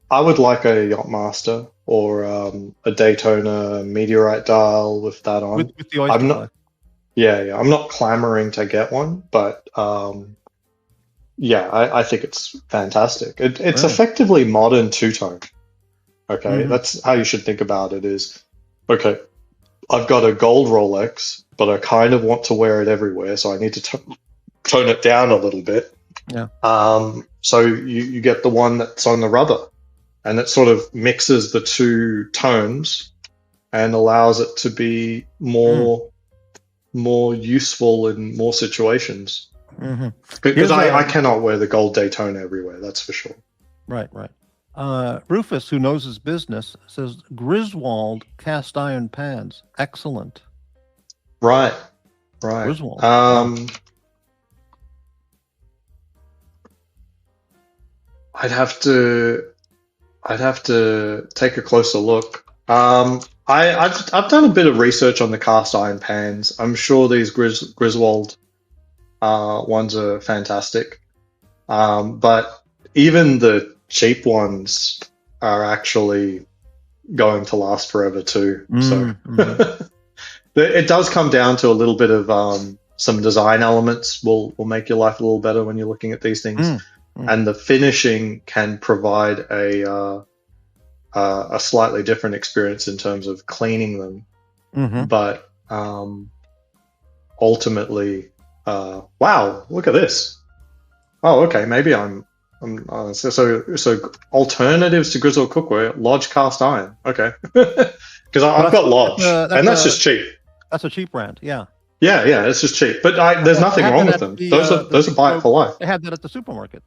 I would like a Yacht Master or a Daytona meteorite dial with that on. With the Oyster I'm not- Flex? Yeah. I'm not clamoring to get one, but yeah, I think it's fantastic. It's Really? effectively modern two-tone. Okay, Mhm. that's how you should think about it is, okay, I've got a gold Rolex, but I kind of want to wear it everywhere, so I need to tone it down a little bit. Yeah. So you get the one that's on the rubber, and it sort of mixes the two tones and allows it to be more useful in more situations. Mhm. Because Here's I a cannot wear the gold Daytona everywhere, that's for sure. right. Rufus, who knows his business, says Griswold cast iron pans. Excellent. Right. Griswold. Wow. I'd have to take a closer look. I've done a bit of research on the cast iron pans. I'm sure these Griswold ones are fantastic. But even the cheap ones are actually going to last forever too. So it does come down to a little bit of some design elements will make your life a little better when you're looking at these things. And the finishing can provide a slightly different experience in terms of cleaning them. But ultimately, wow, look at this. Oh, okay, maybe so alternatives to Griswold cookware, Lodge cast iron. Okay, because I've got Lodge, and that's just cheap. That's a cheap brand. Yeah. Yeah, it's just cheap. But there's nothing wrong with them. Those are buy it for life. They had that at the supermarket.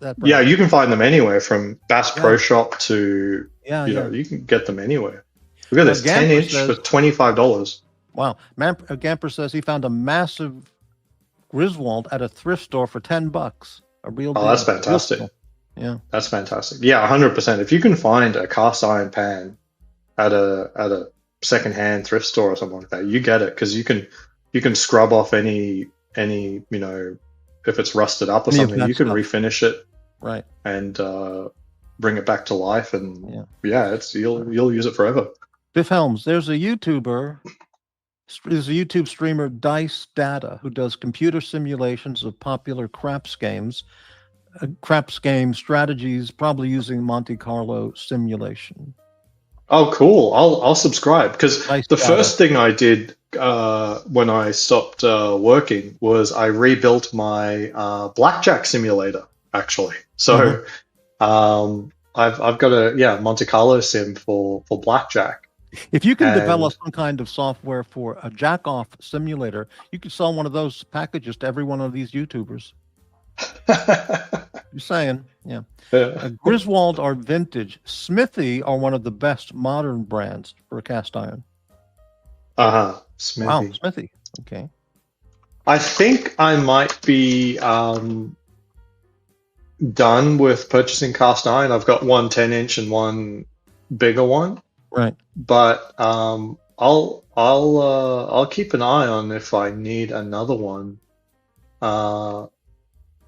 That yeah, you can find them anywhere from Bass Pro Shop to you can get them anywhere. Look at this 10-inch for $25. Wow, Gamper says he found a massive Griswold at a thrift store for $10. A real deal. That's fantastic. Yeah, that's fantastic. Yeah, 100%. If you can find a cast iron pan at a secondhand thrift store or something like that, you get it, because you can scrub off any if it's rusted up or something, you can refinish it, right, and bring it back to life, and you'll use it forever. Biff Helms, there's a YouTube streamer, Dice Data, who does computer simulations of popular craps game strategies, probably using Monte Carlo simulation. Oh, cool! I'll subscribe, because the first thing I did when I stopped working was I rebuilt my blackjack simulator, actually. So I've got a Monte Carlo sim for blackjack. If you can develop some kind of software for a jack-off simulator, you could sell one of those packages to every one of these YouTubers. You're saying, yeah. Griswold are vintage. Smithy are one of the best modern brands for a cast iron. Smithy. Wow, Smithy. Okay. I think I might be done with purchasing cast iron. I've got one 10-inch and one bigger one. Right. But I'll keep an eye on if I need another one.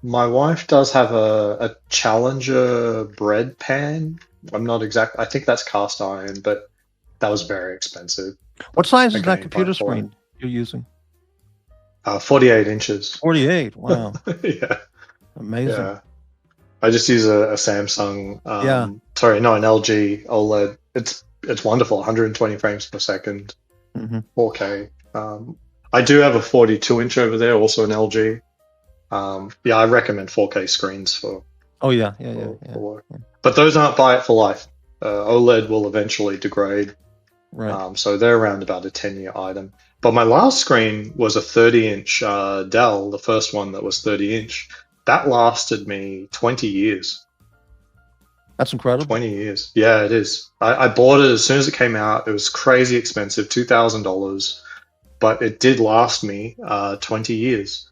My wife does have a Challenger bread pan. I think that's cast iron, but that was very expensive. What size is that computer screen you're using? 48 inches. 48. Wow. Yeah. Amazing. Yeah. I just use a Samsung. Sorry, no, an LG OLED. It's wonderful. 120 frames per second. 4K. I do have a 42-inch over there, also an LG. I recommend 4K screens for. Oh yeah. Work. But those aren't buy it for life. OLED will eventually degrade. Right. So they're around about a 10-year item. But my last screen was a 30-inch Dell, the first one that was 30-inch. That lasted me 20 years. That's incredible. 20 years. Yeah, it is. I bought it as soon as it came out. It was crazy expensive, $2,000, but it did last me 20 years.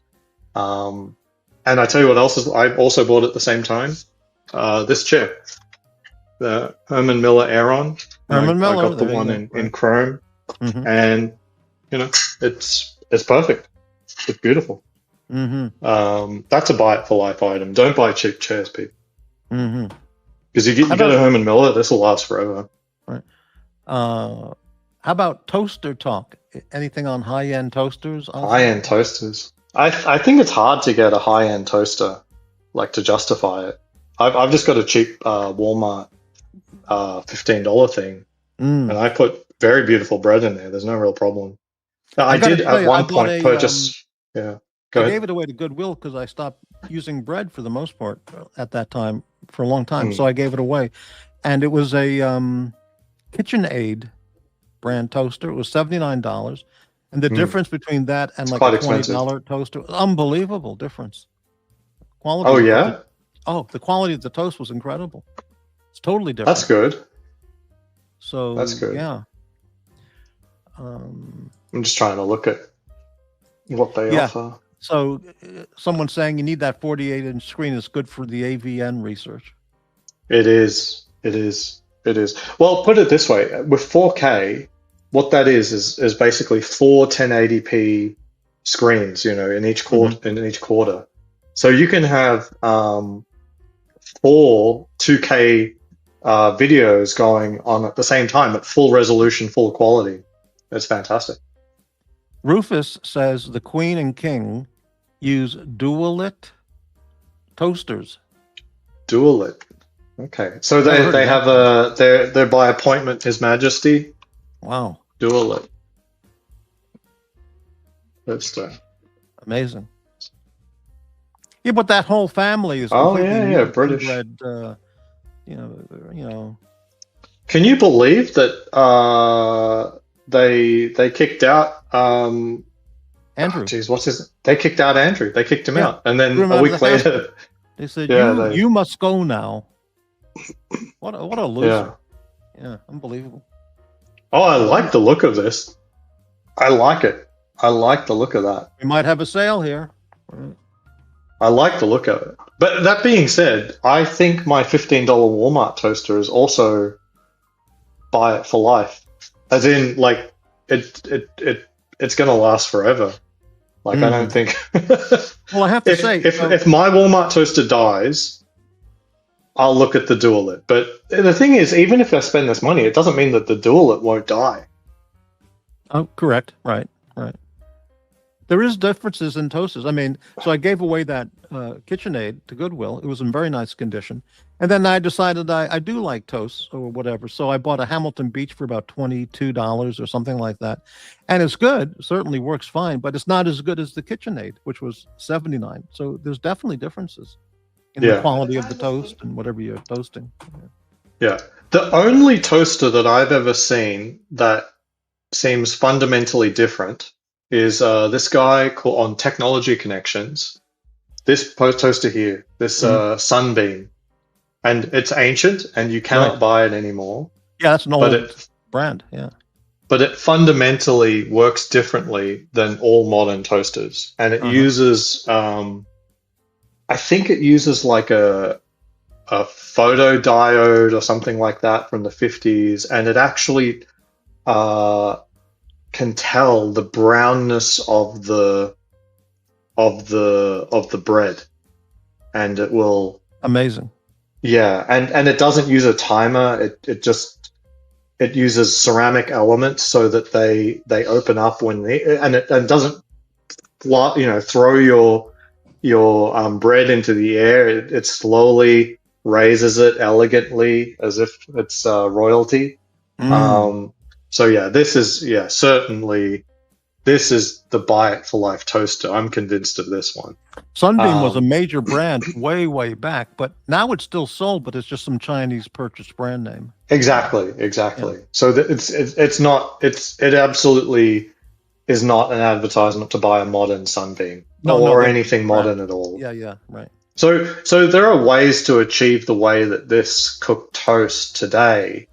And I tell you what else I also bought at the same time. This chair, the Herman Miller Aeron. Herman Miller. I got the one in chrome, and it's perfect. It's beautiful. That's a buy it for life item. Don't buy cheap chairs, people. Because you get a Herman Miller, this will last forever. Right. How about toaster talk? Anything on high-end toasters? High-end toasters. I think it's hard to get a high-end toaster. like to justify it. I've just got a cheap Walmart $15 thing, and I put very beautiful bread in there. There's no real problem. I gotta did tell at you, I one bought point a, purchase. Yeah, go I ahead. gave it away to Goodwill because I stopped using bread for the most part at that time for a long time. So I gave it away, and it was a KitchenAid brand toaster. It was $79, and the difference between that and like a quite $20 toaster, unbelievable difference. Quality. Oh yeah, the quality of the toast was incredible. It's totally different. that's good. So That's good. yeah. I'm just trying to look at what they offer. So someone's saying you need that 48-inch screen. It's good for the AVN research. It is. It is. It is. Well, put it this way: with 4K, what that is basically four 1080p screens. You know, in each quarter. So you can have 4 2K videos going on at the same time at full resolution, full quality. It's fantastic. Rufus says the Queen and King use dual-lit toasters. Dual-lit. Okay, so they have they're by appointment, His Majesty. Wow. Dual-lit. That's amazing. Yeah, but that whole family is British. inbred, you know. Can you believe that they kicked out Andrew? They kicked out Andrew. They kicked him out, and then a week later, they said, "You must go now." What a loser! Yeah, unbelievable. Oh, I like the look of this. I like it. I like the look of that. We might have a sale here. I like the look of it. But that being said, I think my $15 Walmart toaster is also buy it for life. As in, like, it's going to last forever. Like, I don't think... Well, I have to say... If my Walmart toaster dies, I'll look at the Dual-Lit. But the thing is, even if I spend this money, it doesn't mean that the Dual-Lit won't die. Oh, correct. Right. There is differences in toasters. I mean, so I gave away that KitchenAid to Goodwill. It was in very nice condition. And then I decided I do like toast or whatever. So I bought a Hamilton Beach for about $22 or something like that. And it's good. It certainly works fine, but it's not as good as the KitchenAid, which was $79. So there's definitely differences in the quality of the toast and whatever you're toasting. Yeah. The only toaster that I've ever seen that seems fundamentally different is this guy called on Technology Connections. This toaster here, this Sunbeam, and it's ancient, and you cannot buy it anymore. Yeah, that's an old brand. Yeah, but it fundamentally works differently than all modern toasters, and it uses, I think it uses like a photodiode or something like that from the 50s, and it actually can tell the brownness of the bread, and it will amazing. Yeah, and it doesn't use a timer. It uses ceramic elements so that they open up when it doesn't throw your bread into the air. It slowly raises it elegantly as if it's royalty. So yeah, this is certainly the buy it for life toaster. I'm convinced of this one. Sunbeam was a major brand way back, but now it's still sold, but it's just some Chinese purchased brand name. Exactly. Yeah. So it absolutely is not an advertisement to buy a modern Sunbeam or anything modern at all. Yeah, right. So there are ways to achieve the way that this cooked toast today,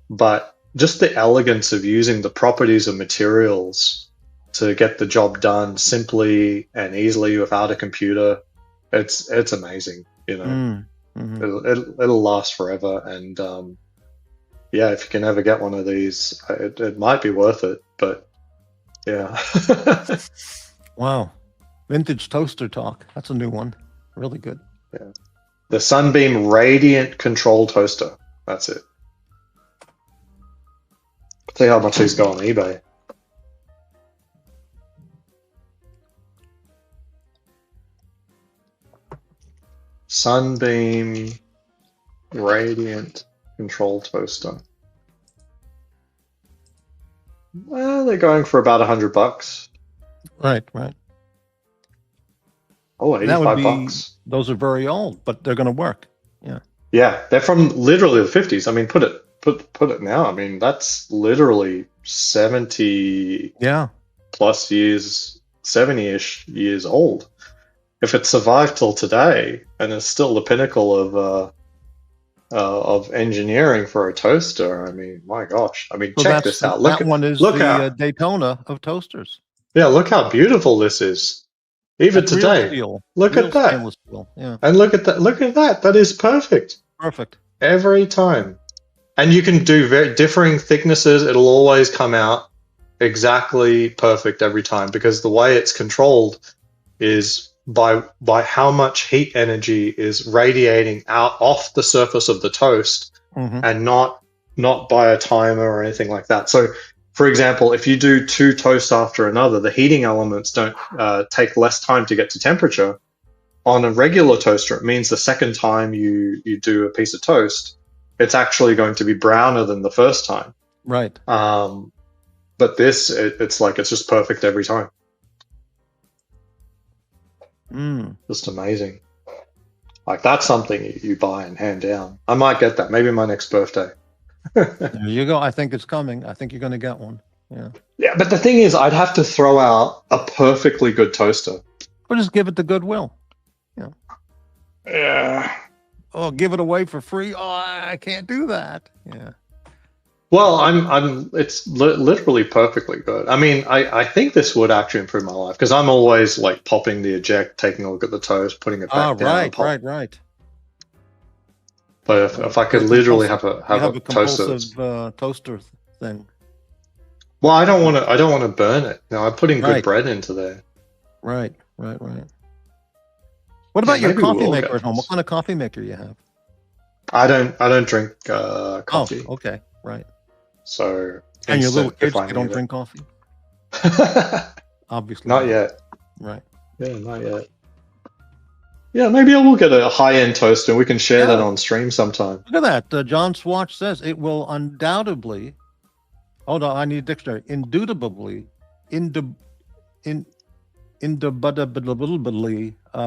but just the elegance of using the properties of materials to get the job done simply and easily without a computer, it's amazing. It'll last forever, and if you can ever get one of these, it might be worth it. But yeah. Wow, vintage toaster talk. That's a new one. Really good. Yeah, the Sunbeam Radiant Control Toaster. That's it. See how much these go on eBay. Sunbeam Radiant Control Toaster. Well, they're going for about $100. Right, right. Oh, That would 85 be, bucks. those are very old, but they're going to work. Yeah. Yeah, they're from literally the 50s. I mean, put it now. I mean, that's literally 70 Yeah. plus years, 70-ish years old. If it survived till today and is still the pinnacle of engineering for a toaster, I mean, my gosh. I mean, So check this out. that one is Look the how Daytona of toasters. yeah, look how beautiful this is. Even That's real today. steel. Look Real at that. stainless steel. Yeah. And look at that. Look at that. That is perfect. Perfect. Every time. And you can do very differing thicknesses. It'll always come out exactly perfect every time because the way it's controlled is by how much heat energy is radiating out off the surface of the toast and not by a timer or anything like that. So, for example, if you do two toasts after another, the heating elements don't take less time to get to temperature. On a regular toaster, it means the second time you do a piece of toast, it's actually going to be browner than the first time. Right. But this, it's like it's just perfect every time. Just amazing. Like that's something you buy and hand down. I might get that. Maybe my next birthday. There you go. I think it's coming. I think you're going to get one. Yeah. Yeah, but the thing is, I'd have to throw out a perfectly good toaster. Or just give it to Goodwill. Yeah. Yeah. Oh, give it away for free. Oh, I can't do that. Yeah. Well, it's literally perfectly good. I mean, I think this would actually improve my life because I'm always like popping the eject, taking a look at the toast, putting it back down. Right. But if I could literally have a toaster, compulsive toaster thing. well, I don't want to burn it. No, I'm putting good bread into there. Right. What about your maybe coffee we'll maker get at home? this. What kind of coffee maker you have? I don't drink coffee. Oh, okay, right. So And your little instant if kids, I they don't need drink coffee? it. Obviously Not yet. Right. Yeah, not yet. Yeah, maybe I will get a high-end toaster and we can share that on stream sometime. Look at that. John Swatch says it will undoubtedly. Hold on, I need a dictionary. Indubitably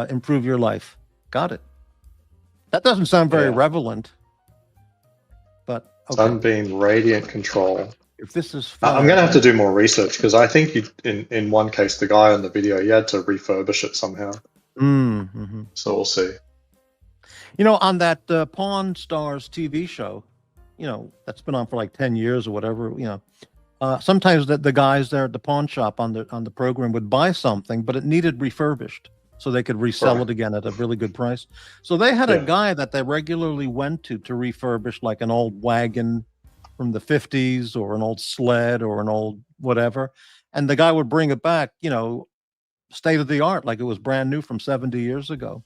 improve your life. Got it. That doesn't sound very relevant, but okay. Sunbeam Radiant Control. If this is I'm going to have to do more research because I think in one case, the guy on the video, he had to refurbish it somehow. So we'll see. You know, on that Pawn Stars TV show, you know, that's been on for like 10 years or whatever, you know, sometimes the guys there at the pawn shop on the program would buy something, but it needed refurbished so they could resell it again at a really good price. So they had a guy that they regularly went to refurbish like an old wagon from the 50s or an old sled or an old whatever. And the guy would bring it back, you know, state of the art, like it was brand new from 70 years ago.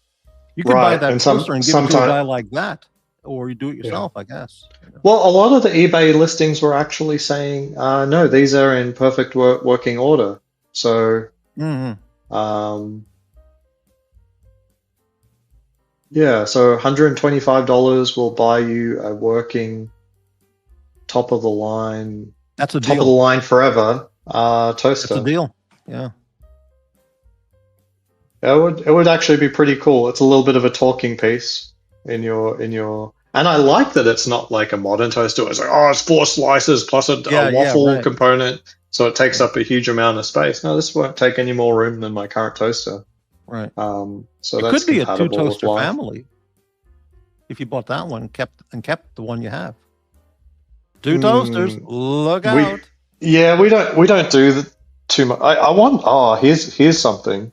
You can buy that toaster and give it to a guy like that, or you do it yourself, I guess. You know? Well, a lot of the eBay listings were actually saying, no, these are in perfect working order. So, yeah, so $125 will buy you a working top of the line. That's a top deal. of the line forever toaster. That's a deal. Yeah. It would actually be pretty cool. It's a little bit of a talking piece in your, and I like that it's not like a modern toaster. It's like, oh, it's 4 slices plus a waffle component, so it takes up a huge amount of space. No, this won't take any more room than my current toaster. Right. So it that's could be a compatible 2-toaster with life. family. If you bought that one, kept the one you have. 2 toasters. Look out. Yeah, we don't do too much. I want. Oh, here's something.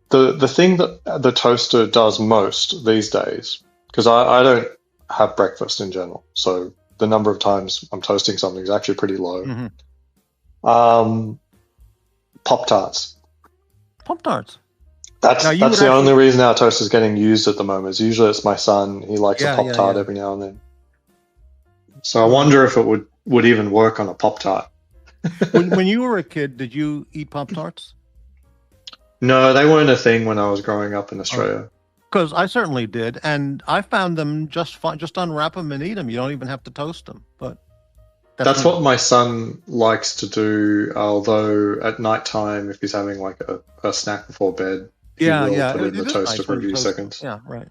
The thing that the toaster does most these days, because I don't have breakfast in general, so the number of times I'm toasting something is actually pretty low. Pop-Tarts. Pop-Tarts. That's the only reason our toaster is getting used at the moment. Is usually it's my son. He likes a Pop-Tart every now and then. So I wonder if it would even work on a Pop-Tart. when you were a kid, did you eat Pop-Tarts? No, they weren't a thing when I was growing up in Australia. Because I certainly did, and I found them just fine. Just unwrap them and eat them. You don't even have to toast them. But That's me. what my son likes to do, although at nighttime, if he's having like a snack before bed, he will put it in the is toaster nice for a when you few toast 'em. seconds. Yeah, right.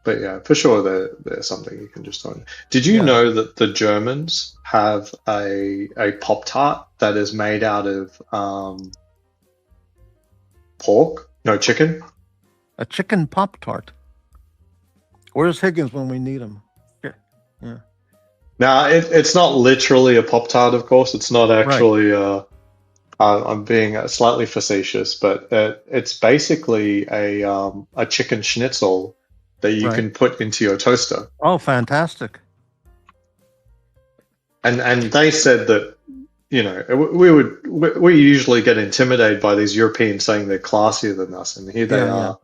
But yeah, for sure, there's something you can just on. Did you Yeah. know that the Germans have a Pop-Tart that is made out of pork? No, chicken. A chicken Pop-Tart. Where's Higgins when we need him? Yeah. Now, it's not literally a Pop-Tart, of course. It's not actually. I'm being slightly facetious, but it's basically a chicken schnitzel that you can put into your toaster. Oh, fantastic! And they said that, you know, we usually get intimidated by these Europeans saying they're classier than us, and here they are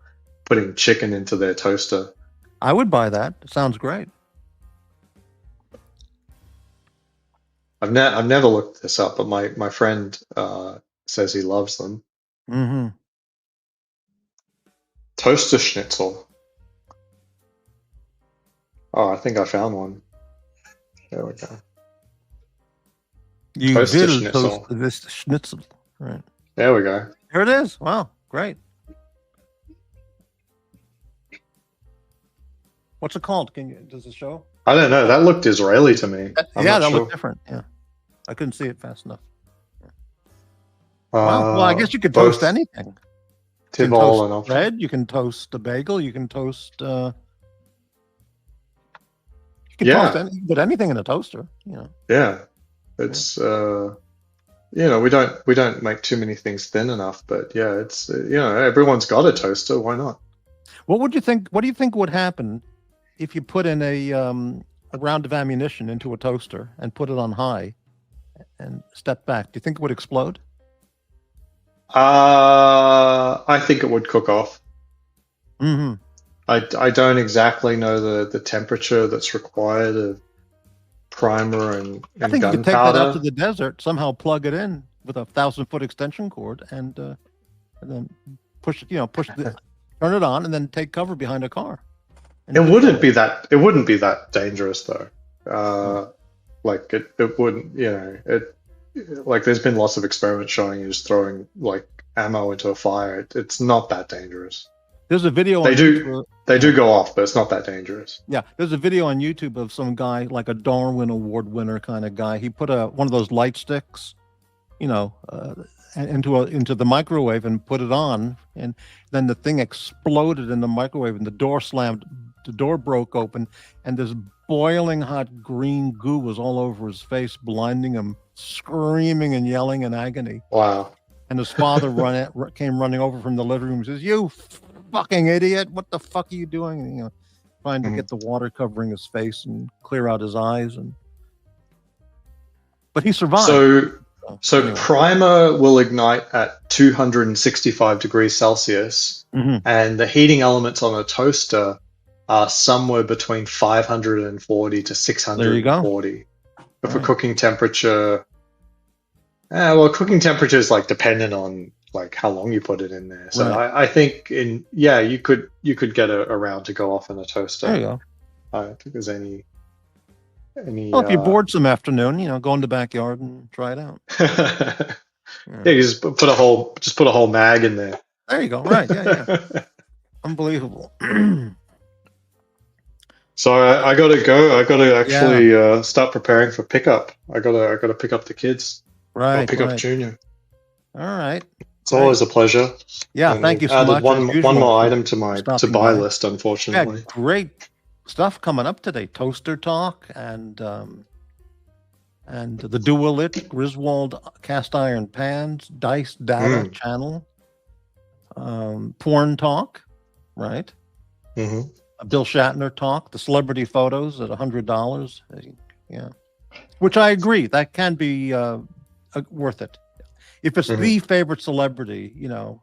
putting chicken into their toaster. I would buy that. It sounds great. I've never looked this up, but my friend says he loves them. Mm-hmm. Toaster schnitzel. Oh, I think I found one. There we go. You Toaster will schnitzel. toast this schnitzel, right? There we go. Here it is. Wow, great. What's it called? Does it show? I don't know. That looked Israeli to me. That looked different. Yeah, I couldn't see it fast enough. Well, I guess you could toast anything. Tivol and bread. You can toast a bagel. You can toast. You can toast put anything in a toaster. You know. Yeah, it's you know, we don't make too many things thin enough, but yeah, it's you know, everyone's got a toaster. Why not? What would you think? What do you think would happen if you put in a round of ammunition into a toaster and put it on high and step back? Do you think it would explode? I think it would cook off. Mm-hmm. I don't exactly know the temperature that's required of primer and I think you could take gunpowder. that out to the desert, somehow plug it in with a 1,000-foot extension cord, and then push it. You know, turn it on, and then take cover behind a car. It wouldn't be that dangerous though. Like it wouldn't. You know, like there's been lots of experiments showing you just throwing like ammo into a fire. It's not that dangerous. There's a video. They do go off, but it's not that dangerous. Yeah, there's a video on YouTube of some guy, like a Darwin Award winner kind of guy. He put one of those light sticks, you know, into the microwave and put it on, and then the thing exploded in the microwave, and the door slammed. The door broke open, and this boiling hot green goo was all over his face, blinding him, screaming and yelling in agony. Wow. And his father came running over from the living room and says, "You fucking idiot, what the fuck are you doing?" And, you know, trying to get the water covering his face and clear out his eyes, but he survived. So anyway. Primer will ignite at 265 degrees Celsius, and the heating elements on a toaster are somewhere between 540 to 640. But for cooking temperature, cooking temperature is like dependent on like how long you put it in there. So I think you could get a round to go off in a toaster. There you go. I don't think there's any. Well, if you're bored some afternoon, you know, go in the backyard and try it out. Yeah, you just put a whole mag in there. There you go. Right. Yeah. Unbelievable. So I gotta go. I gotta actually start preparing for pickup. I gotta pick up the kids. Right. I'll pick up Junior. All right. It's always a pleasure. Yeah, and thank you so much. One more item to my to buy list, unfortunately. Yeah, great stuff coming up today. Toaster talk and the Dualit Griswold cast iron pans, Dice Data channel, porn talk, right? Mm-hmm. Bill Shatner talk, the celebrity photos at $100. Yeah, which I agree that can be worth it if it's the favorite celebrity, you know,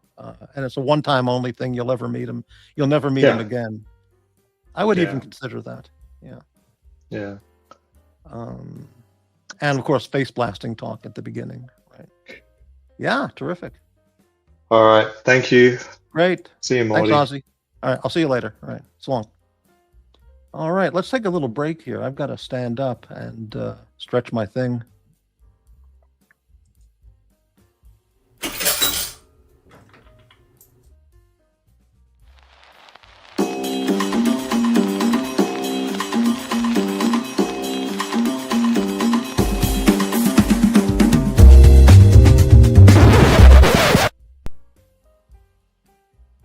and it's a one-time only thing. You'll ever meet him. You'll never meet him again. I would even consider that. Yeah. Yeah. And of course, face blasting talk at the beginning. Right. Yeah. Terrific. All right. Thank you. Great. See you, Morty. Thanks, Aussie. All right, I'll see you later. All right, so long. All right, let's take a little break here. I've got to stand up and stretch my thing.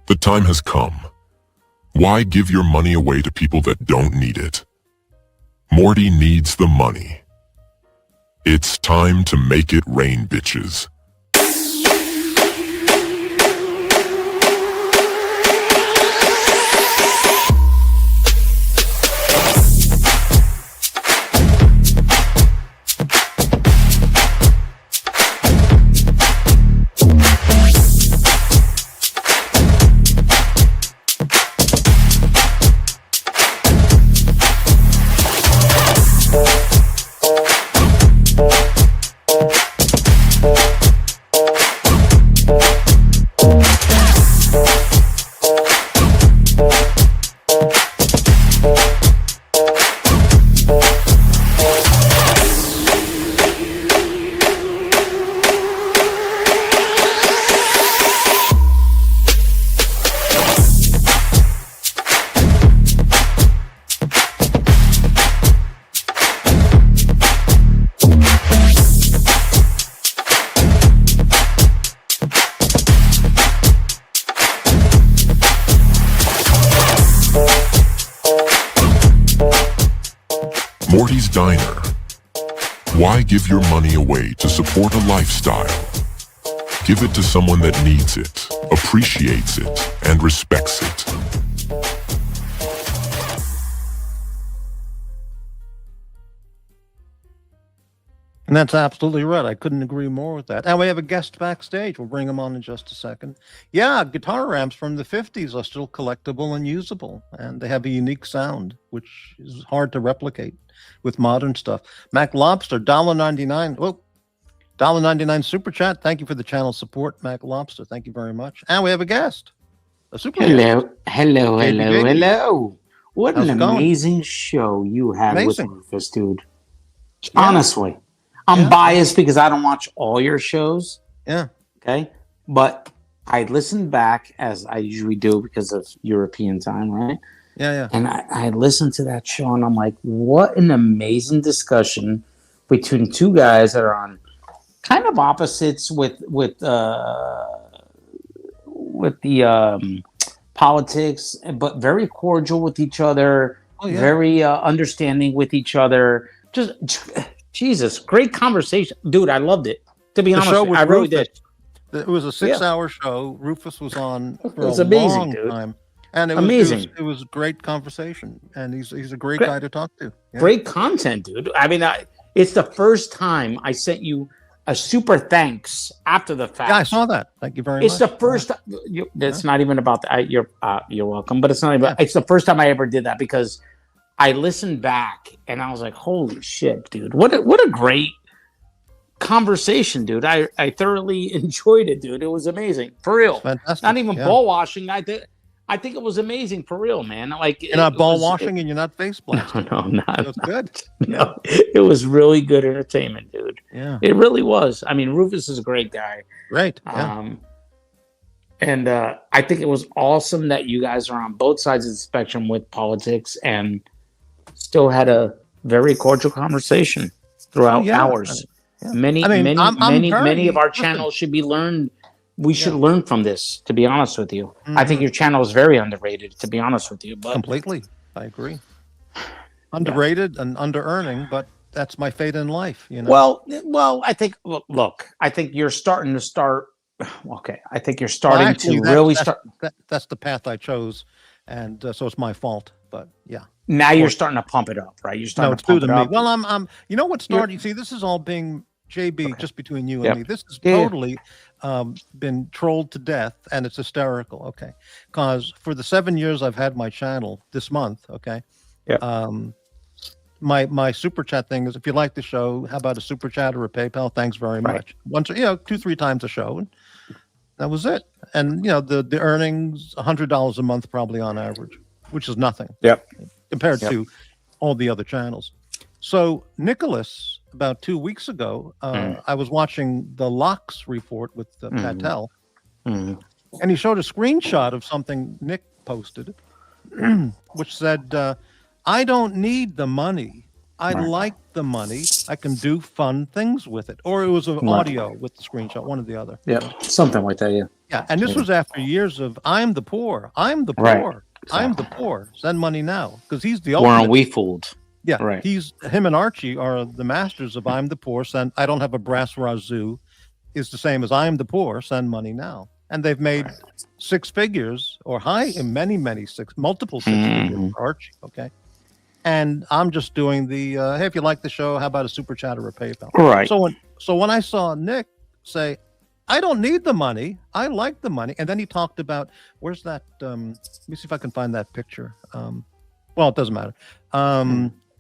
The time has come. Why give your money away to people that don't need it? Morty needs the money. It's time to make it rain, bitches. Morty's Diner. Why give your money away to support a lifestyle? Give it to someone that needs it, appreciates it, and respects it. And that's absolutely right. I couldn't agree more with that. And we have a guest backstage. We'll bring him on in just a second. Yeah, guitar amps from the 50s are still collectible and usable, and they have a unique sound, which is hard to replicate with modern stuff. Mac Lobster, $1.99. Oh, $1.99 super chat. Thank you for the channel support, Mac Lobster. Thank you very much. And we have a guest. A super Hello, guest. hello, Baby, hello, baby. hello. What How's an it going? amazing show you had Amazing. with Rufus, dude. Yeah. Honestly, I'm Yeah. biased because I don't watch all your shows, Yeah. okay? But I listened back, as I usually do because of European time, right? Yeah, yeah. And I listened to that show and I'm like, what an amazing discussion between two guys that are on kind of opposites with the politics, but very cordial with each other, Oh, yeah. very understanding with each other. Just Jesus, great conversation, dude. I loved it. To be The honest, show with you, with I really Rufus. did. It was a 6-hour show. Rufus was on for It was a amazing, long dude. time. And it Amazing. was great conversation. And he's a great Great- guy to talk to. Yeah. Great content, dude. I mean, it's the first time I sent you a super thanks after the fact. Yeah, I saw that. Thank you very It's much. the first. It's not even about that. You're welcome, but it's not even. It's the first time I ever did that because I listened back and I was like, "Holy shit, dude! What a great conversation, dude! I thoroughly enjoyed it, dude. It was amazing for real. Fantastic. Not even Yeah. ball washing. I think it was amazing for real, man. Like You're not ball washing and you're not face No, blasting. no, not. That's good. No, it was really good entertainment, dude. Yeah. It really was. I mean, Rufus is a great guy. Great. Yeah. And I think it was awesome that you guys are on both sides of the spectrum with politics and still had a very cordial conversation throughout hours. Yeah. Many, I mean, many, I'm many, very- many of our listen. channels should be learned. We should learn from this, to be honest with you. I think Mhm. your channel is very underrated, to be honest with you. But Completely. I agree. Underrated and under earning, but that's my fate in life. You know. well, I think. Look, I think you're starting to start. Okay, I think you're Well, starting actually, to really start. That's the path I chose, and so it's my fault. But yeah. Now you're starting to pump it up, right? You're No, starting it's to due pump to it me. up. Well, I'm. You know what started? You see, this is all being JB, just between you and Yep. me. This is Yeah. totally been trolled to death, and it's hysterical. Okay, because for the 7 years I've had my channel this month, okay, my super chat thing is, if you like the show, how about a super chat or a PayPal? Thanks very much. Once, 2-3 times a show. That was it. And the earnings $100 a month probably on average, which is nothing. Yep. Compared to all the other channels. So Nicholas, about 2 weeks ago, I was watching the Locks report with Patel, and he showed a screenshot of something Nick posted, which said, "I don't need the money. I like the money. I can do fun things with it." Or it was an audio with the screenshot, one or the other. Yeah, something like that. Yeah. Yeah, and this was after years of "I'm the poor. I'm the poor. Right. I'm the poor. Send money now," because he's the Weren't ultimate. we fooled? Yeah, Right. Him and Archie are the masters of "I'm the poor. Send. I don't have a brass razoo," is the same as "I'm the poor. Send money now," and they've made six figures or multiple six figures for Archie. Okay, and I'm just doing the hey, if you like the show, how about a super chat or a PayPal? Right. So when I saw Nick say, "I don't need the money. I like the money," and then he talked about where's that? Let me see if I can find that picture. Well, it doesn't matter.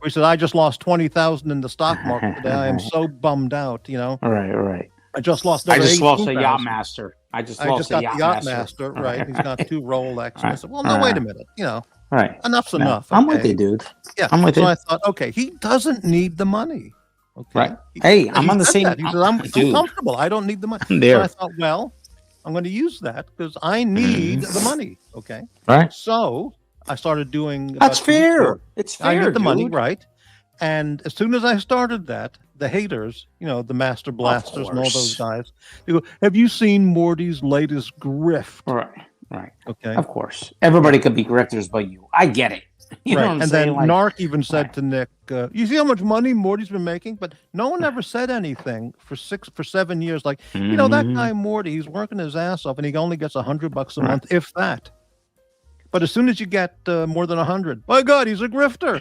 He said, "I just lost 20,000 in the stock market today. I am so bummed out. Right. I just lost. I just lost a 18,000. yacht master. I just got lost a the yacht master. master. Right. He's got 2 Rolex. I said, "Well, no, wait a minute. Right. Enough's enough." I'm with okay? you, dude. Yeah. I'm with so you. I thought, okay, he doesn't need the money. Okay. Right. Hey, I'm on the said same. that. He said, "I'm so dude. comfortable. I don't need the money." I'm there. So I thought, well, I'm going to use that because I need the money. Okay. Right. So I started doing. That's about 2 weeks fair. ago. It's fair. I need the dude. money, right? And as soon as I started that, the haters, the Master Blasters and all those guys, they go, "Have you seen Morty's latest grift?" Right. Okay. Of course. Everybody could be grifters but you. I get it. You know what I'm and saying? then Narc even said to Nick, "You see how much money Morty's been making?" But no one ever said anything for 7 years. Like, that guy Morty, he's working his ass off, and he only gets $100 a month, if that. But as soon as you get more than 100, my God, he's a grifter.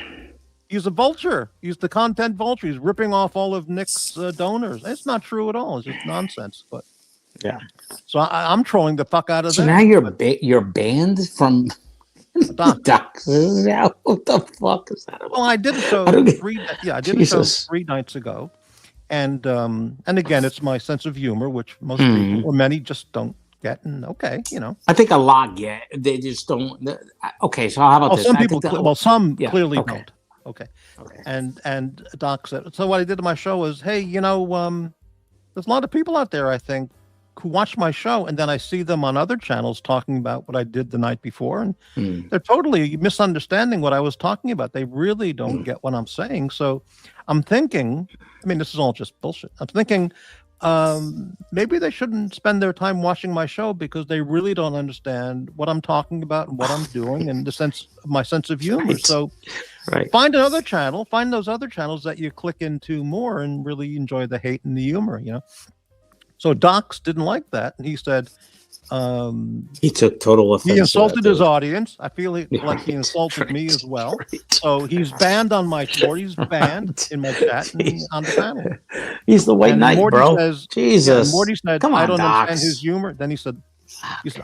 He's a vulture. He's the content vulture. He's ripping off all of Nick's donors. It's not true at all. It's just nonsense. But yeah. So I'm trolling the fuck out of So them. now you're banned from Docs. What the fuck is that about? Well, I did a show a show 3 nights ago, and again, it's my sense of humor, which most people or many just don't get. And okay, I think a lot get. They just don't. Okay, so how about this? Some people, clearly okay. don't. Okay. And Doc said, so what I did to my show was, hey, there's a lot of people out there, I think, who watch my show, and then I see them on other channels talking about what I did the night before, and they're totally misunderstanding what I was talking about. They really don't get what I'm saying. So I'm thinking, this is all just bullshit. I'm thinking maybe they shouldn't spend their time watching my show because they really don't understand what I'm talking about and what I'm doing and my sense of humor. Right. So find another channel, find those other channels that you click into more and really enjoy the hate and the humor, So Docs didn't like that, and he said he took total offense. He insulted his audience. I feel like he insulted me as well. So he's banned on my tour. He's banned in my chat and on the panel. He's the white knight, Morty bro. Says, Jesus. Morty said, Come on, I don't Docs. understand his humor. Then he said,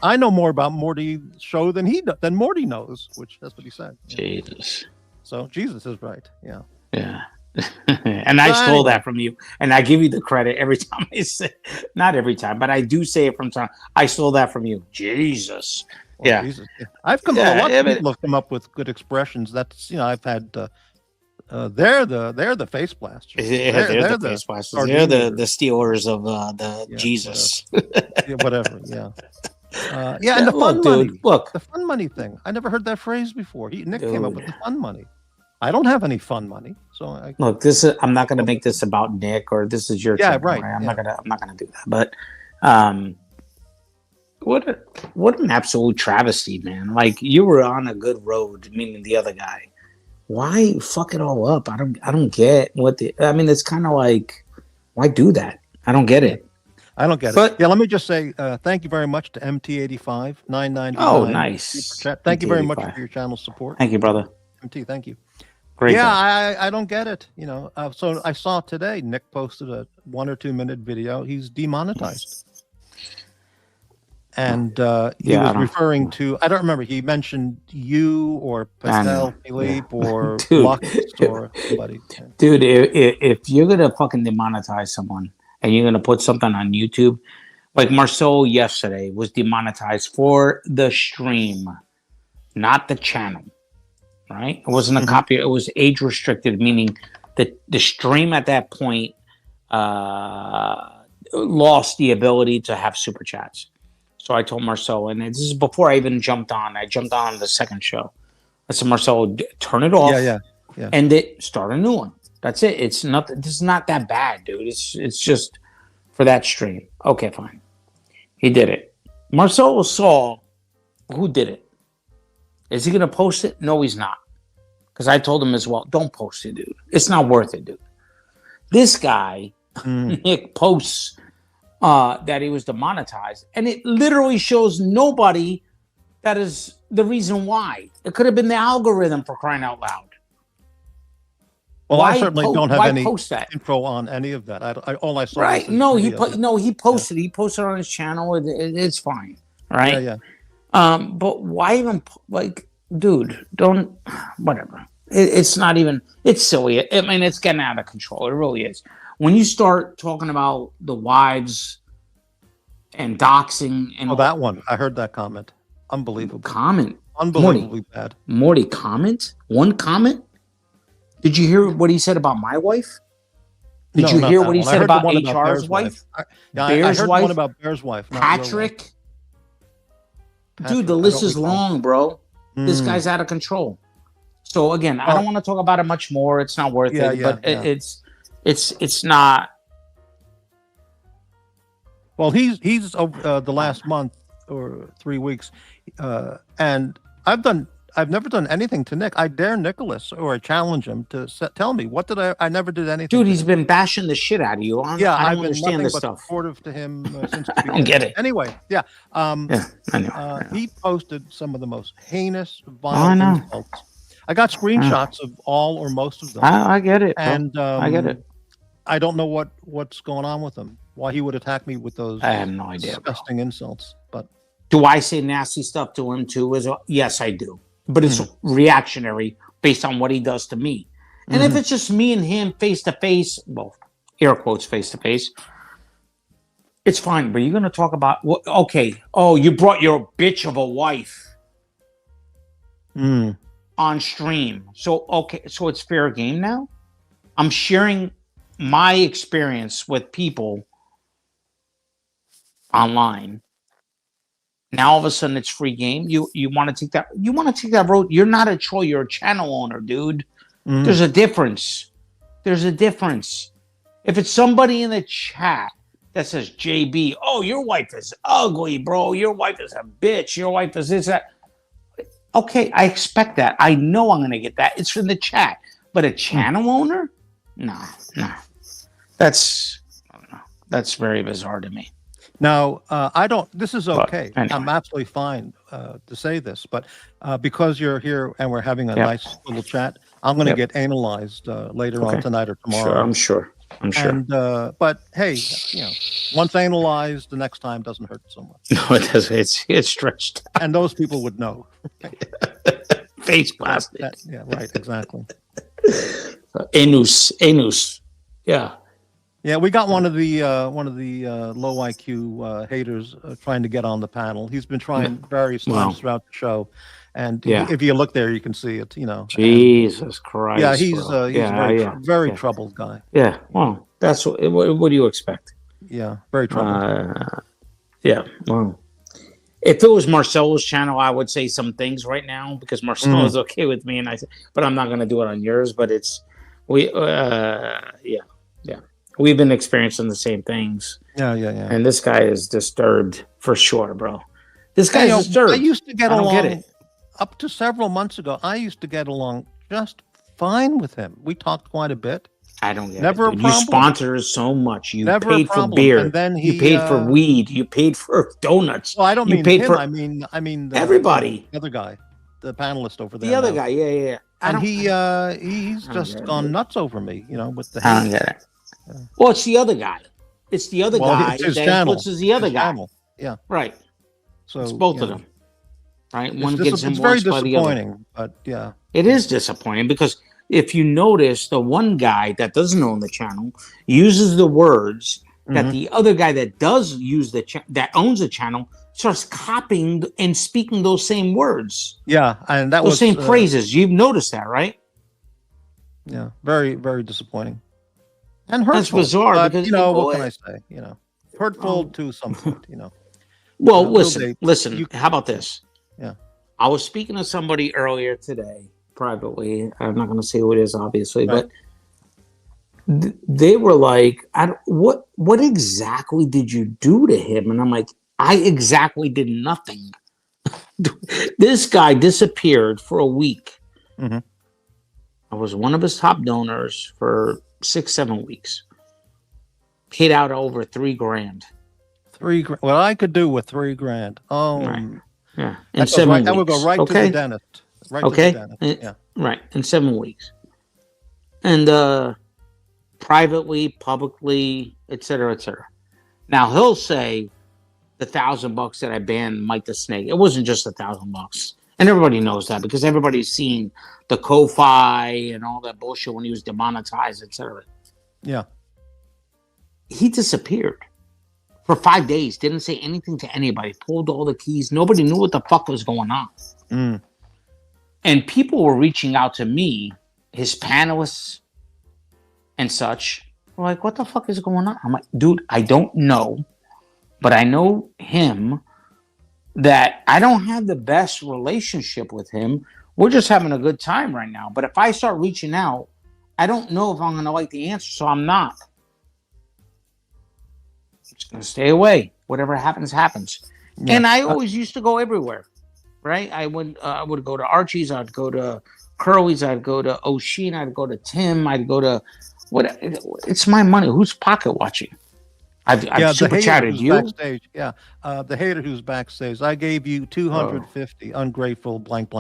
I know more about Morty's show than Morty knows, which that's what he said. Jesus. So Jesus is right. Yeah. Yeah. And I stole that from you, and I give you the credit every time I say, not every time, but I do say it from time. I stole that from you, Jesus. Well, yeah. Jesus. I've come. A lot of people have come up with good expressions. That's I've had. They're the face blasters. They're the face blasters. They're the stealers of the Jesus. Whatever. Yeah. And the fun money. Look, the fun money thing. I never heard that phrase before. Nick came up with the fun money. I don't have any fun money, so look. This is. I'm not going to make this about Nick, or this is your. Yeah, channel, right. I'm not gonna do that. But what an absolute travesty, man! Like you were on a good road, meaning the other guy. Why fuck it all up? I don't get what the. It's kind of like, why do that? I don't get it. I don't get it. Yeah, let me just say thank you very much to MT85 999. Oh, nice. Thank you very much for your channel support. Thank you, brother. MT, thank you. Great. Yeah, I don't get it. So I saw today Nick posted a 1 or 2 minute video. He's demonetized. And he was referring to, I don't remember, he mentioned you or Pastel Philippe or Lux or somebody. Dude, if you're going to fucking demonetize someone and you're going to put something on YouTube, Like Marceau yesterday was demonetized for the stream, not the channel. Right? It wasn't a copy. It was age restricted, meaning that the stream at that point lost the ability to have super chats. So I told Marceau, and this is before I even jumped on. I jumped on the second show. I said, Marceau, turn it off. Yeah. End it. Start a new one. That's it. It's not. This is not that bad, dude. It's just for that stream. Okay, fine. He did it. Marceau saw who did it. Is he going to post it? No, he's not. Because I told him as well, don't post it, dude. It's not worth it, dude. This guy, Nick, posts that he was demonetized, and it literally shows nobody that is the reason why. It could have been the algorithm, for crying out loud. Well, I certainly don't have any post that? info on any of that. All I saw. Right? No, he posted. He posted on his channel. It's fine. Right? Yeah. But why even dude? Don't whatever. It's not even. It's silly. I mean, it's getting out of control. It really is. When you start talking about the wives and doxing and that one, I heard that comment. Unbelievable. Unbelievably bad. Morty, comment? One comment? Did you hear what he said about my wife? Did you hear what he said about HR's wife? I heard one about Bear's wife. Patrick. Dude, the list is long, bro. This guy's out of control. So again, I don't want to talk about it much more. It's not worth it. But it's not. Well, he's the last month or 3 weeks, and I've never done anything to Nick. I dare Nicholas or I challenge him to tell me what did I never did anything. Dude, he's been bashing the shit out of you. I don't understand this stuff. Supportive to him since the I don't get it. Anyway, I know. He posted some of the most heinous, violent insults. I got screenshots of all or most of them. I get it, bro. And I get it. I don't know what's going on with him. Why he would attack me with those? I have no idea. Disgusting insults. But do I say nasty stuff to him too? Yes, I do. But it's reactionary based on what he does to me. And if it's just me and him face to face, well, air quotes face to face, it's fine. But you're going to talk about okay. Oh, you brought your bitch of a wife on stream. So okay, so it's fair game now. I'm sharing my experience with people online. Now all of a sudden it's free game. You want to take that? You want to take that road? You're not a troll. You're a channel owner, dude. There's a difference. There's a difference. If it's somebody in the chat that says JB, oh, your wife is ugly, bro. Your wife is a bitch. Your wife is this, that. Okay, I expect that. I know I'm gonna get that. It's from the chat. But a channel owner? No. That's very bizarre to me. now, I don't. This is okay. Anyway. I'm absolutely fine to say this, but because you're here and we're having a nice little chat, I'm going to get analyzed later on tonight or tomorrow. Sure, I'm sure. And but hey, once analyzed, the next time doesn't hurt so much. No, it does. It's stretched. And those people would know. Face blasted. Yeah, right. Exactly. Anus. Yeah. Yeah, we got one of the low IQ haters trying to get on the panel. He's been trying various times throughout the show, and if you look there, you can see it. Jesus Christ. Yeah, he's a very troubled guy. Yeah, well, that's what do you expect? Yeah, very troubled. Yeah, well, if it was Marcelo's channel, I would say some things right now because Marcelo is okay with me, but I'm not going to do it on yours. But we've been experiencing the same things. Yeah. And this guy is disturbed for sure, bro. This guy is disturbed. I used to get along up to several months ago. I used to get along just fine with him. We talked quite a bit. I don't get Never it. A problem. You sponsor so much. You Never paid for beer. And then you paid for weed. You paid for donuts. Well, I don't mean him. I mean everybody. The other guy, the panelist over there. The other guy. Yeah. And he's just gone nuts over me. With the hate. I don't get it. Well, it's the other guy. It's the other guy. It's his channel. This is the other guy. Channel. Yeah. Right. So it's both of them. Right. One gets him it's very by the other. disappointing, but yeah. It is disappointing because if you notice, the one guy that doesn't own the channel uses the words that the other guy that does use that owns the channel starts copying and speaking those same words. Yeah, and that those was same phrases. You've noticed that, right? Yeah, very, very disappointing. And hurtful. That's bizarre, but, because what can I say? Hurtful to some point. Well, listen. How about this? Yeah, I was speaking to somebody earlier today, privately. I'm not going to say who it is, obviously, right. but they were like, "What exactly did you do to him?" And I'm like, "I exactly did nothing." This guy disappeared for a week. Mm-hmm. I was one of his top donors for 6-7 weeks. Paid out over $3,000. $3,000. What I could do with $3,000. Oh, right. Yeah. In 7 weeks. That would go right to the dentist. Right to the dentist. Yeah. Right. In 7 weeks. And privately, publicly, et cetera, et cetera. Now he'll say the $1,000 that I banned Mike the Snake. It wasn't just $1,000. And everybody knows that because everybody's seen the Ko-Fi and all that bullshit when he was demonetized, et cetera. Yeah. He disappeared for 5 days. Didn't say anything to anybody. Pulled all the keys. Nobody knew what the fuck was going on. Mm. And people were reaching out to me, his panelists and such. Were like, what the fuck is going on? I'm like, dude, I don't know. But I know him, that I don't have the best relationship with him. We're just having a good time right now. But if I start reaching out, I don't know if I'm going to like the answer. So I'm not. I'm just going to stay away. Whatever happens, happens. Yeah. And I always used to go everywhere, right? I would go to Archie's. I'd go to Curly's. I'd go to O'Sheen. I'd go to Tim. I'd go to what? It's my money. Who's pocket watching? I've super chatted you. Backstage. Yeah, the hater who's backstage. I gave you 250. Ungrateful. Blank.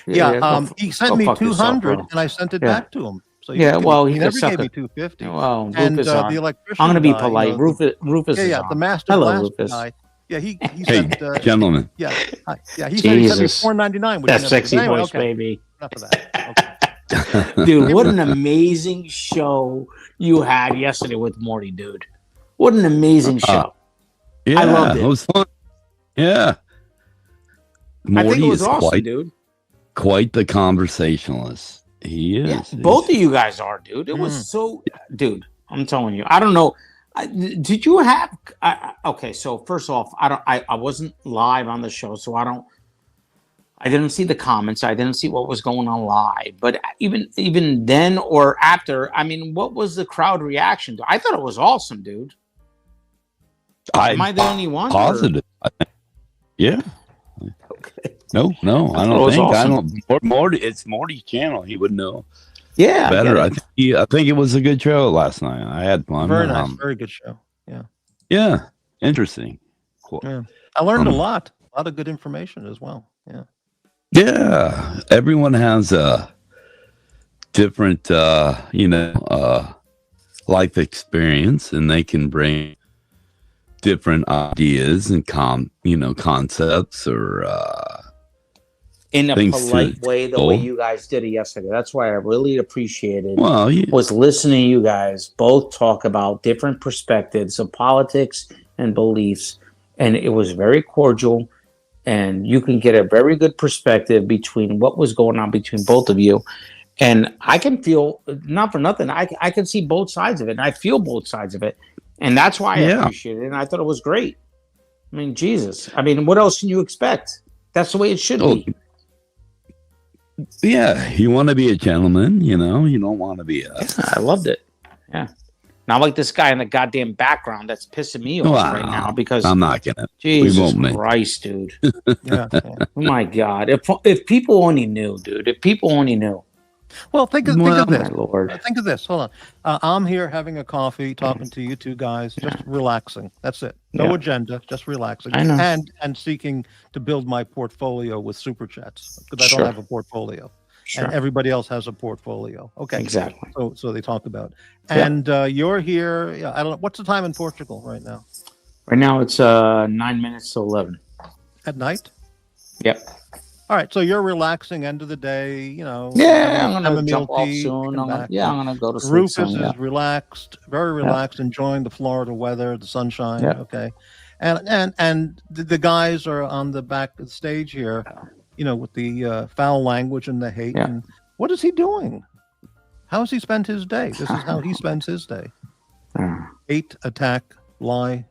Yeah. He sent me 200, and I sent it back to him. So he never gave me 250. Well, and Rufus, the electrician. I'm going to be polite. Rufus. Yeah, the master blast guy. Yeah, he sent. Gentlemen. Yeah, he sent me $4.99. That sexy voice, baby. Enough of that. Okay. Dude, what an amazing show you had yesterday with Morty, dude. What an amazing show. Yeah, I loved it. It was fun. Yeah. Morty I think it was is awesome, dude. Quite the conversationalist. He is. Yeah, both of you guys are, dude. It was so... Dude, I'm telling you. I don't know. Did you have... okay, so first off, I wasn't live on the show, so I didn't see the comments. I didn't see what was going on live. But even then or after, I mean, what was the crowd reaction to? I thought it was awesome, dude. Am I the only one? Positive. Yeah. Okay. No, I don't think. Awesome. Morty. It's Morty's channel. He would know. Yeah, better. I think it was a good show last night. I had fun. Very nice. Very good show. Yeah. Yeah. Interesting. Cool. Yeah. I learned a lot of good information as well. Yeah. Yeah. Everyone has a different, life experience, and they can bring different ideas and concepts or in a polite way, the way you guys did it yesterday. That's why I really appreciated was listening to you guys both talk about different perspectives of politics and beliefs, and it was very cordial, and you can get a very good perspective between what was going on between both of you. And I can feel, not for nothing, I can see both sides of it, and I feel both sides of it. And that's why I appreciate it. And I thought it was great. I mean, Jesus. I mean, what else can you expect? That's the way it should be. Yeah. You want to be a gentleman, you don't want to be a... Yeah, I loved it. Yeah. Not like this guy in the goddamn background that's pissing me off right now because... I'm not going to. Jesus Christ, dude. Yeah. Oh, my God. If people only knew, dude. If people only knew. Well, think of this. Lord. Think of this. Hold on. I'm here having a coffee, talking to you two guys, just relaxing. That's it. No agenda, just relaxing. I know. And seeking to build my portfolio with super chats because I don't have a portfolio. Sure. And everybody else has a portfolio. Okay. Exactly. So they talk about. And you're here. Yeah, I don't know. What's the time in Portugal right now? Right now it's 9 minutes to 11. At night? Yep. All right, so you're relaxing end of the day, you know. Yeah, I'm gonna chamomile jump off tea, soon. come back. I'm gonna go to sleep Rufus soon. Yeah. is relaxed, very relaxed, enjoying the Florida weather, the sunshine. Yeah. Okay, and the guys are on the back of the stage here, you know, with the foul language and the hate. Yeah. And what is he doing? How has he spent his day? This is how he spends his day: hate, attack, lie,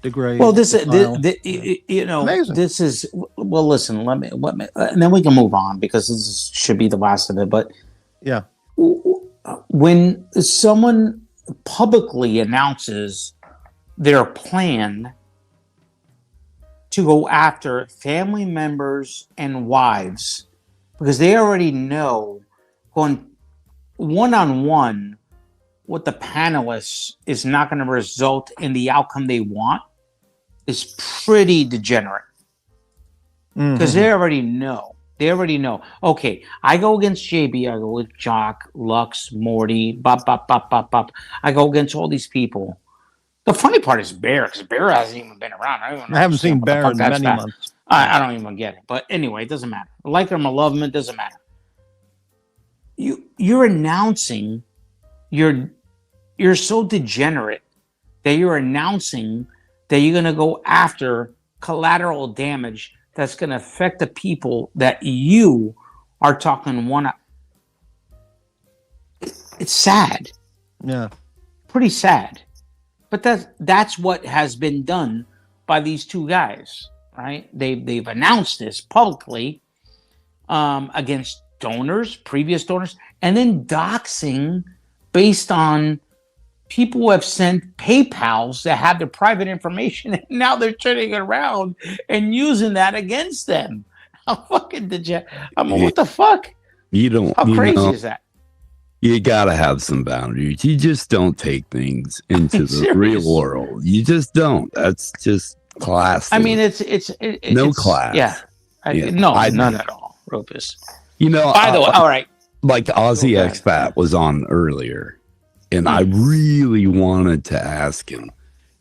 degrade. Well, this defile. you know, Amazing. this is well. Listen, let me, and then we can move on because this should be the last of it. But Yeah. when someone publicly announces their plan to go after family members and wives, because they already know going one-on-one with the panelists is not going to result in the outcome they want, is pretty degenerate. Because they already know. They already know. Okay, I go against JB, I go with Jock, Lux, Morty, bop, bop, bop, bop, bop. I go against all these people. The funny part is Bear, because Bear hasn't even been around. I haven't seen Bear in many months. I don't even get it. But anyway, it doesn't matter. I like him, I love him, it doesn't matter. You're announcing, you're so degenerate that you're announcing that you're going to go after collateral damage that's going to affect the people that you are talking one. It's sad. Yeah. Pretty sad. But that's what has been done by these two guys, right? They've announced this publicly against donors, previous donors, and then doxing based on people who have sent PayPals that have their private information, and now they're turning it around and using that against them. How fucking I mean, what the fuck? You don't. How crazy know, is that? You gotta have some boundaries. You just don't take things into the real world. You just don't. That's just class. I mean, it's no class. Yeah. None at all, Rufus. You know. By the way, all right. Like Aussie Expat was on earlier, and I really wanted to ask him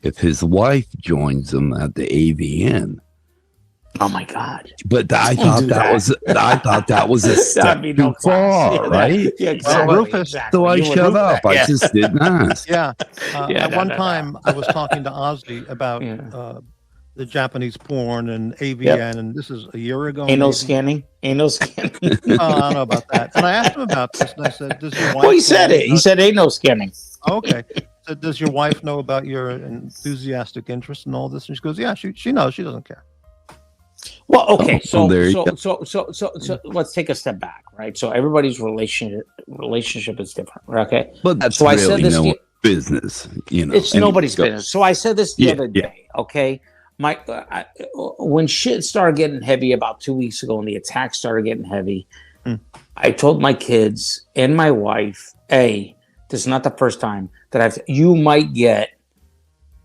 if his wife joins him at the AVN. Oh my God! But I thought that was a step too far, right? Yeah, exactly. Well, Rufus, so I shut up. I just didn't ask. Yeah. At one time, I was talking to Ozzy about the Japanese porn and AVN, and this is a year ago. Anal scanning. I don't know about that. And I asked him about this, and I said, "Does your wife?" Well, he said it. He said anal scanning. Okay. So does your wife know about your enthusiastic interest in all this? And she goes, "Yeah, she knows. She doesn't care." Well, okay, so let's take a step back, right? So everybody's relationship is different, okay? But that's so really I said this business, you know. It's nobody's business. So I said this the other day, yeah. Okay? When shit started getting heavy about 2 weeks ago and the attacks started getting heavy, I told my kids and my wife, this is not the first time that you might get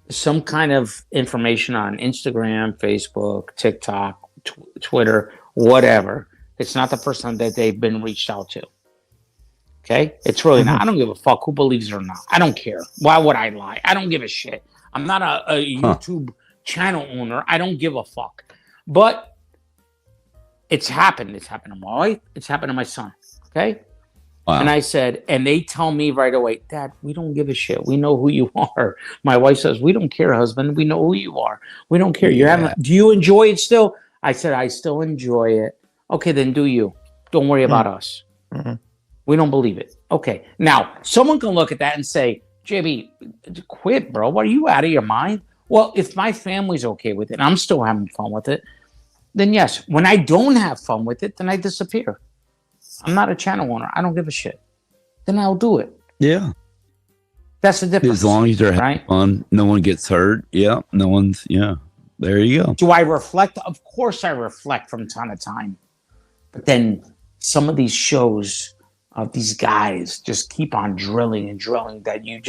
some kind of information on Instagram, Facebook, TikTok, Twitter, whatever. It's not the first time that they've been reached out to. Okay? It's really not. I don't give a fuck who believes it or not. I don't care. Why would I lie? I don't give a shit. I'm not a YouTube channel owner. I don't give a fuck. But it's happened. It's happened to my wife. It's happened to my son. Okay? Wow. And I said, and they tell me right away, Dad, we don't give a shit. We know who you are. My wife says, we don't care, husband. We know who you are. We don't care. Do you enjoy it still? I said, I still enjoy it. Okay, then do you. Don't worry about us. We don't believe it. Okay. Now, someone can look at that and say, JB, quit, bro. What, are you out of your mind? Well, if my family's okay with it and I'm still having fun with it, then yes. When I don't have fun with it, then I disappear. I'm not a channel owner. I don't give a shit. Then I'll do it. Yeah. That's the difference. As long as they're having fun, no one gets hurt. Yeah. No one's, there you go. Do I reflect? Of course I reflect from time to time. But then some of these shows of these guys just keep on drilling and drilling that you're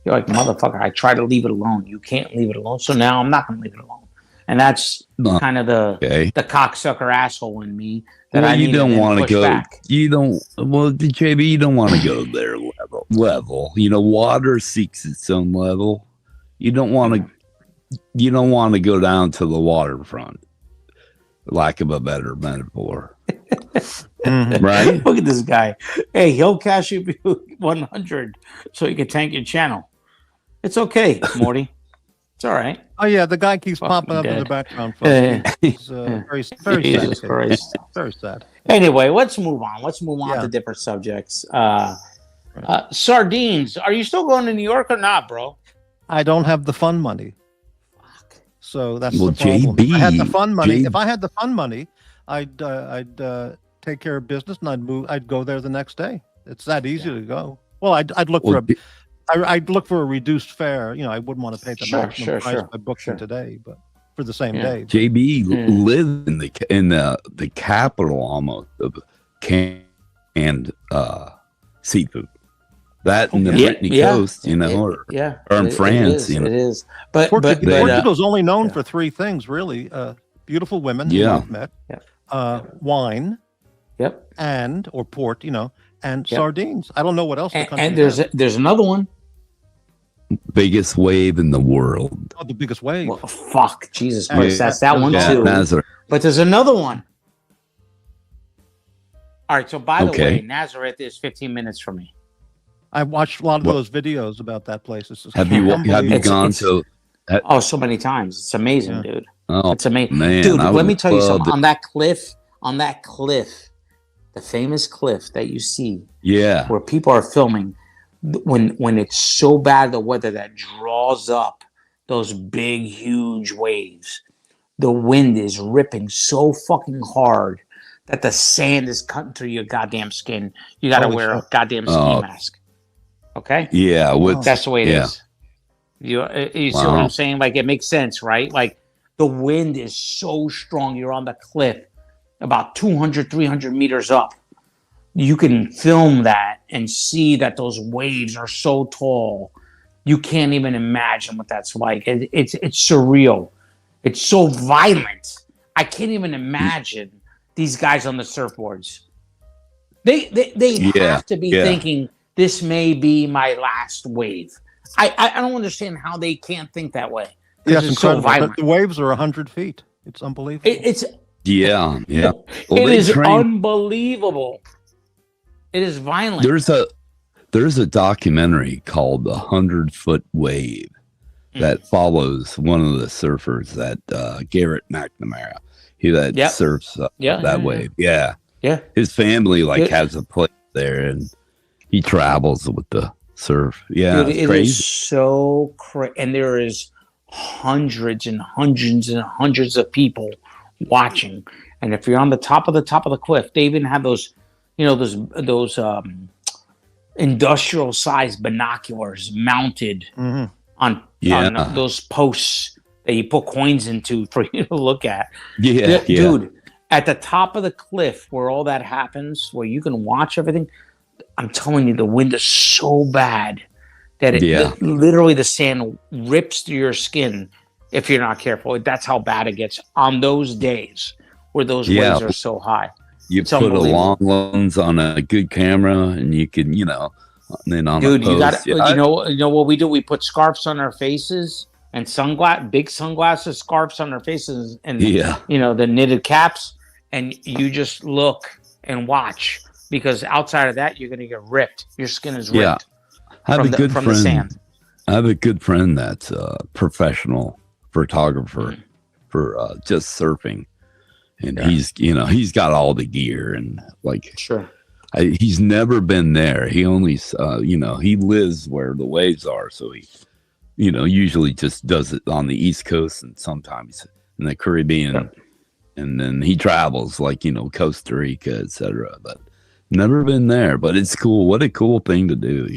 like, motherfucker, I try to leave it alone. You can't leave it alone. So now I'm not going to leave it alone. And that's kind of the cocksucker asshole in me. You don't want to go. Back. You don't. Well, JB, you don't want to go their level. Water seeks its own level. You don't want to. You don't want to go down to the waterfront. lack of a better metaphor. Mhm. Right? Look at this guy. Hey, he'll cash you 100 so he can tank your channel. It's okay, Morty. It's all right. Oh yeah, the guy keeps Fucking popping up in the dead. background, folks. He's Yeah. very, very sad. Jesus case. Christ. Very sad. Anyway, let's move on. Let's move on Yeah. to different subjects. Sardines. Are you still going to New York or not, bro? I don't have the fun money, Fuck. so that's Well, the problem. If I had the JB, fun money, J- if I had the fun money, I'd take care of business and I'd move. I'd go there the next day. It's that easy to go. Well, I'd look Well, for I'd look for a reduced fare. You know, I wouldn't want to pay the maximum price by booking today, but for the same day. JB Yeah. lived in the capital almost of canned seafood. That and the Yeah, Brittany yeah. Coast, you know, or in it France, is, you know. it is. But Portugal's only known for three things, really: beautiful women who Yeah. I've met, Yeah. wine, yep. or port, and Yep. sardines. I don't know what else. The country And has. there's another one. Biggest wave in the world. The biggest wave. Well, fuck, Jesus Yeah. Christ, that's that one Yeah. too. Nazareth. But there's another one. All right. So by the Okay. way, Nazareth is 15 minutes from me. I watched a lot of What- those videos about that place. It's just Have you unbelievable. gone It's- to? Oh, so many times. It's amazing, Yeah. dude. Oh It's amazing, man, dude. I Let would me tell you love something. to- On that cliff, the famous cliff that you see Yeah, where people are filming, when it's so bad the weather that draws up those big huge waves, the wind is ripping so fucking hard that the sand is cutting through your goddamn skin. You got to Holy wear a shit. goddamn ski Oh. mask. Okay, yeah. With that's the way it Yeah. is. You see what Wow. I'm saying? Like, it makes sense, right? Like, the wind is so strong. You're on the cliff about 200, 300 meters up. You can film that and see that those waves are so tall. You can't even imagine what that's like. It's surreal. It's so violent. I can't even imagine these guys on the surfboards. They Yeah, have to be yeah. thinking, this may be my last wave. I don't understand how they can't think that way. Yeah, This it's is so incredible. violent. The waves are 100 feet. It's unbelievable. It's yeah. Well, it they is train- unbelievable. It is violent. There's a documentary called The 100-Foot Wave that follows one of the surfers that Garrett McNamara. That Yep. surfs that wave. Yeah. Yeah. His family It- has a place there, and he travels with the surf. Yeah, Dude, it's it crazy. is so crazy, and there is hundreds and hundreds and hundreds of people watching. And if you're on the top of the cliff, they even have those, those industrial sized binoculars mounted Mhm. on those posts that you put coins into for you to look at. Yeah, Dude, at the top of the cliff where all that happens, where you can watch everything, I'm telling you, the wind is so bad that literally the sand rips through your skin if you're not careful. That's how bad it gets on those days where those waves are so high. You It's put a unbelievable. long lens on a good camera, and you can, and then on Dude, a you got post, you know what we do? We put scarves on our faces and big sunglasses, scarves on our faces, and the knitted caps, and you just look and watch, because outside of that, you're gonna get ripped. Your skin is ripped I have from the sand. I have a good friend that's a professional photographer for just surfing, and he's got all the gear, and he's never been there. He only he lives where the waves are, so he usually just does it on the East Coast and sometimes in the Caribbean, and then he travels Costa Rica, etc. But never been there. But it's cool. What a cool thing to do,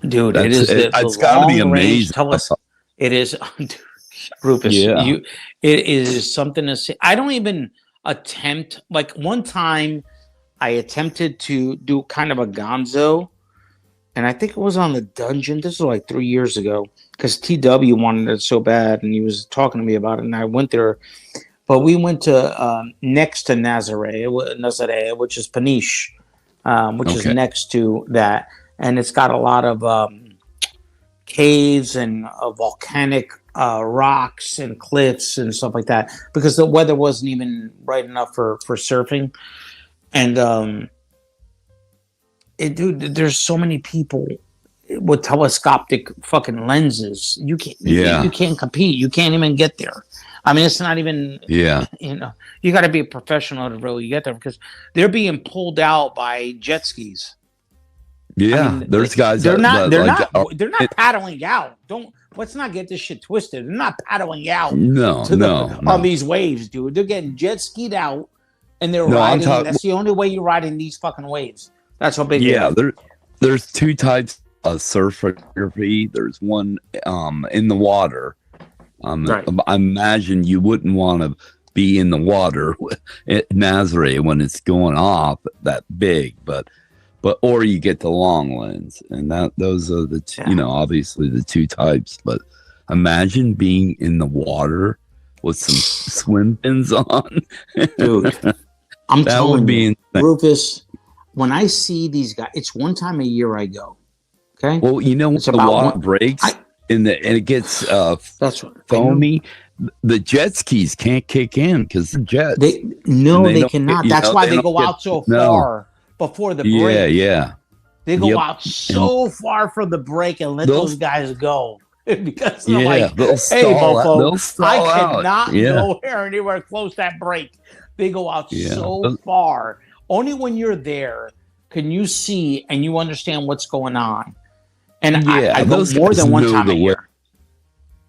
Dude, it's got to be amazing. Tell us, it is, Rufus. Yeah. It is something to say. I don't even attempt. Like, one time, I attempted to do kind of a gonzo, and I think it was on the Dungeon. This was like 3 years ago, because TW wanted it so bad, and he was talking to me about it, and I went there. But we went to next to Nazaré, which is Peniche, which is next to that. And it's got a lot of caves and volcanic rocks and cliffs and stuff like that because the weather wasn't even right enough for surfing. And dude, there's so many people with telescopic fucking lenses. You can't compete. You can't even get there. I mean, it's not even. Yeah. You know, you got to be a professional to really get there because they're being pulled out by jet skis. Yeah, I mean, there's guys. They're not paddling out. Let's not get this shit twisted. They're not paddling out. On these waves, dude. They're getting jet skied out, and they're riding. That's the only way you're riding these fucking waves. That's how big. Yeah, there's two types of surf photography. There's one in the water. Right. I imagine you wouldn't want to be in the water at Nazaré when it's going off that big, but or you get the long lens, and those are the two, obviously the two types. But imagine being in the water with some swim fins on, dude. I'm that telling would be you, insane. Rufus. When I see these guys, it's one time a year I go. Okay. Well, when the water breaks and it gets that's right, foamy, the jet skis can't kick in because the jets. They cannot. That's why they go out so far before the break. Yeah. They go out so far for the break and let those guys go. Because they're like, hey, mofo, I cannot go anywhere close that break. They go out so far. Only when you're there can you see and you understand what's going on. And I go more than one time a year.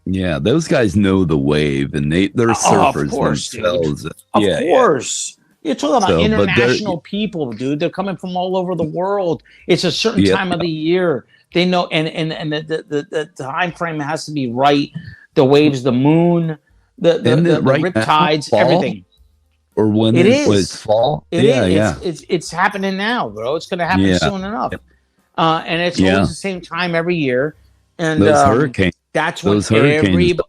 Yeah, those guys know the wave, and they're surfers themselves. Dude. Of course. You're talking about international people, dude. They're coming from all over the world. It's a certain time of the year. They know, and the time frame has to be right. The waves, the moon, the rip tides, everything. Or when it's fall. It's happening now, bro. It's going to happen soon enough. And it's always the same time every year. And those hurricanes. That's when hurricanes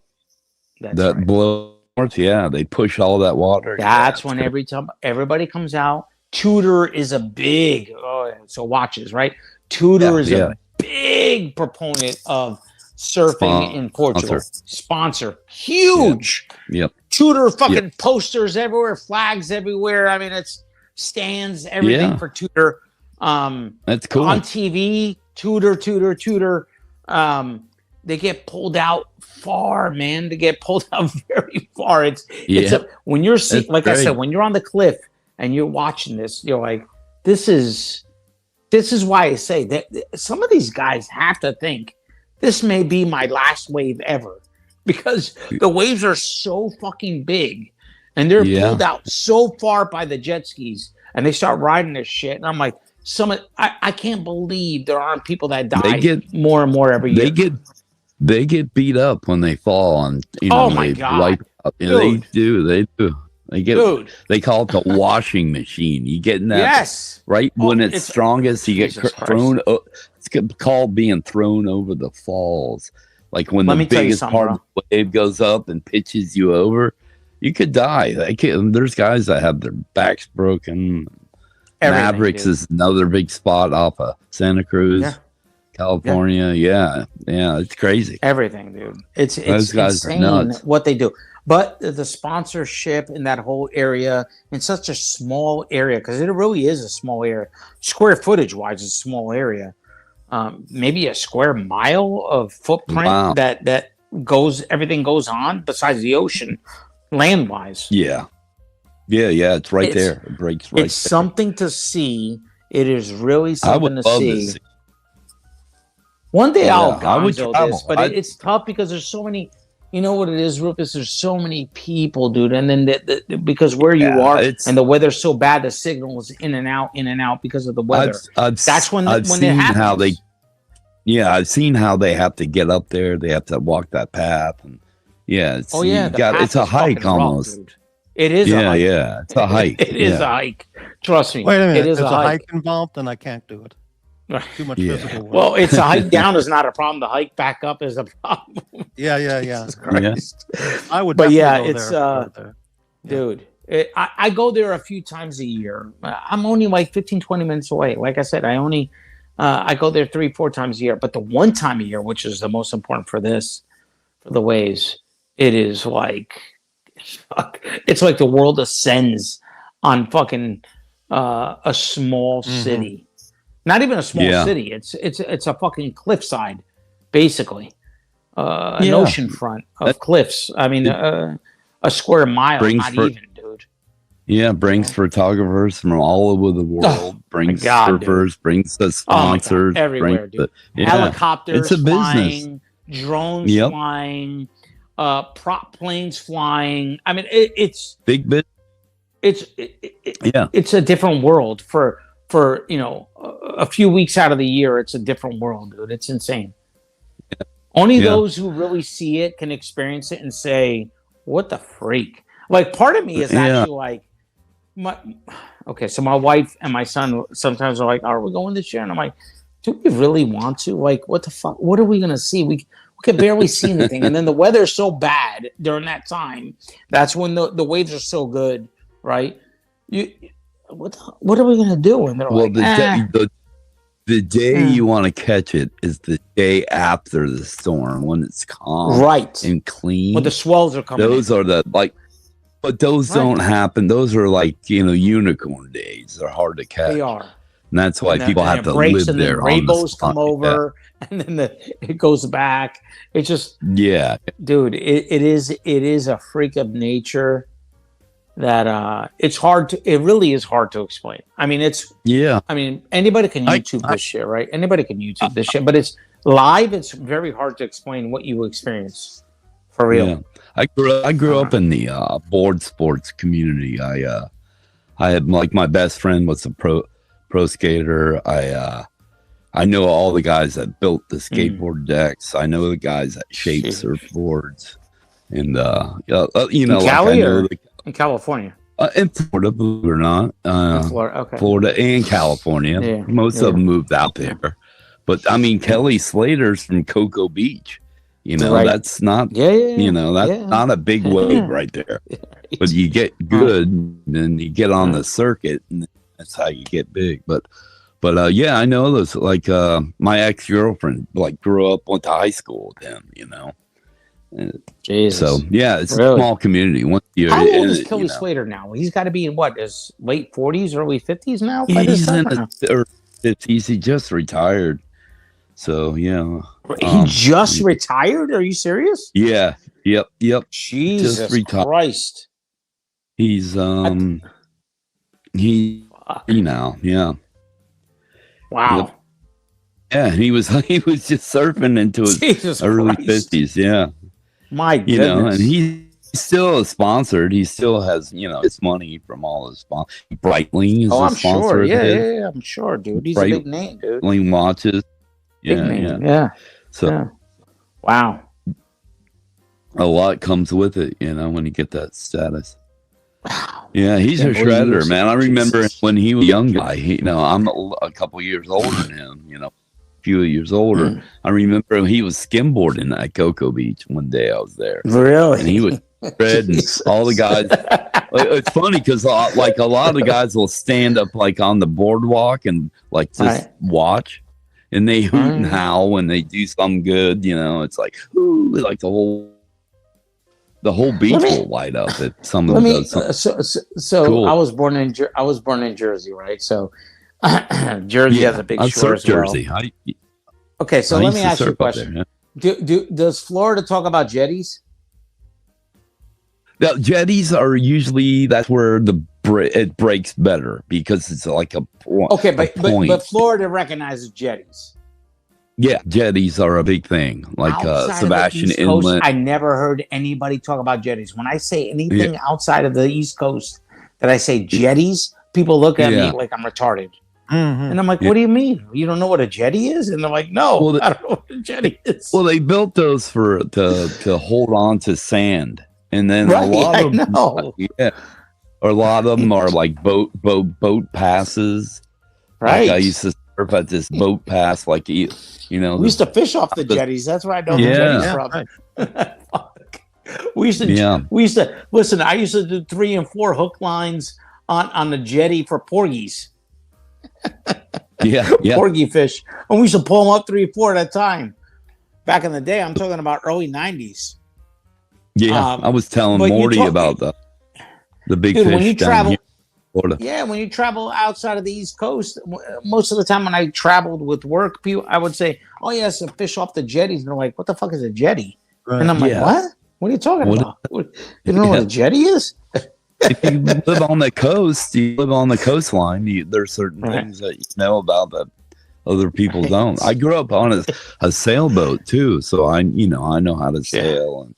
blow north. Yeah, they push all that water. That's when every time everybody comes out. Tudor is a big so watches, right? Tudor is a big proponent of surfing in Portugal. Sponsor. Huge. Yep. Tudor fucking posters everywhere, flags everywhere. I mean, it's stands, everything for Tudor. That's cool. On TV, Tudor. They get pulled out far, man. They get pulled out very far. It's when you're like I said, when you're on the cliff and you're watching this, you're like, this is why I say that some of these guys have to think this may be my last wave ever because the waves are so fucking big and they're pulled out so far by the jet skis and they start riding this shit. And I'm like, I can't believe there aren't people that die more and more every year. They get beat up when they fall on. My God! They do. They get. They call it the washing machine. You get in that right when it's strongest. You get thrown. It's called being thrown over the falls. Like when the biggest part of the wave goes up and pitches you over, you could die. There's guys that have their backs broken. Mavericks is another big spot off of Santa Cruz. California, it's crazy. Everything, dude. It's insane what they do. But the sponsorship in that whole area, in such a small area, because it really is a small area. Square footage wise, it's a small area. Maybe a square mile of footprint that everything goes on besides the ocean, land wise. Yeah. It's right there. It breaks right. It's something to see. It is really something to see. One day I'll gonzo this, but it's tough because there's so many. You know what it is, Rufus? There's so many people, dude, and then because where you are and the weather's so bad, the signal is in and out because of the weather. That's when it happens. I've seen how they have to get up there. They have to walk that path, and it's a hike almost. Dude. It is. a hike. It's a hike. It is a hike. Trust me. Wait a minute. It is a hike involved, and I can't do it. Too much physical work. Well, it's a hike down is not a problem. The hike back up is a problem. Yeah. I would. But it's dude. I go there a few times a year. I'm only like 15, 20 minutes away. Like I said, I go there 3-4 times a year. But the one time a year, which is the most important for this for the waves. It is like, it's like the world ascends on fucking a small city. Not even a small city. It's a fucking cliffside, basically. An ocean front of cliffs. I mean, a square mile, not even, dude. Yeah, brings photographers from all over the world. Brings surfers, dude. brings the sponsors, everywhere, dude. Helicopters flying, drones flying, prop planes flying. I mean, it's big bit. It's a different world for a few weeks out of the year. It's a different world, dude. It's insane. Only those who really see it can experience it and say, "What the freak?" Like, part of me is actually like, so my wife and my son sometimes are like, "Are we going this year?" And I'm like, "Do we really want to? Like, what the fuck? What are we gonna see? We can barely see anything." And then the weather's so bad during that time. That's when the waves are so good, right? What are we gonna do? And they're like, the day you want to catch it is the day after the storm, when it's calm, and clean. When the swells are coming. Those are but those don't happen. Those are like unicorn days. They're hard to catch. They are, and that's why people have to live there. And then rainbows come over, and then it goes back. It's just dude. It is a freak of nature. That it really is hard to explain. I mean, I mean, anybody can YouTube this shit, right? Anybody can YouTube this shit, but it's live. It's very hard to explain what you experience for real. Yeah. I grew up in the board sports community. I had, like, my best friend was a pro skater. I know all the guys that built the skateboard decks. I know the guys that shaped surfboards, and in California. In Florida, believe it or not. Florida and California. Yeah, most of them moved out there. But I mean, Kelly Slater's from Cocoa Beach. That's not, that's not a big wave right there. But you get good, and you get on the circuit, and that's how you get big. But I know those, like, my ex-girlfriend, like, grew up, went to high school with him, Jesus. So it's a small community. How old is Kelly Slater now? He's got to be in his late 40s, early 50s now. He's in his early 50s. He just retired. So he just retired? Are you serious? Yeah. Yep. Jesus Christ. He's Wow. Wow. Yeah, he was just surfing into his early 50s. Yeah. My goodness. And he's still sponsored. He still has, his money from all his sponsors. Breitling is a sponsor. Sure. Yeah, I'm sure, dude. He's a big name, dude. Breitling watches. Big name. Yeah. So, wow. A lot comes with it, when you get that status. Wow. Yeah, he's a shredder, man. I remember when he was a young guy. I'm a couple years older than him, few years older. I remember he was skimboarding at Cocoa Beach one day. I was there. Really? And he was red, and all the guys. It's funny because like a lot of the guys will stand up like on the boardwalk and like just watch, and they hoot and howl when they do something good. It's like, ooh, like the whole beach will light up if someone does something. So cool. I was born in Jersey, right? So Jersey has a big shore as well. Jersey. Okay, so let me ask you a question. Does Florida talk about jetties? Now, jetties are usually, that's where it breaks better because it's like a point. Okay, but Florida recognizes jetties. Yeah, jetties are a big thing, like Sebastian Inlet. I never heard anybody talk about jetties. When I say anything outside of the East Coast that I say jetties, people look at me like I'm retarded. And I'm like, what do you mean? You don't know what a jetty is? And they're like, no, I don't know what a jetty is. Well, they built those to hold on to sand. And then a lot of them, or a lot of them are like boat passes. Right. Like I used to surf at this boat pass, like we used to fish off the jetties. That's where I know the jetties from. We used to listen. I used to do 3 and 4 hook lines on the jetty for porgies. Yeah. Porgy fish, and we used to pull them up 3 or 4 at a time. back in the day. I'm talking about early 90s. Yeah, I was telling Morty about the big fish when you down travel, here in Florida. Yeah, when you travel outside of the East Coast, most of the time when I traveled with work, people, I would say, "Oh yes, a fish off the jetties," and they're like, "What the fuck is a jetty?" Right. And I'm like, "What? What are you talking about? You don't know what a jetty is?" If you live on the coast, you live on the coastline. There's certain things that you know about that other people don't. I grew up on a sailboat too, so I know how to sail. And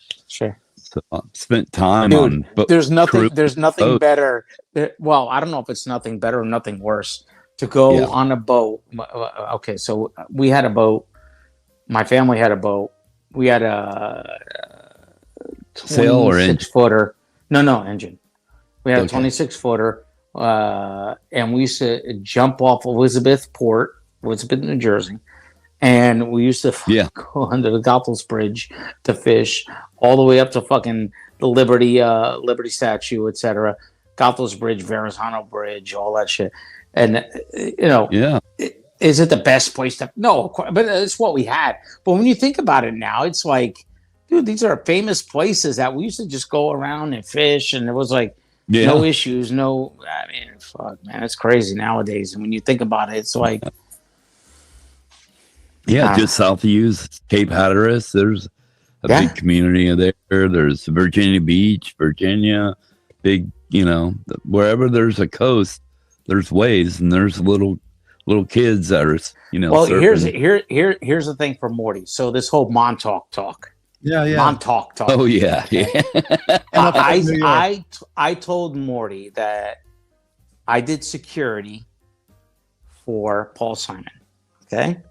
so I spent time on. There's nothing better. Well, I don't know if it's nothing better or nothing worse to go on a boat. Okay, so we had a boat. My family had a boat. We had a 26-footer. No, engine. We had a 26-footer, and we used to jump off Elizabeth, New Jersey, and we used to go under the Goethals Bridge to fish all the way up to fucking the Liberty statue, etc. Goethals Bridge, Verrazano Bridge, all that shit. And is it the best place to? No, of course, but it's what we had. But when you think about it now, it's like, dude, these are famous places that we used to just go around and fish, and it was like no issues, no. I mean, fuck, man, it's crazy nowadays. And when you think about it, it's like, just south of you, Cape Hatteras. There's a big community there. There's Virginia Beach, Virginia, big. Wherever there's a coast, there's waves, and there's little kids that are Well, surfing. here's the thing for Morty. So this whole Montauk talk. Montauk talk. Oh yeah. I told Morty that I did security for Paul Simon. Okay.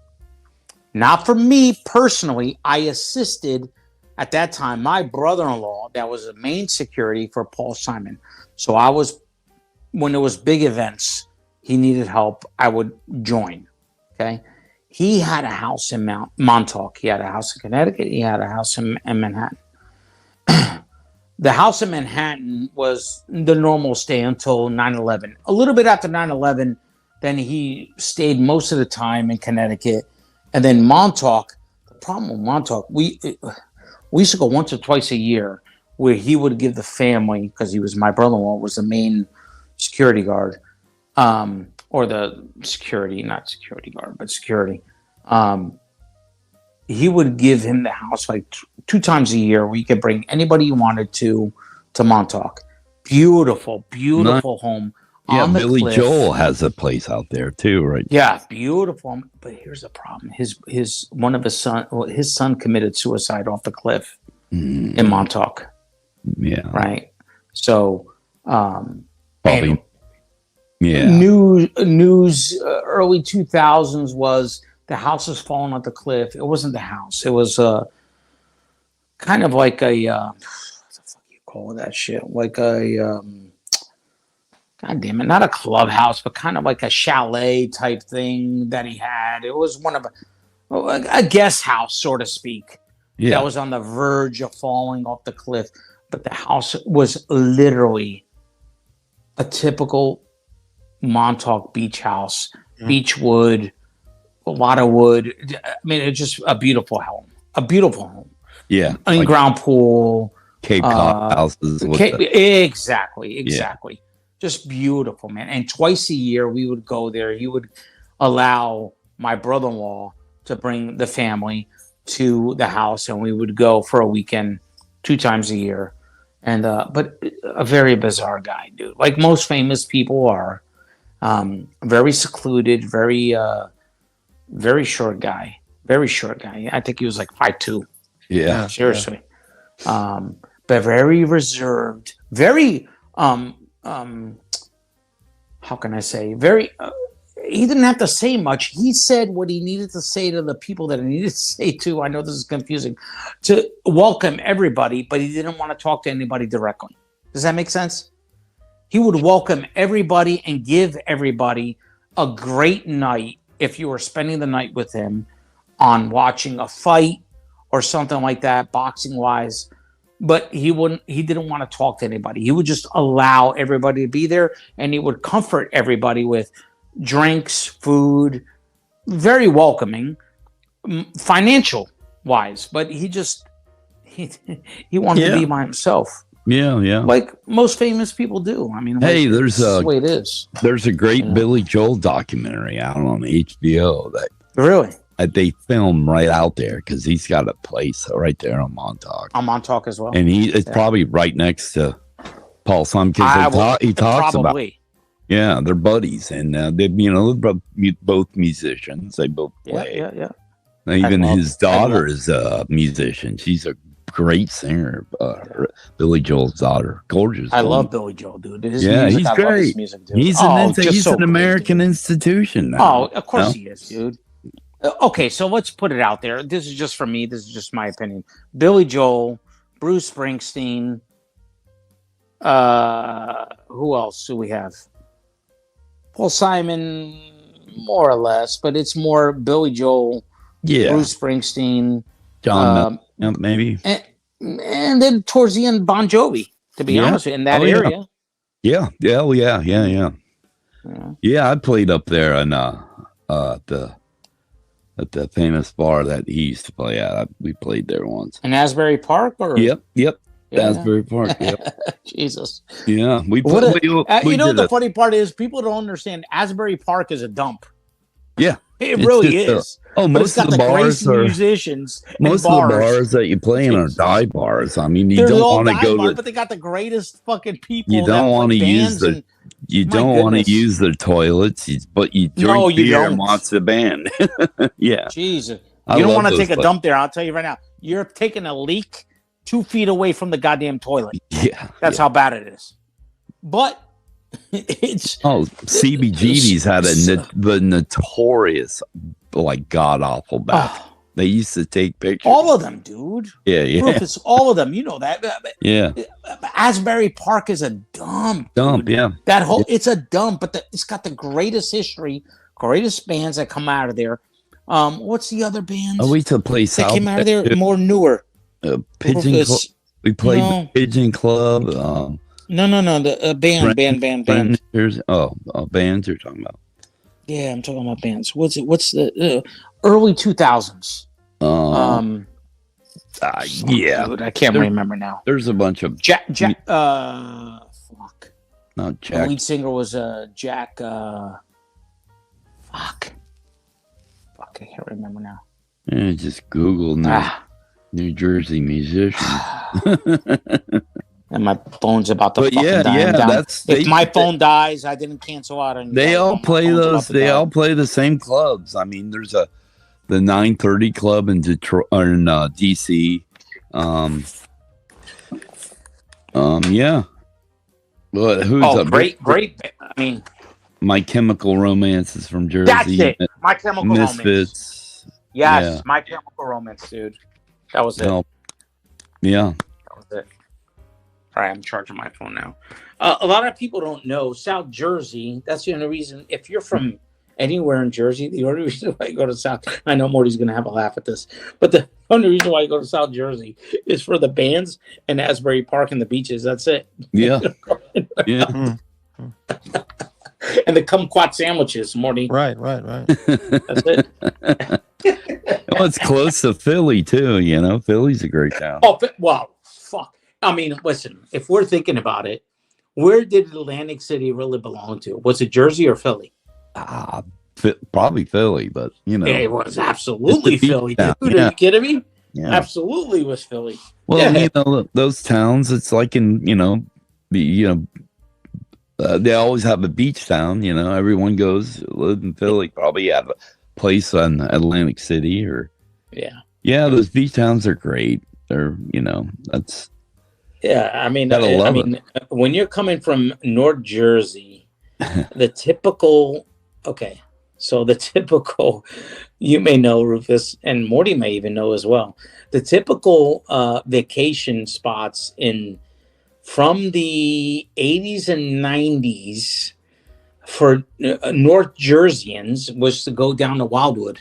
Not for me personally. I assisted at that time my brother-in-law that was the main security for Paul Simon. So I was, when there was big events, he needed help, I would join. Okay. He had a house in Montauk. He had a house in Connecticut. He had a house in Manhattan. The house in Manhattan was the normal stay until 9/11. A little bit after 9/11, then he stayed most of the time in Connecticut. And then Montauk, the problem with Montauk, we used to go once or twice a year where he would give the family, because he was my brother-in-law, was the main security guard. Or the security, not security guard, but security. He would give him the house like 2 times a year where you could bring anybody you wanted to Montauk. Beautiful home. Yeah, Billy Joel has a place out there too, right? Yeah, beautiful. But here's the problem. His son committed suicide off the cliff in Montauk. Yeah. Right. So probably. News early 2000s was the house was falling off the cliff. It wasn't the house. It was kind of like a what the fuck you call that shit? Like a God damn it, not a clubhouse, but kind of like a chalet type thing that he had. It was one of a guest house, so to speak. Yeah. That was on the verge of falling off the cliff. But the house was literally a typical Montauk beach house, beach wood, a lot of wood. I mean, it's just a beautiful home. Yeah. In-ground pool. Cape Cod houses. Exactly. Yeah. Just beautiful, man. And twice a year we would go there. He would allow my brother-in-law to bring the family to the house, and we would go for a weekend 2 times a year. And but a very bizarre guy, dude. Like most famous people are. Very secluded, very short guy. I think he was like 5'2". Yeah. Seriously. But very reserved, very how can I say? Very he didn't have to say much. He said what he needed to say to the people that he needed to say to. I know this is confusing. To welcome everybody, but he didn't want to talk to anybody directly. Does that make sense? He would welcome everybody and give everybody a great night if you were spending the night with him on watching a fight or something like that, boxing wise. But he didn't want to talk to anybody. He would just allow everybody to be there, and he would comfort everybody with drinks, food, very welcoming, financial wise, but he wanted to be by himself. Yeah, yeah. Like most famous people do. I mean, hey, that's the way it is. There's a great Billy Joel documentary out on HBO that really they film right out there because he's got a place right there on Montauk. On Montauk as well, and it's probably right next to Paul Simon because he talks about. Yeah, they're buddies, and they're both musicians. They both play. Yeah. Even his daughter is a musician. She's a great singer. Billy Joel's daughter, gorgeous. I love Billy Joel, dude. He's great. Music, dude. He's an American institution now. Oh, of course he is, dude. Okay, so let's put it out there. This is just for me. This is just my opinion. Billy Joel, Bruce Springsteen. Who else do we have? Paul Simon, more or less, but it's more Billy Joel, Bruce Springsteen, John, maybe, and then towards the end, Bon Jovi. To be honest, in that area. Yeah. I played up there and at the famous bar that he used to play at. We played there once. In Asbury Park, or Yep. Asbury Park. Yep. Jesus. Yeah, we you know the funny part is people don't understand Asbury Park is a dump. Yeah, it really is. Most of the bars are musicians. Most of the bars that you play in are dive bars. I mean, you don't want to go, but they got the greatest fucking people. You don't want to use the. You don't want to use their toilets, but you drink beer and watch the band. Yeah, Jesus, you don't want to take a dump there. I'll tell you right now, you're taking a leak 2 feet away from the goddamn toilet. Yeah, that's how bad it is. But it's CBGB's had the notorious god awful bath. They used to take pictures. All of them, dude. Yeah. Rufus, all of them. You know that. Yeah. Asbury Park is a dump. Dump, dude. yeah. It's a dump, but it's got the greatest history, greatest bands that come out of there. What's the other bands? We used to play South. That came out of there more newer. Pigeon Club. We played Pigeon Club. No. The band. Bands you're talking about. Yeah, I'm talking about bands. What's the early 2000s? Yeah, dude, I can't remember now. There's a bunch of Jack. Not Jack. The lead singer was Jack. Fuck, I can't remember now. Yeah, just Google New Jersey musician. And my phone's about to fucking die down. If my phone dies, I didn't cancel out on you. They all play those. They all play the same clubs. I mean, there's the 930 club in Detroit or in DC. Yeah. But who's great. I mean, My Chemical Romance is from Jersey. That's it. My Chemical Misfits. Romance. Yes, My Chemical Romance, dude. That was it. Yeah. That was it. All right, I'm charging my phone now. A lot of people don't know South Jersey. That's the only reason. If you're from anywhere in Jersey, the only reason why you go to South, I know Morty's going to have a laugh at this, but the only reason why you go to South Jersey is for the bands and Asbury Park and the beaches. That's it. Yeah. Yeah. And the kumquat sandwiches, Morty. Right. That's it. Well, it's close to Philly too. Philly's a great town. Oh, well, fuck. I mean, listen, if we're thinking about it, where did Atlantic City really belong to? Was it Jersey or Philly? Probably Philly, but it was absolutely Philly, dude. Yeah. Are you kidding me? Yeah. Absolutely was Philly. Well, those towns, it's like in they always have a beach town. Everyone live in Philly, probably have a place in Atlantic City or those beach towns are great. They're that's. Yeah, I mean, when you're coming from North Jersey, the typical, you may know, Rufus, and Morty may even know as well, the typical vacation spots from the 80s and 90s for North Jerseyans was to go down to Wildwood.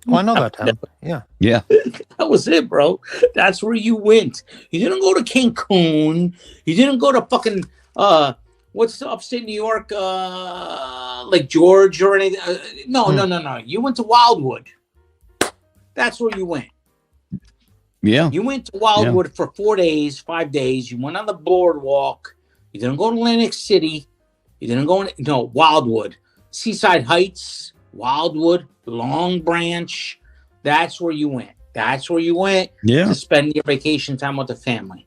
Oh, I know that town. Yeah. That was it, bro. That's where you went. You didn't go to Cancun. You didn't go to fucking what's the upstate New York, Lake George or anything. No. You went to Wildwood. That's where you went. Yeah. You went to Wildwood for 4 days, 5 days. You went on the boardwalk. You didn't go to Atlantic City. You didn't go Wildwood. Seaside Heights, Wildwood, Long Branch. That's where you went. That's where you went to spend your vacation time with the family.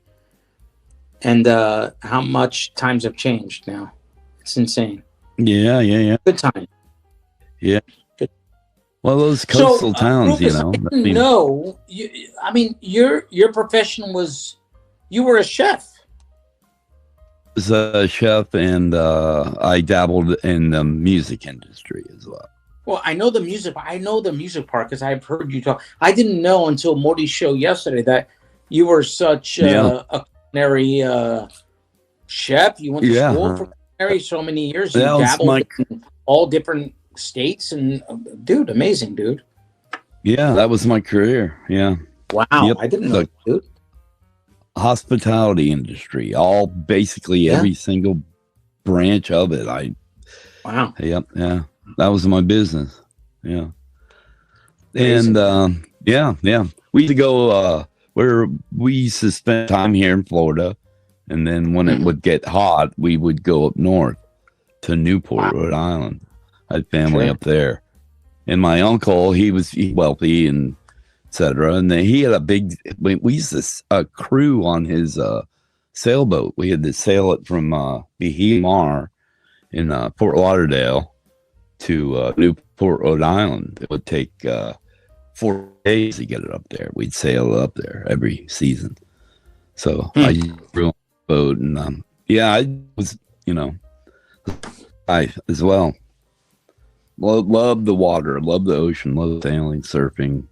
And how much times have changed now. It's insane. Yeah. Good time. Yeah. Well, those coastal towns, Rufus, I didn't know. Your profession was, you were a chef. I was a chef, and I dabbled in the music industry as well. Well, I know the music part because I've heard you talk. I didn't know until Morty's show yesterday that you were such a culinary chef. You went to school for culinary so many years. You dabbled in all different states, and dude, amazing, dude. Yeah, that was my career. Yeah. Wow, I didn't know, dude. Hospitality industry, all basically every single branch of it. Wow. Yep. Yeah. That was my business. Yeah. Amazing. And we used to go where we used to spend time here in Florida, and then when it would get hot, we would go up north to Newport, Rhode Island. I had family up there, and my uncle, he was wealthy and etc. And then he had we used to crew on his sailboat. We had to sail it from Bahia Mar in Fort Lauderdale to Newport, Rhode Island. It would take 4 days to get it up there. We'd sail up there every season. So I crew on the boat, and I was, I as well. Love the water, love the ocean, love sailing, surfing.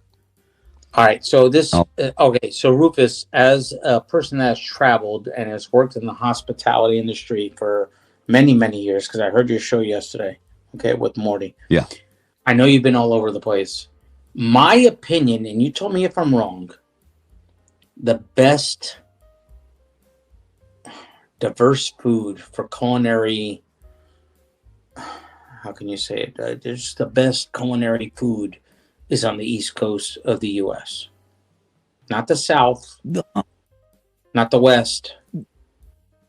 All right, so so Rufus, as a person that has traveled and has worked in the hospitality industry for many, many years, because I heard your show yesterday, with Morty. Yeah. I know you've been all over the place. My opinion, and you told me if I'm wrong, the best diverse food for culinary, how can you say it? There's the best culinary food is on the East Coast of the U.S. Not the South, not the West.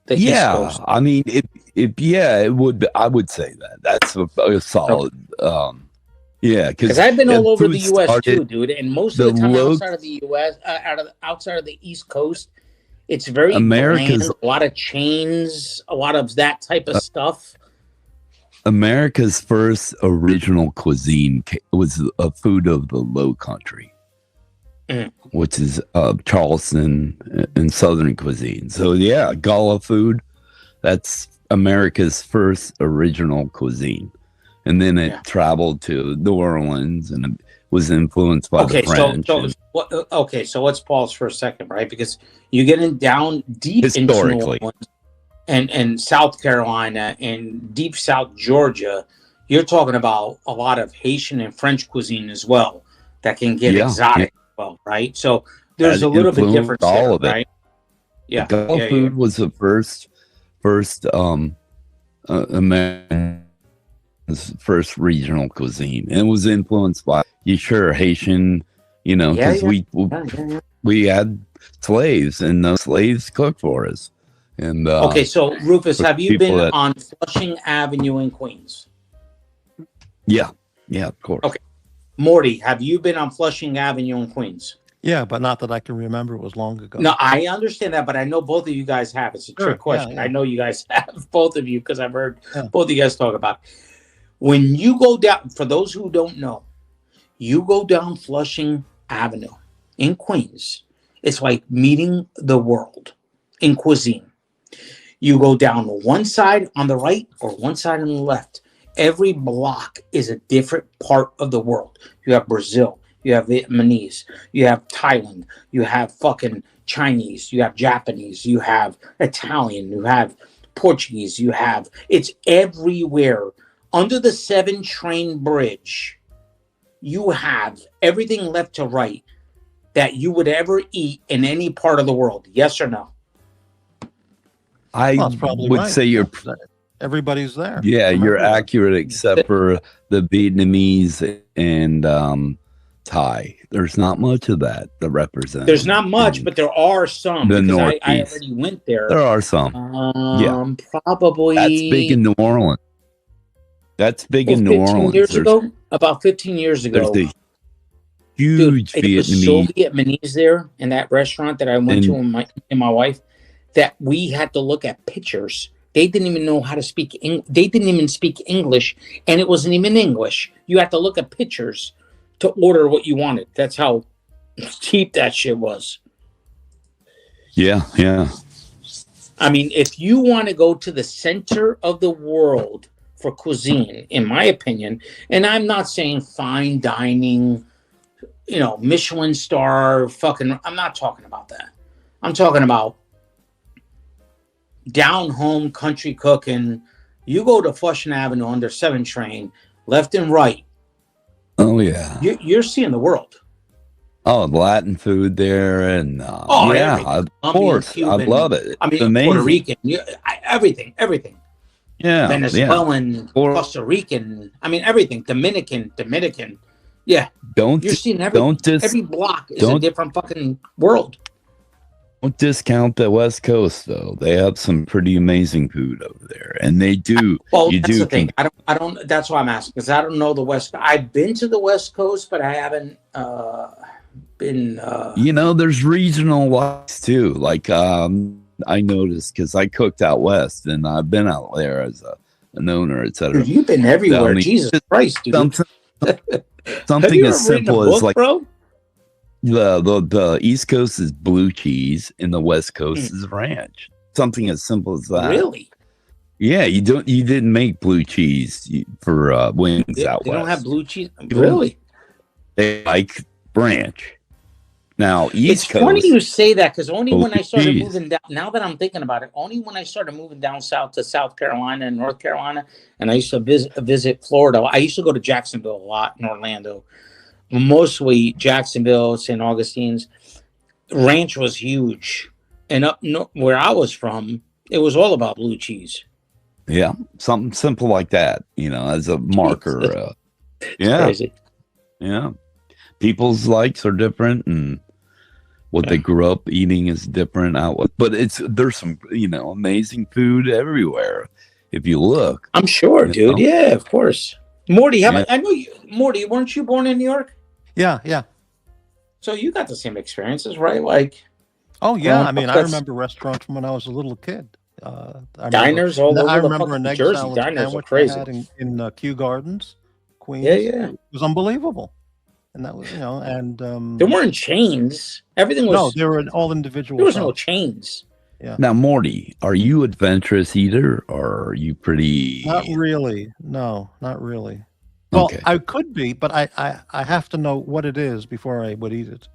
The East Coast. I mean, it would. I would say that that's a solid. Because I've been all over the U.S. too, dude, and most of the time outside of the U.S., outside of the East Coast, it's very bland, a lot of chains, a lot of that type of stuff. America's first original cuisine was a food of the Low Country, which is Charleston and Southern cuisine. So Gullah food, that's America's first original cuisine. And then it traveled to New Orleans and it was influenced by the French. So let's pause for a second, right? Because you get down deep into New Orleans and South Carolina and deep South Georgia, you're talking about a lot of Haitian and French cuisine as well that can get exotic as well, right? So there's a little bit difference there, right? Yeah. Gullah food was the first American first regional cuisine, and it was influenced by Haitian, because we had slaves, and those slaves cooked for us. And so Rufus, have you been on Flushing Avenue in Queens? Yeah, of course. Okay, Morty, have you been on Flushing Avenue in Queens? Yeah, but not that I can remember. It was long ago. No, I understand that, but I know both of you guys have. It's a trick question. I know you guys have, both of you, because I've heard both of you guys talk about it. When you go down, for those who don't know, you go down Flushing Avenue in Queens, it's like meeting the world in cuisine. You go down one side on the right or one side on the left. Every block is a different part of the world. You have Brazil, you have Vietnamese, you have Thailand, you have fucking Chinese, you have Japanese, you have Italian, you have Portuguese, it's everywhere. Under the 7 train bridge, you have everything left to right that you would ever eat in any part of the world. Yes or no? I would say everybody's there. Yeah, you're accurate, except for the Vietnamese and Thai. There's not much of that represents. There's not much, but there are some. The because Northeast. I already went there. There are some. Probably. That's big in New Orleans. That's big in New Orleans. Years ago, about 15 years ago. There's a huge Vietnamese. It was so Vietnamese there in that restaurant that I went to with my wife that we had to look at pictures. They didn't even know how to speak. They didn't even speak English, and it wasn't even English. You had to look at pictures to order what you wanted. That's how cheap that shit was. Yeah, yeah. I mean, if you want to go to the center of the world for cuisine, in my opinion, and I'm not saying fine dining, Michelin star fucking, I'm not talking about that. I'm talking about down home country cooking. You go to Flushing Avenue under 7 train, left and right. Oh, yeah. You're seeing the world. Oh, Latin food there. And yeah, of course. Cuban, I love it. I mean, it's amazing. Puerto Rican, everything. Yeah. Venezuelan, Costa Rican. I mean, everything. Dominican. Yeah. You're seeing every block is a different fucking world. Don't discount the West Coast, though. They have some pretty amazing food over there, and they do. Well, that's the thing. I don't. That's why I'm asking, because I don't know the West. I've been to the West Coast, but I haven't been. There's regional wise too. Like I noticed because I cooked out west, and I've been out there as an owner, etc. You've been everywhere. Jesus Christ, dude. Something as simple as like. Bro? The East Coast is blue cheese and the West Coast is ranch. Something as simple as that. Really? Yeah, you didn't make blue cheese for wings out west. They don't have blue cheese. Really? They like ranch. Now East Coast. It's funny you say that because only when I started moving down. Now that I'm thinking about it, only when I started moving down south to South Carolina and North Carolina, and I used to visit Florida. I used to go to Jacksonville a lot in Orlando. Mostly Jacksonville, St. Augustine's. Ranch was huge. And up where I was from, it was all about blue cheese. Yeah, something simple like that, as a marker. Yeah. Crazy. Yeah. People's likes are different and what they grew up eating is different but there's some, amazing food everywhere if you look. I'm sure, dude. Yeah, of course. Morty, I know you, Morty, weren't you born in New York? Yeah. So you got the same experiences, right? Like, oh yeah. I mean, I remember restaurants from when I was a little kid. Diners all over. I remember an egg Jersey salad diners are sandwich crazy. I had in Kew Gardens, Queens. Yeah. It was unbelievable, and that was and there weren't chains. Everything was. No, they were all individual. There was no chains. Yeah. Now, Morty, are you adventurous either, or are you pretty? Not really. No, not really. Well, okay. I could be, but I have to know what it is before I would eat it.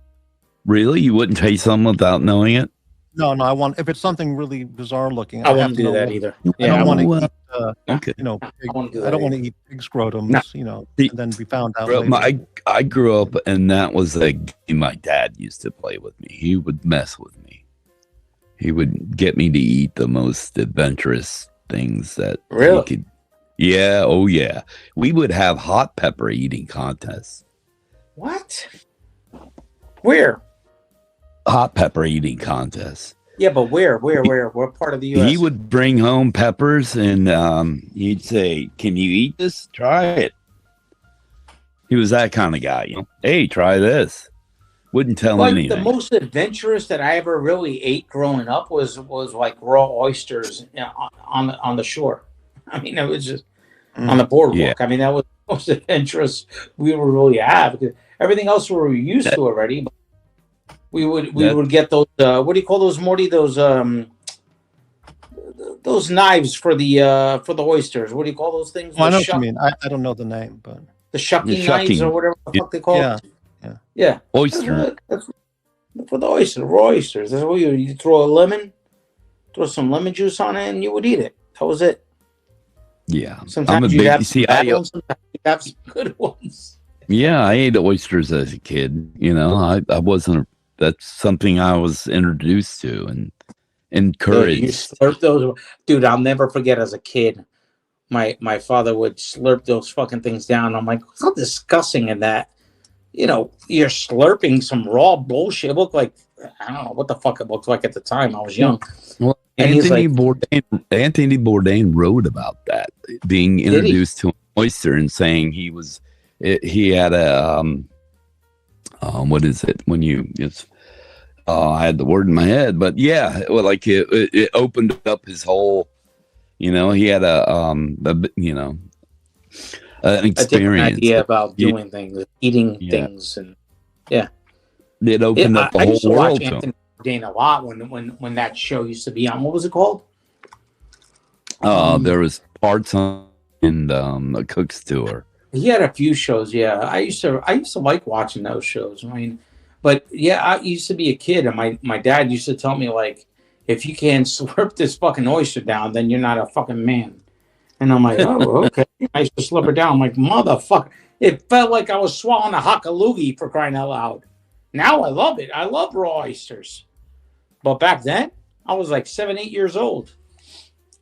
Really? You wouldn't taste something without knowing it? No. I want if it's something really bizarre looking. I wouldn't do that either. Yeah, I don't want to eat. Okay. I don't want to eat pig scrotums. No. And then be found out later. I grew up, and that was a game my dad used to play with me. He would mess with me. He would get me to eat the most adventurous things that really. He could. Yeah, oh yeah. We would have hot pepper eating contests. What? Where? Hot pepper eating contests. Yeah, but where? What part of the U.S.? He would bring home peppers, and he'd say, "Can you eat this? Try it." He was that kind of guy, Hey, try this. Wouldn't tell anything. The most adventurous that I ever really ate growing up was like raw oysters on the shore. I mean, it was just on the boardwalk. Yeah. I mean, that was the most adventurous we would really have because everything else we were used to already. But we would get those. What do you call those, Morty? Those knives for the oysters. What do you call those things? Well, I know what you mean. I don't know the name, but the shucking knives or whatever the fuck they call it. Yeah. Oyster. That's for the oysters, raw oysters. That's what you throw a lemon, throw some lemon juice on it, and you would eat it. That was it. Yeah. Sometimes you have some bad ones, sometimes you have some good ones. Yeah, I ate oysters as a kid. I wasn't. That's something I was introduced to and encouraged. You slurp those, dude. I'll never forget as a kid. My father would slurp those fucking things down. I'm like, how disgusting is that? you're slurping some raw bullshit. It looked like, I don't know what the fuck it looked like at the time. I was young. Well, and Anthony Bourdain wrote about that, being introduced to an oyster and saying he had a what is it when I had the word in my head, but yeah, it opened up his whole, he had an experience, a idea about doing things, eating things, and it opened up the whole used to world. Watch Anthony Bourdain a lot when that show used to be on. What was it called? There was parts on in a cook's tour. He had a few shows. Yeah, I used to like watching those shows. I mean, but yeah, I used to be a kid, and my dad used to tell me, like, if you can't slurp this fucking oyster down, then you're not a fucking man. And I'm like, oh, okay. I used to slurp it down. I'm like, motherfucker. It felt like I was swallowing a hockaloogie, for crying out loud. Now I love it. I love raw oysters. But back then, I was like 7, 8 years old.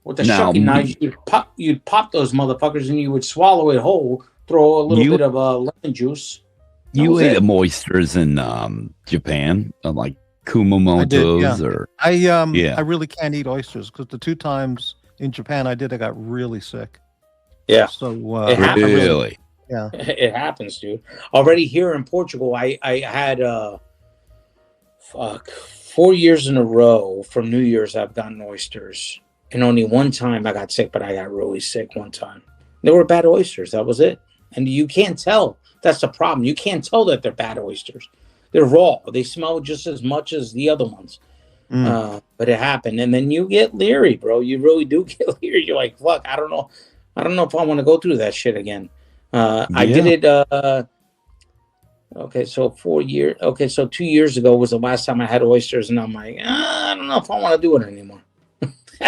With the shucking knife, you'd pop those motherfuckers and you would swallow it whole, throw a little bit of lemon juice. You ate oysters in Japan, like Kumamoto's, I really can't eat oysters because the 2 times in Japan I got really sick. Yeah. So really? Yeah. It happens, dude. Already here in Portugal, I had 4 years in a row from New Year's I've gotten oysters. And only one time I got sick, but I got really sick one time. They were bad oysters. That was it. And you can't tell. That's the problem. You can't tell that they're bad oysters. They're raw. They smell just as much as the other ones. But it happened. And then you get leery, bro. You really do get leery. You're like, fuck, I don't know if I want to go through that shit again. I did it. Okay, so 4 years. Okay, so 2 years ago was the last time I had oysters. And I'm like, I don't know if I want to do it anymore.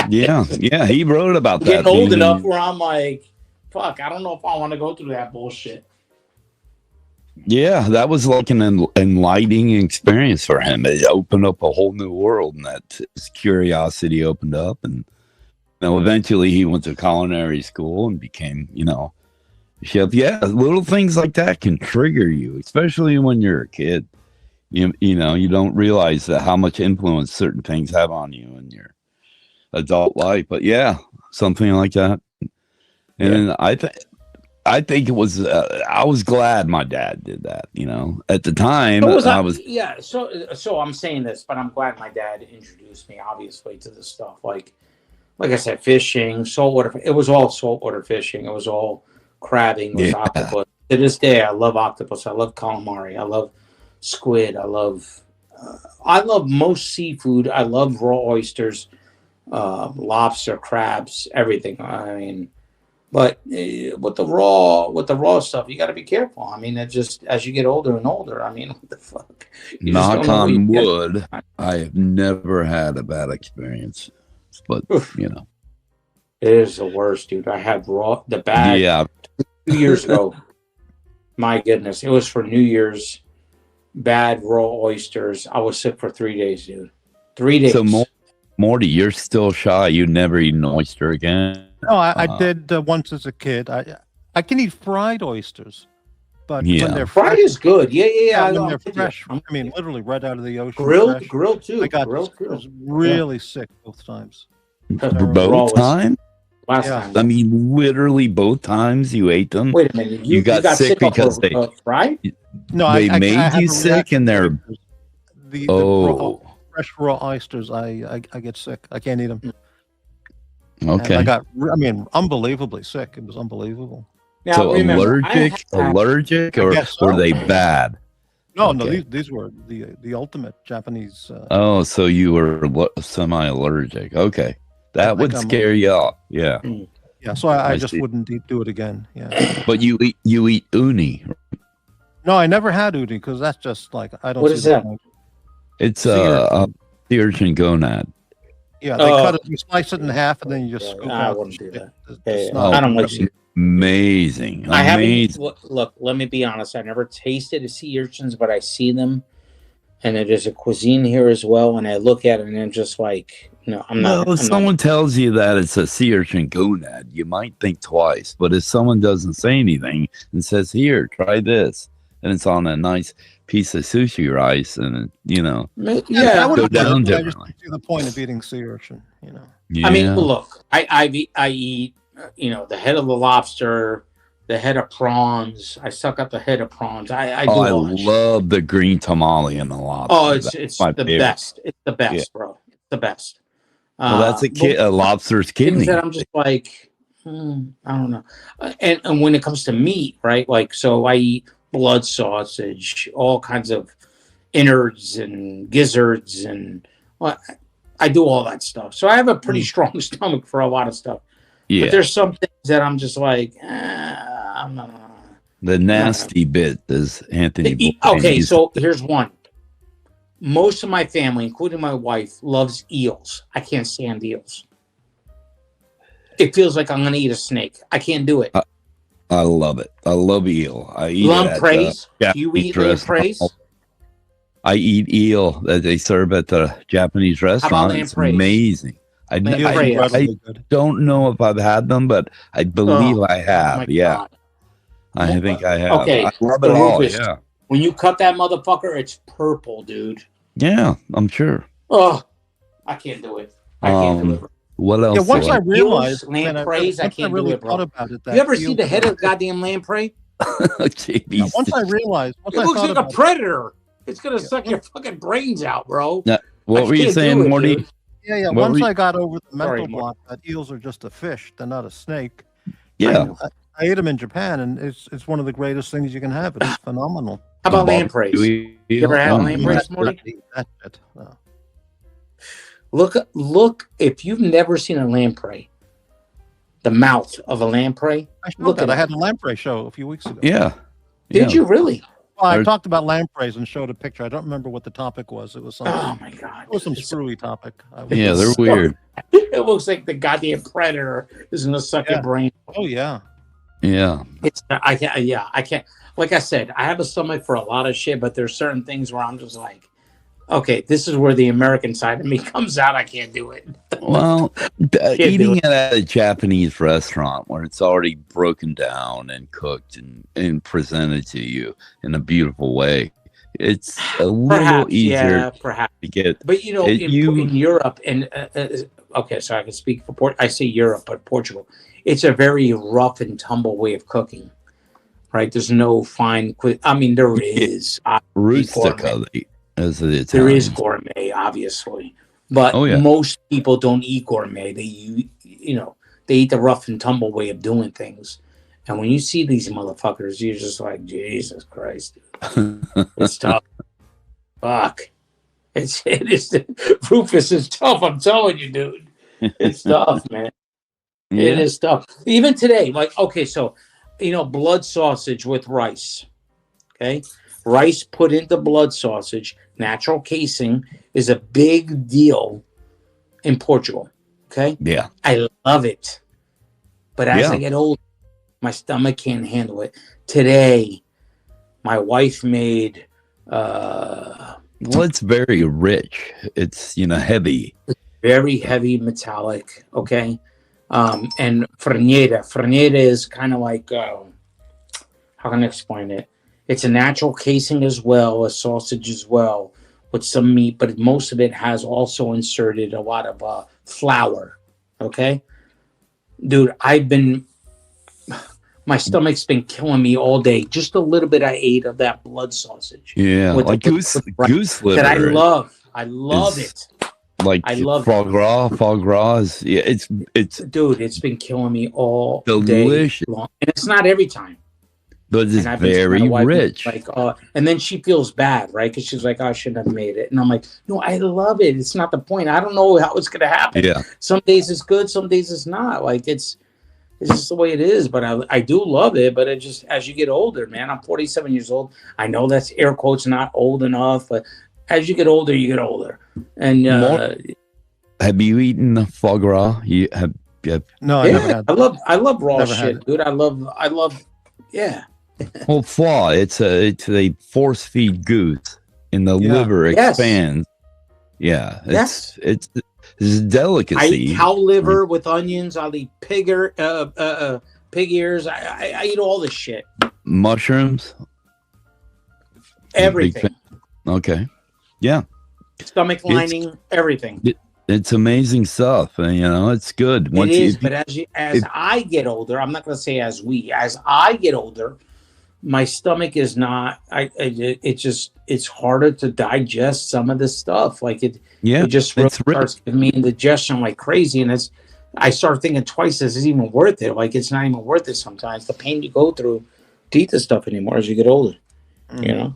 Yeah, he wrote about that. Getting old enough where I'm like, fuck, I don't know if I want to go through that bullshit. Yeah, that was like an enlightening experience for him. It opened up a whole new world, and that his curiosity opened up. And eventually he went to culinary school and became, chef. Yeah, little things like that can trigger you, especially when you're a kid. You don't realize that how much influence certain things have on you in your adult life, but yeah, something like that. And I think it was I was glad my dad did that, at the time. So I'm saying this, but I'm glad my dad introduced me obviously to this stuff, like I said, fishing, saltwater. It was all saltwater fishing. It was all crabbing with octopus. To this day, I love octopus. I love calamari. I love squid. I love most seafood. I love raw oysters. Lobster, crabs, everything. I mean, but with the raw stuff, you got to be careful. I mean, it just, as you get older and older, I mean, what the fuck? Knock on wood, I have never had a bad experience, but it is the worst, dude. I had the bad 2 years ago. My goodness, it was for New Year's. Bad raw oysters. I was sick for 3 days, dude. 3 days. So Morty, you're still shy. You never eat an oyster again? No, I did once as a kid. I can eat fried oysters, but when they're fried fresh, is good. Yeah. When they're fresh, I mean, literally right out of the ocean. Grilled too. I was really sick both times. Both times? Last time. I mean, literally both times you ate them. Wait a minute. You got sick because they fried? No, they made you sick, and they're the fresh raw oysters. I get sick. I can't eat them. Okay. And I unbelievably sick. It was unbelievable. Now, so remember, allergic, or were they bad? No, these were the ultimate Japanese. So you were semi-allergic. Okay, that would scare you off. Yeah. Yeah. So I just wouldn't do it again. Yeah. But you eat uni. No, I never had uni because that's just like I don't. What is that? It's a sea urchin gonad. Yeah, they cut it. You slice it in half, and then you just scoop I out. wouldn't do that. I don't like sea. Amazing. I haven't. Look, let me be honest. I never tasted a sea urchins, but I see them, and it is a cuisine here as well. And I look at it, and I'm just like, no, I'm not. Well, if someone tells you that it's a sea urchin gonad, you might think twice. But if someone doesn't say anything and says, "Here, try this," and it's on a nice piece of sushi rice, and Yeah, I would go down I just differently. see the point of eating sea urchin. Yeah. I mean, look, I eat, the head of the lobster, the head of prawns. I suck up the head of prawns. I do I all that shit. love the green tamale and the lobster. Oh, it's my the favorite. best. It's the best, Yeah. bro. It's the best. Well, that's a lobster's Things kidney. that I'm just like, I don't know. And when it comes to meat, right? Like, so I eat blood sausage, all kinds of innards and gizzards, and I do all that stuff. So I have a pretty strong stomach for a lot of stuff. Yeah. But there's some things that I'm just like, I'm not. The nasty bit is Anthony. Okay, so here's one. Most of my family, including my wife, loves eels. I can't stand eels. It feels like I'm going to eat a snake. I can't do it. I love it. I love eel. I eat lampreys. Do you eat lampreys? I eat eel that they serve at the Japanese restaurant. It's amazing. I don't know if I've had them, but I believe I have. Yeah. I think I have. Okay. I love it all. Yeah. When you cut that motherfucker, it's purple, dude. Yeah, I'm sure. Oh, I can't do it. I can't do it. What else? Yeah, once I realized lampreys, I can't really do it, bro. About it, you ever see the head of the goddamn lamprey? Once I realized, it looks like a predator. It's gonna suck your fucking brains out, bro. Yeah. What were you saying, Morty? Yeah. Once I got over the mental block that eels are just a fish, they're not a snake. Yeah. I ate them in Japan, and it's one of the greatest things you can have. It's phenomenal. How about lampreys? You ever had lampreys, Morty? That's it. No. Look! If you've never seen a lamprey, the mouth of a lamprey. Look at. I had a lamprey show a few weeks ago. Yeah. Did you really? Well, I talked about lampreys and showed a picture. I don't remember what the topic was. It was something. Oh my god! It was some screwy topic. Yeah, they're weird. It looks like the goddamn predator is gonna suck your brain. Oh yeah. Yeah. I can't. Like I said, I have a stomach for a lot of shit, but there's certain things where I'm just like, okay, this is where the American side of me comes out. I can't do it. Well, eating it at a Japanese restaurant where it's already broken down and cooked and presented to you in a beautiful way, it's a little easier perhaps to get. But in Europe, and okay, so I can speak for I say Europe, but Portugal, it's a very rough and tumble way of cooking, right? There's no fine. I mean, there is rustica. There is gourmet, obviously, but most people don't eat gourmet. They eat the rough and tumble way of doing things. And when you see these motherfuckers, you're just like, Jesus Christ, dude. It's tough. Fuck. It is. Rufus is tough. I'm telling you, dude. It's tough, man. Yeah. It is tough. Even today, like, okay, so, blood sausage with rice. Okay. Rice put into blood sausage, natural casing, is a big deal in Portugal. Okay. Yeah. I love it. But as I get older, my stomach can't handle it. Today, my wife made it's very rich. It's heavy. Very heavy, metallic. Okay. And Ferneda is kind of like how can I explain it? It's a natural casing as well, a sausage as well, with some meat, but most of it has also inserted a lot of flour. Okay, dude, my stomach's been killing me all day. Just a little bit I ate of that blood sausage. Yeah, like goose liver. That I love. I love it. Like I love foie gras is it's dude, it's been killing me all delicious. Day long. And it's not every time. But it's very rich. Like, and then she feels bad, right? Because she's like, I shouldn't have made it. And I'm like, no, I love it. It's not the point. I don't know how it's going to happen. Yeah. Some days it's good. Some days it's not. Like, it's just the way it is. But I do love it. But it just, as you get older, man, I'm 47 years old. I know that's air quotes, not old enough. But as you get older, you get older. And have you eaten the foie gras? No, I never had. I love raw shit, dude. I love. Yeah. Well, foie, it's a force feed goose, and the liver expands. Yeah, it's a delicacy. I eat cow liver with onions. I'll eat pig ears. I eat all this shit. Mushrooms. Everything. Okay. Yeah. Stomach lining, everything. It's amazing stuff. And, it's good. It is, but as I get older, I'm not going to say as I get older, my stomach is not. It's harder to digest some of this stuff. Like it just really starts giving me indigestion like crazy, and I start thinking twice. Is it even worth it? Like it's not even worth it sometimes. The pain you go through to eat this stuff anymore as you get older. Yeah.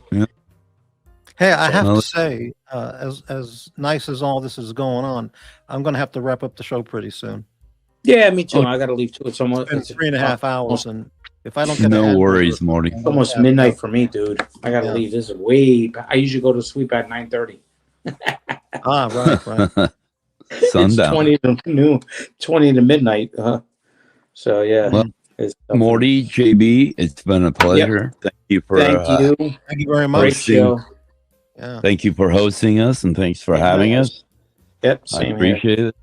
Hey, I have to say, as nice as all this is going on, I'm going to have to wrap up the show pretty soon. Yeah, me too. I got to leave too. It's almost 3.5 hours, and if I don't get no worries, Morty. It's almost midnight for me, dude. I got to leave. This is way. I usually go to sleep at 9:30. Right. Sundown. It's 20 to midnight. So yeah. Well, Morty, JB, it's been a pleasure. Yep. Thank you very much. Great show. Yeah. Thank you for hosting us, and thanks for having us. Yep, I appreciate it.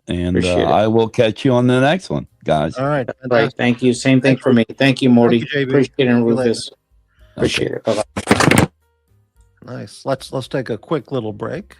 And I will catch you on the next one, guys. All right. Right. Thank you. Same thing for me. Thank you, Morty. Thank you, JB. Appreciate it, Rufus. Appreciate it. Bye-bye. Nice. Let's take a quick little break.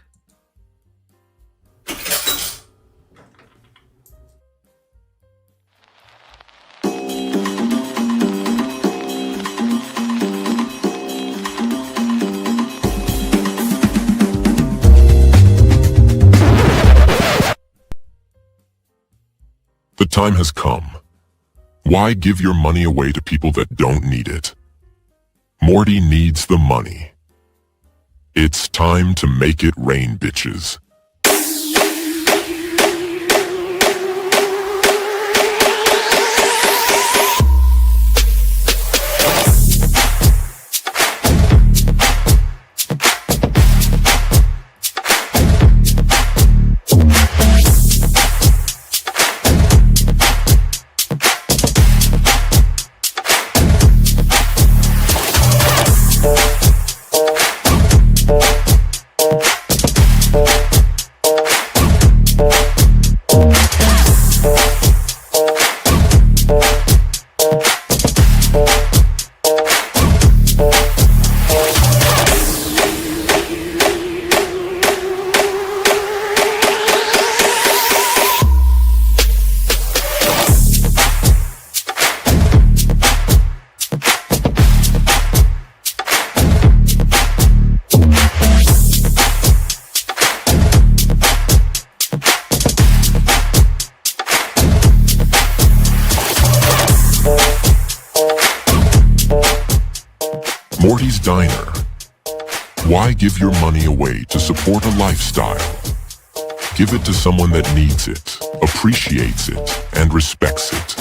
The time has come. Why give your money away to people that don't need it? Morty needs the money. It's time to make it rain, bitches. Morty's Diner. Why give your money away to support a lifestyle? Give it to someone that needs it, appreciates it, and respects it.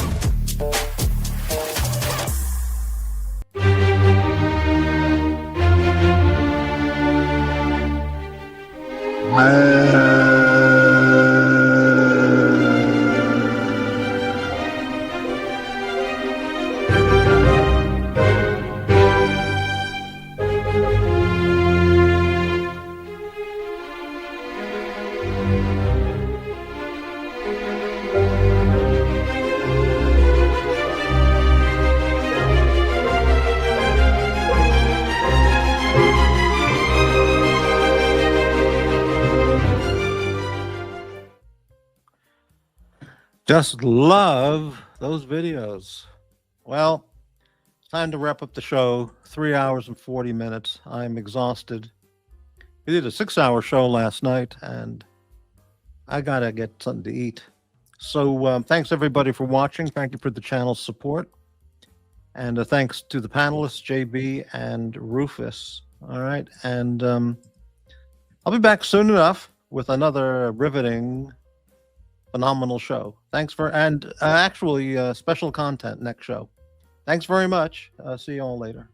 Just love those videos. Well, it's time to wrap up the show. 3 hours and 40 minutes. I'm exhausted. We did a 6-hour show last night, and I gotta get something to eat. So thanks everybody for watching. Thank you for the channel's support. And thanks to the panelists, JB and Rufus. All right. And I'll be back soon enough with another riveting, phenomenal show. Thanks for, and actually special content next show. Thanks very much. See you all later.